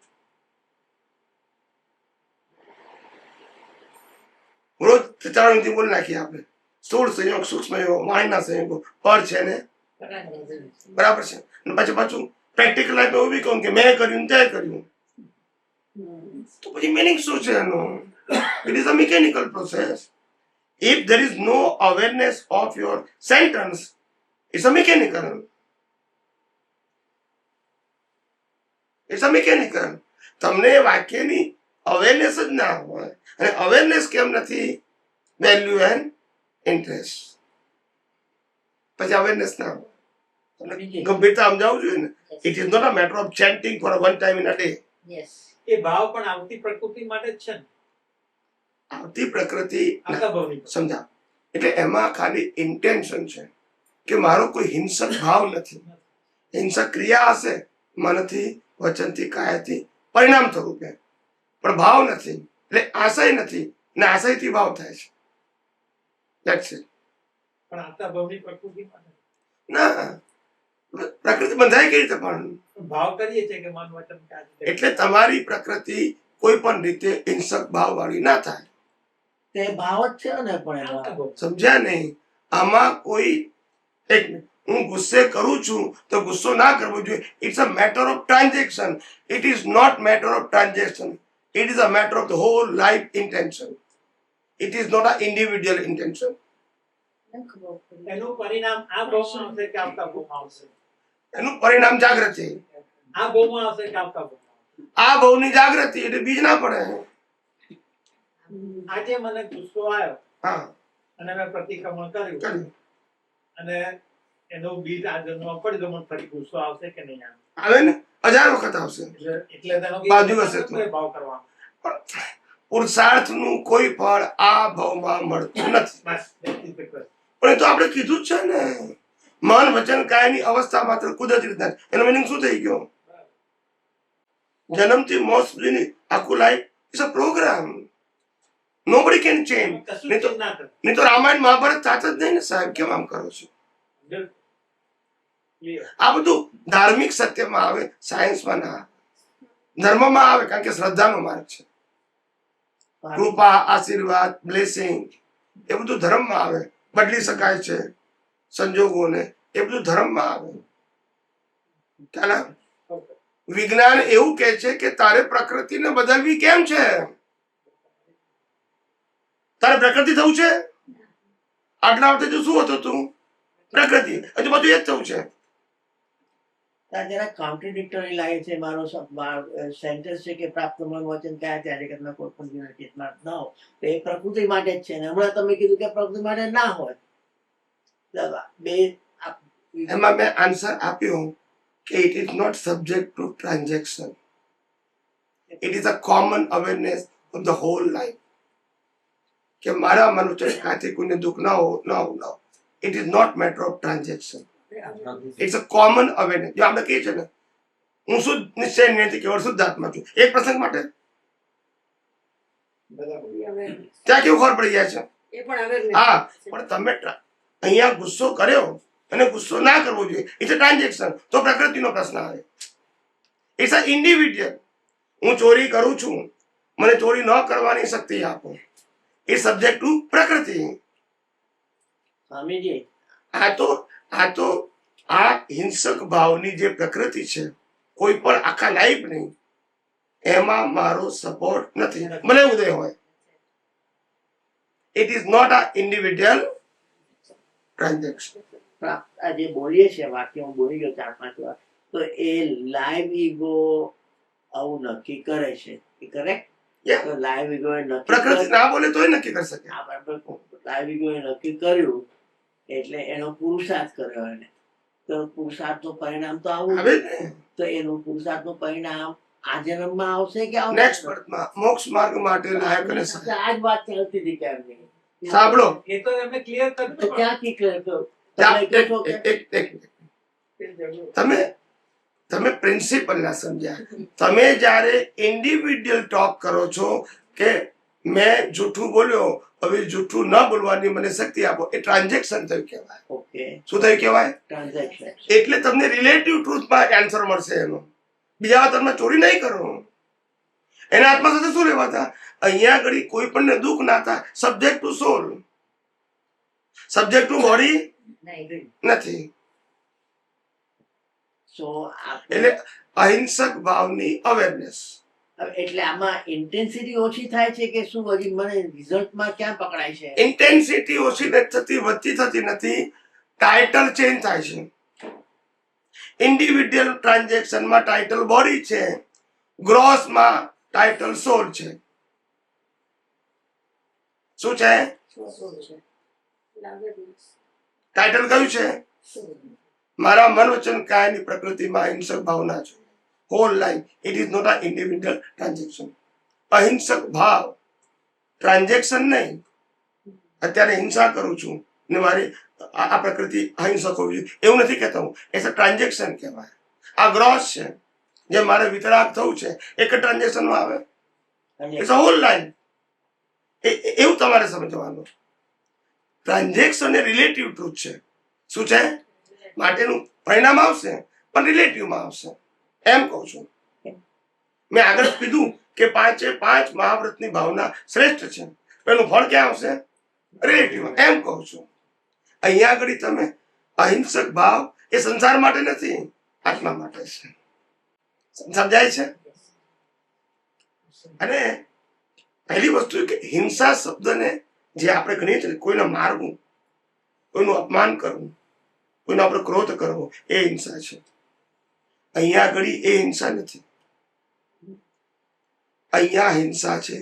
[SPEAKER 2] રોજ 4 મિનિટ બોલી નાખીએ આપણે. સ્થૂળ સંયોગ, સૂક્ષ્મ યોગ, માઇન્ડના સંયોગો પર છે ને, બરાબર છે. અને પાછું પ્રેક્ટિકલ લાઈફ એવું બી કહું કે મેં કર્યું તે કર્યું, તો પછી મિનિંગ શું છે એનું? It is a mechanical process. If there is no awareness of your sentence, it's a mechanical. It's a mechanical. તમને વાક્યની અવેરનેસ જ ના હોય, અને અવેરનેસ કેમ નથી? Value and interest. પછી અવેરનેસ ના હોય. ગંભીરતા સમજાવવું જોઈએ ને. It is not a matter of chanting for one time in a day.
[SPEAKER 11] એ ભાવ પણ આવતી પ્રકૃતિ માટે જ છે ને.
[SPEAKER 2] આવતી પ્રકૃતિ
[SPEAKER 11] આખા ભાવની
[SPEAKER 2] સમજા. એટલે એમાં ખાલી ઇન્ટેન્શન છે કે મારો કોઈ હિંસક ભાવ નથી. હિંસક ક્રિયા હશે મનથી, વચનથી, કાયાથી, પરિણામ સ્વરૂપે, પણ ભાવ નથી. એટલે આશય નથી, ને આશયથી ભાવ થાય છે. That's it.
[SPEAKER 11] પણ આખા ભાવની પ્રકૃતિ માટે
[SPEAKER 2] ના, પ્રકૃતિ બંધાય કેવી રીતે? પણ
[SPEAKER 11] ભાવ કરીએ છીએ કે મન વચન કાયા.
[SPEAKER 2] એટલે તમારી પ્રકૃતિ કોઈ પણ રીતે હિંસક ભાવ વાળી ના થાય.
[SPEAKER 5] તે ભાવ જ છે ને. પણ
[SPEAKER 2] સમજ્યા નહીં? આમાં કોઈ એક હું ગુસ્સે કરું છું તો ગુસ્સો ના કરવો જોઈએ. It's a matter of transaction. It is not matter of transaction. It is a matter of the whole life intention. It is not a individual intention.
[SPEAKER 11] એનું પરિણામ આ ભાવમાં આવશે કે આવતા ભાવમાં આવશે?
[SPEAKER 2] એનું પરિણામ જાગૃતિ.
[SPEAKER 11] આ ભાવમાં આવશે કે આવતા ભાવમાં?
[SPEAKER 2] આ ભાવની જાગૃતિ એટલે બીજ ના પડે.
[SPEAKER 11] આજે મને ગુસ્સો આવ્યો,
[SPEAKER 2] હા,
[SPEAKER 11] અને મેં પ્રતિક્રમણ કર્યું, અને એનો બીજ આ જન્મમાં પડી તો મને ફરી ગુસ્સો આવશે કે નહીં આવે?
[SPEAKER 2] આવે ને, 1000 વખત આવશે.
[SPEAKER 11] એટલે તેનો
[SPEAKER 2] બાજુ હશે તો
[SPEAKER 11] ભાવ કરવાનો.
[SPEAKER 2] પુરુષાર્થનું કોઈ ફળ આ ભાવમાં મળતું નથી.
[SPEAKER 11] બસ
[SPEAKER 2] પણ એ તો આપણે કીધું જ છે ને, મન વચન કાયાની અવસ્થા માત્ર કુદરતી રીતના. એનો મિનિંગ શું થઈ ગયો? જન્મથી મોત સુધીની આખું life is a program. Nobody can change. નહીં તો રામાયણ મહાભારત થાત જ નહીં ને સાહેબ. કેમ આમ કરો છો? આ બધું ધાર્મિક સત્યમાં આવે, સાયન્સમાં ના આવે. ધર્મમાં આવે કારણ કે શ્રદ્ધાનો માર્ગ છે. કૃપા, આશીર્વાદ, બ્લેસિંગ એ બધું ધર્મમાં આવે. બદલી શકાય છે સંજોગોને, એ બધું ધર્મમાં આવે. ખ્યાલ આવે? વિજ્ઞાન એવું કહે છે કે તારે પ્રકૃતિને બદલવી કેમ છે? તારે પ્રકૃતિ થવું છે? આટલા વખતે શું હતું તું? પ્રકૃતિ. હજુ બધું એ જ થવું છે.
[SPEAKER 5] જરા કોન્ટ્રાડિક્ટરી લાગે છે મારો સેન્ટેન્સ છે કે પ્રાપ્ત મન વચન કયા ત્યારે જગતમાં કોઈ પણ જીવન ચેતના ન હોય તો એ પ્રકૃતિ માટે જ છે ને હમણાં તમે કીધું કે પ્રકૃતિ માટે ના હોય. બે
[SPEAKER 2] એમાં મેં આન્સર આપ્યો કે it is not subject to transaction. It is a common awareness of the whole life. કે મારા મનુષ્ય કાંથી કોઈને દુઃખ ના હો. It is not matter of transaction. It's a common awareness. જો આપણે કહીએ છીએ ને હું શુદ્ધ નિશ્ચય નથી કેવળ શુદ્ધાત્મા છું, એક પ્રસંગ માટે ત્યાં કેવું ખબર પડી જાય છે.
[SPEAKER 3] એ પણ awareness
[SPEAKER 2] હા,
[SPEAKER 3] છે.
[SPEAKER 2] પણ તમે અહીંયા ગુસ્સો કર્યો અને ગુસ્સો ના કરવો જોઈએ, ઇટ્સ અ ટ્રાન્ઝેક્શન. તો પ્રકૃતિનો પ્રશ્ન આવે. It's a individual. હું ચોરી કરું છું, મને ચોરી ન કરવાની શક્તિ આપો. એ સબ્જેક્ટ ટુ પ્રકૃતિ.
[SPEAKER 5] સ્વામીજી
[SPEAKER 2] આ હિંસક ભાવની જે પ્રકૃતિ છે કોઈ પણ આખા લાઈફ નહીં, એમાં મારો સપોર્ટ નથી, ભલે ઉદય હોય. It is not a individual transaction.
[SPEAKER 5] આજે બોલીએ છીએ વાક્ય હું બોલી ગયો 4-5 વાર તો એ લાઈવ ઈગો આવું નક્કી કરે છે. કરેક્ટ? લાઈવ ઈગો નક્કી
[SPEAKER 2] પ્રકૃતિ ના બોલે તોય નક્કી કરી શકે.
[SPEAKER 5] લાઈવ ઈગો નક્કી કર્યું એટલે એનો પુરુષાર્થ કર્યો એને. તો પુરુષાર્થનું પરિણામ તો આવું
[SPEAKER 2] હવે ને
[SPEAKER 5] તો એનું પુરુષાર્થનું પરિણામ આ જન્મમાં આવશે કે
[SPEAKER 2] નેક્સ્ટ બર્થમાં મોક્ષ માર્ગ માટે લાયક અને સહાયક.
[SPEAKER 5] આ જ વાત ચાલતી હતી કેમ નહીં?
[SPEAKER 2] સાંભળો,
[SPEAKER 11] એ તો એમને ક્લિયર
[SPEAKER 5] તો
[SPEAKER 11] કરતું
[SPEAKER 5] ક્યાંથી કર્યો?
[SPEAKER 2] તમે પ્રિન્સિપલ ના સમજ્યા. તમે જ્યારે ઇન્ડિવિડ્યુઅલ ટોક કરો છો કે મેં જૂઠું બોલ્યો, હવે જૂઠું ન બોલવાની મને શક્તિ આપો, એ ટ્રાન્ઝેક્શન થયું કહેવાય.
[SPEAKER 5] ઓકે,
[SPEAKER 2] શું થયું કહેવાય?
[SPEAKER 5] ટ્રાન્ઝેક્શન.
[SPEAKER 2] એટલે તમને રિલેટિવ ટ્રુથમાં આન્સર મળશે એનો. બીજા તમે ચોરી નહીં કરો. એના આત્મા સાથે શું લેવા હતા? અહીંયા આગળ કોઈ પણ દુઃખ ના થાય. Subject to soul, subject to body નથી. એટલે અહિંસક ભાવની અવેરનેસ.
[SPEAKER 5] એટલે આમાં ઇન્ટેન્સિટી ઓછી થાય છે કે શું? હજી મને રિઝલ્ટમાં ક્યાં પકડાય છે?
[SPEAKER 2] ઇન્ટેન્સિટી ઓછી નથી થતી, વધતી થતી નથી. ટાઇટલ ચેન્જ થાય છે. ઇન્ડિવિડ્યુઅલ ટ્રાન્ઝેક્શનમાં ટાઇટલ બોડી છે, ગ્રોસમાં ટાઇટલ સોલ છે. શું છે? ટાઇટલ કયું છે? મારા મન વચન કાયની પ્રકૃતિમાં અહિંસક ભાવના છે. Whole life. It is not a individual transaction. અહિંસક ભાવ ટ્રાન્ઝેક્શન નહીં. અત્યારે હિંસા કરું છું ને મારી આ પ્રકૃતિ અહિંસક હોવી જોઈએ એવું નથી કહેતો હું. એ ટ્રાન્ઝેક્શન કહેવાય. આ ગ્રોસ છે, જે મારે વિતરાગ થવું છે, એક ટ્રાન્ઝેક્શનમાં આવે. It's a whole life. એવું તમારે સમજવાનું. ટ્રાન્ઝેક્શન એ રિલેટિવ ટ્રુથ છે. શું છે? માટેનું પરિણામ આવશે પણ રિલેટિવમાં આવશે, એમ કહું છું. મેં આગળ કીધું કે 5 મહાવ્રતની ભાવના શ્રેષ્ઠ છે, એનું ફળ ક્યાં આવશે? રિલેટિવમાં, એમ કહું છું. અહીંયા આગળ તમે અહિંસક ભાવ એ સંસાર માટે નથી, આત્મા માટે છે. સમજાય છે? અને પહેલી વસ્તુ કે હિંસા શબ્દને જે આપણે ગણીએ છીએ, કોઈને મારવું, કોઈનું અપમાન કરવું, કોઈના ઉપર ક્રોધ કરવો, એ હિંસા છે. અહીંયા આગળ એ હિંસા નથી. અહીંયા હિંસા છે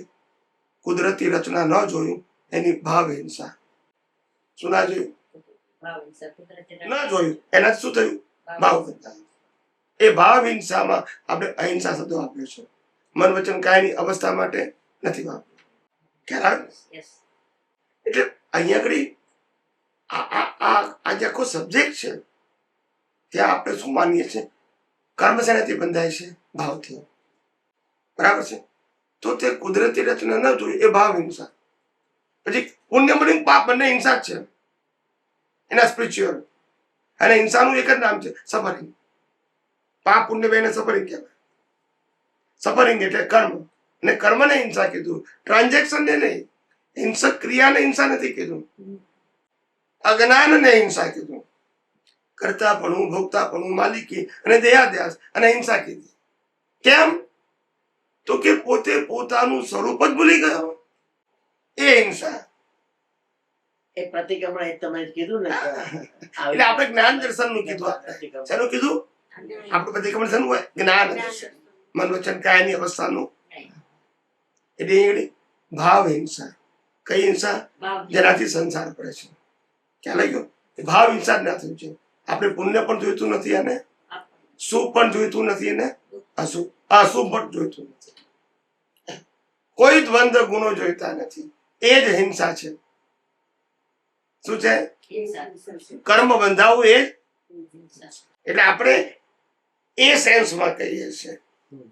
[SPEAKER 2] કુદરતી રચના ન જોયું એની ભાવ હિંસા. શું ના જોયું? ના જોયું એના શું થયું? ભાવ હિંસા. એ ભાવ હિંસામાં આપણે અહિંસા શબ્દો આપ્યો છે. મન વચન કાયની અવસ્થા માટે નથી વાપર્યો. ખ્યાલ આવે? એટલે અહીંયા આગળ આ જે આખો સબ્જેક્ટ છે ત્યાં આપણે શું માનીએ છીએ? કર્મ શેનાથી બંધાય છે? ભાવથી. બરાબર છે? તો તે કુદરતી રચના ન જોઈ એ ભાવ હિંસા. પછી પુણ્ય બની પાપ બંને હિંસા જ છે એના સ્પિરિચ્યુઅલ. અને હિંસાનું એક જ નામ છે, સફરિંગ. પાપ પુણ્ય બેને સફરિંગ કહેવાય. સફરિંગ એટલે કર્મ, અને કર્મને હિંસા કીધું, ટ્રાન્ઝેક્શન ને નહીં. હિંસક ક્રિયાને હિંસા નથી કીધું, અજ્ઞાનને હિંસા કીધું. કરતાપણું, ભોગતાપણું, માલિકી અને દેહાદ્યાસ અને હિંસા કીધી. કેમ? તો કે પોતે પોતાનું સ્વરૂપ જ ભૂલી ગયો, એ હિંસા.
[SPEAKER 5] એ પ્રતિક્રમણ એ તમે કીધું ને કે
[SPEAKER 2] એટલે આપણે જ્ઞાન દર્શન નું કીધું. શેનું કીધું? આપણું પ્રતિક્રમણ શેનું હોય? જ્ઞાન દર્શન, મન વચન કાયની અવસ્થાનું. એટલે ભાવ હિંસા. કઈ હિંસા? જેનાથી સંસાર પડે છે. ખ્યાલ આવી ગયો? ભાવ હિંસા જ ના થયું છે. આપણે પુણ્ય પણ જોઈતું નથી અને શુભ પણ જોઈતું નથી અને અશુભ પણ જોઈતું નથી. કોઈ દ્વંદ્વ ગુણો જોઈતા નથી. એ જ હિંસા છે. શું છે? કર્મ બંધાવવું એ. એટલે આપણે એ સેન્સમાં કહીએ છીએ,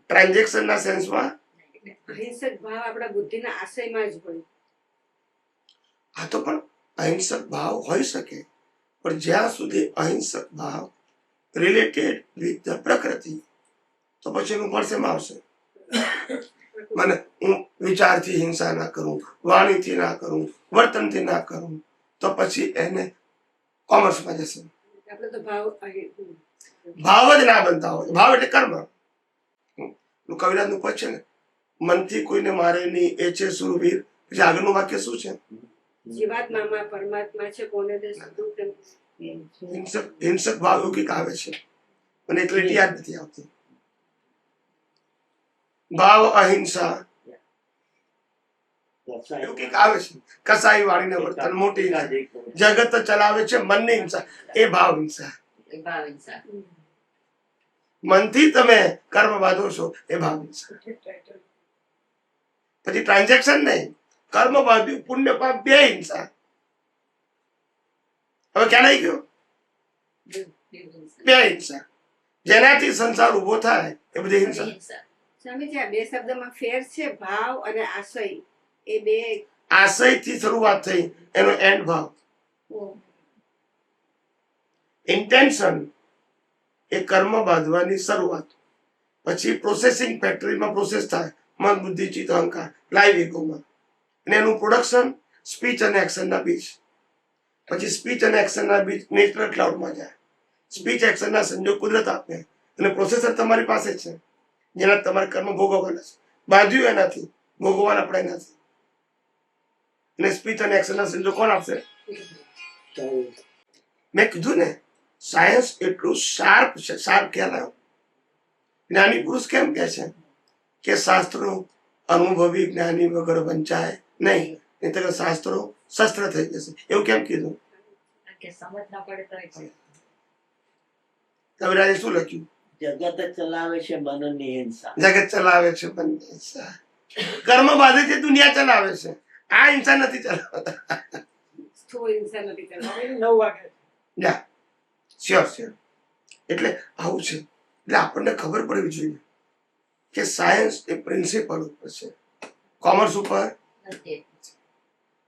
[SPEAKER 2] ટ્રાન્ઝેક્શન ના સેન્સમાં.
[SPEAKER 3] અહિંસક ભાવ આપણા બુદ્ધિના આશયમાં જ હોય.
[SPEAKER 2] આ તો પણ અહિંસક ભાવ હોઈ શકે, પણ જ્યાં સુધી અહિંસક ભાવ રિલેટેડ વિથ ધ પ્રકૃતિ, તો પછી એનું ફળ શેમાં આવશે? મને હું વિચારથી હિંસા ના કરું, વાણીથી ના કરું, વર્તનથી ના કરું, તો પછી એને કોમર્સમાં જશે.
[SPEAKER 3] આપણે તો ભાવ
[SPEAKER 2] ભાવ જ ના બનતા હોય. ભાવ એટલે કર્મ. કવિરાજ નું પદ છે ને, મનથી કોઈને મારે નહીં, એ છે સુરવીર. પછી આગળનું વાક્ય શું છે?
[SPEAKER 3] જીવાત્મામાં પરમાત્મા છે, કોને દે દુઃખ એમ.
[SPEAKER 2] હિંસક ભાવ એવું કંઈક આવે છે, મને એટલે યાદ નથી આવતી. ભાવ અહિંસા એવું કંઈક આવે છે. કસાઈ વાળીને વર્તન, મોટી જગત ચલાવે છે મનની હિંસા, એ ભાવ હિંસા. મનથી તમે કર્મ બાંધો છો, એ ભાવ હિંસા. પછી ટ્રાન્ઝેક્શન નહીં, કર્મ બાંધ્યું, પુણ્ય પાપ બે હિંસા. હવે ક્યાં આવી ગયો? બે હિંસા. જેનાથી સંસાર ઉભો થાય એ બધી હિંસા.
[SPEAKER 3] સ્વામીજી, આ બે શબ્દમાં ફેર છે, ભાવ અને આશય. એ બે
[SPEAKER 2] આશયથી શરૂઆત થઈ, એનો એન્ડ ભાવ. ઇન્ટેન્શન એ કર્મ બાંધવાની શરૂઆત, પછી પ્રોસેસિંગ ફેક્ટરીમાં પ્રોસેસ થાય, મન, બુદ્ધિ, ચિત્ત, અહંકાર, લાઈવ ઇગોમાં. અને એનું પ્રોડક્શન સ્પીચ અને એક્શનના બીજ. પછી સ્પીચ અને એક્શનના બીજ નેચરલ ક્લાઉડમાં જાય. સ્પીચ એક્શનના સંજોગ કુદરત આપે, અને પ્રોસેસર તમારી પાસે છે, જેના તમારે કર્મ ભોગવવાના છે. બાંધ્યું એનાથી, ભોગવવાના આપણે એનાથી. અને સ્પીચ અને એક્શનના સંજોગ કોણ આપશે? મેં કીધું ને, સાયન્સ એટલું શાર્પ છે. શાર્પ ખ્યાલ આવ્યો? જ્ઞાની પુરુષ કેમ કે છે કે શાસ્ત્રો અનુભવી જ્ઞાની વગર વંચાય નહીં, નહીંતર શાસ્ત્રો શસ્ત્ર થઈ જશે. એવું કેમ કીધું? કવિરાજે શું લખ્યું?
[SPEAKER 5] જગત ચલાવે છે મનની હિંસા.
[SPEAKER 2] જગત ચલાવે છે મનની હિંસા. કર્મ બાંધે છે, દુનિયા ચલાવે છે. આ હિંસા નથી ચલાવતા.
[SPEAKER 3] સ્થૂળ હિંસા નથી કરવાની.
[SPEAKER 11] 9 વાગે
[SPEAKER 2] યા શ્યોર શ્યોર. એટલે આવું છે. એટલે આપણને ખબર પડવી જોઈએ કે સાયન્સ એ પ્રિન્સિપલ ઉપર છે, કોમર્સ ઉપર.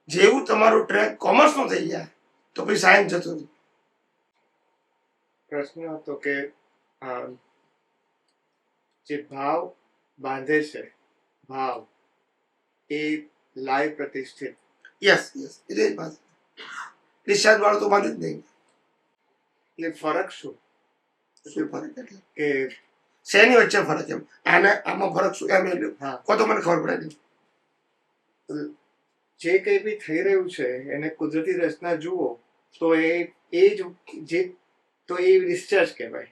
[SPEAKER 2] જેવું તમારું ટ્રેક કોમર્સ નો થઈ જાય તો પછી સાયન્સ જતો નથી.
[SPEAKER 8] પ્રશ્ન હતો કે જે ભાવ બાંધે છે, ભાવ એ લાઈવ પ્રતિષ્ઠિત.
[SPEAKER 2] યસ યસ, એટલે જ વાત. ડિસ્ચાર્જ વાળો તો બાંધે જ નહીં.
[SPEAKER 8] એટલે ફરક શું?
[SPEAKER 2] શું ફરક? એટલે
[SPEAKER 8] કે
[SPEAKER 2] શેની વચ્ચે ફરક? એમ આને આમાં ફરક શું? એમ એટલે કો તો મને ખબર પડે નહીં.
[SPEAKER 8] જે કંઈ બી થઈ રહ્યું છે એને કુદરતી રચના જુઓ તો એ જ જે તો એ ડિસ્ચાર્જ કહેવાય.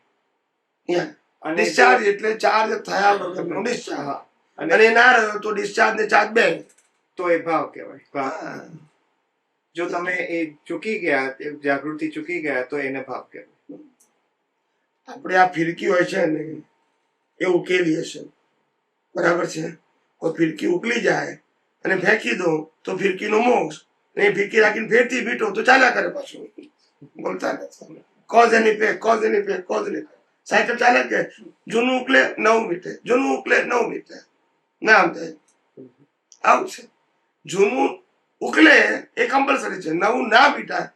[SPEAKER 2] અને ડિસ્ચાર્જ એટલે ચાર્જ થયા વગરનો ડિસ્ચાર્જ. અને ના રહ્યો તો ડિસ્ચાર્જ ને ચાર્જ બે,
[SPEAKER 8] તો એ ભાવ કહેવાય. ભાવ. જો તમે એ ચૂકી ગયા, જાગૃતિ ચૂકી ગયા, તો એને ભાવ કહેવાય.
[SPEAKER 2] આપણે આ ફિરકી હોય છે ને એ ઉકેલી હશે, બરાબર છે? કોઈ ફિરકી ઉકલી જાય અને ફેંકી દો તો ફિરકીનો મોક્ષ. એ ફિરકી રાખીને ફેરથી બીટો તો ચાલ્યા કરે પાછું, બોલતા નથી. કોઝ એની પે, કોઝ એની પે, કોઝ એની પે. સાયકલ ચાલે કે જૂનું ઉકલે નવું મીટે, જૂનું ઉકલે નવું મીટે. ના આમ થાય. આવું છે. જૂનું ઉકલે એ કમ્પલસરી છે, નવું ના મીટાય.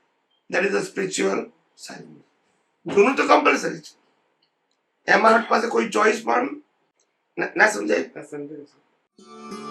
[SPEAKER 2] That is a spiritual science. જૂનું તો કમ્પલસરી છે, એમાં પાસે કોઈ ચોઈસ પણ ના સમજાય. છે.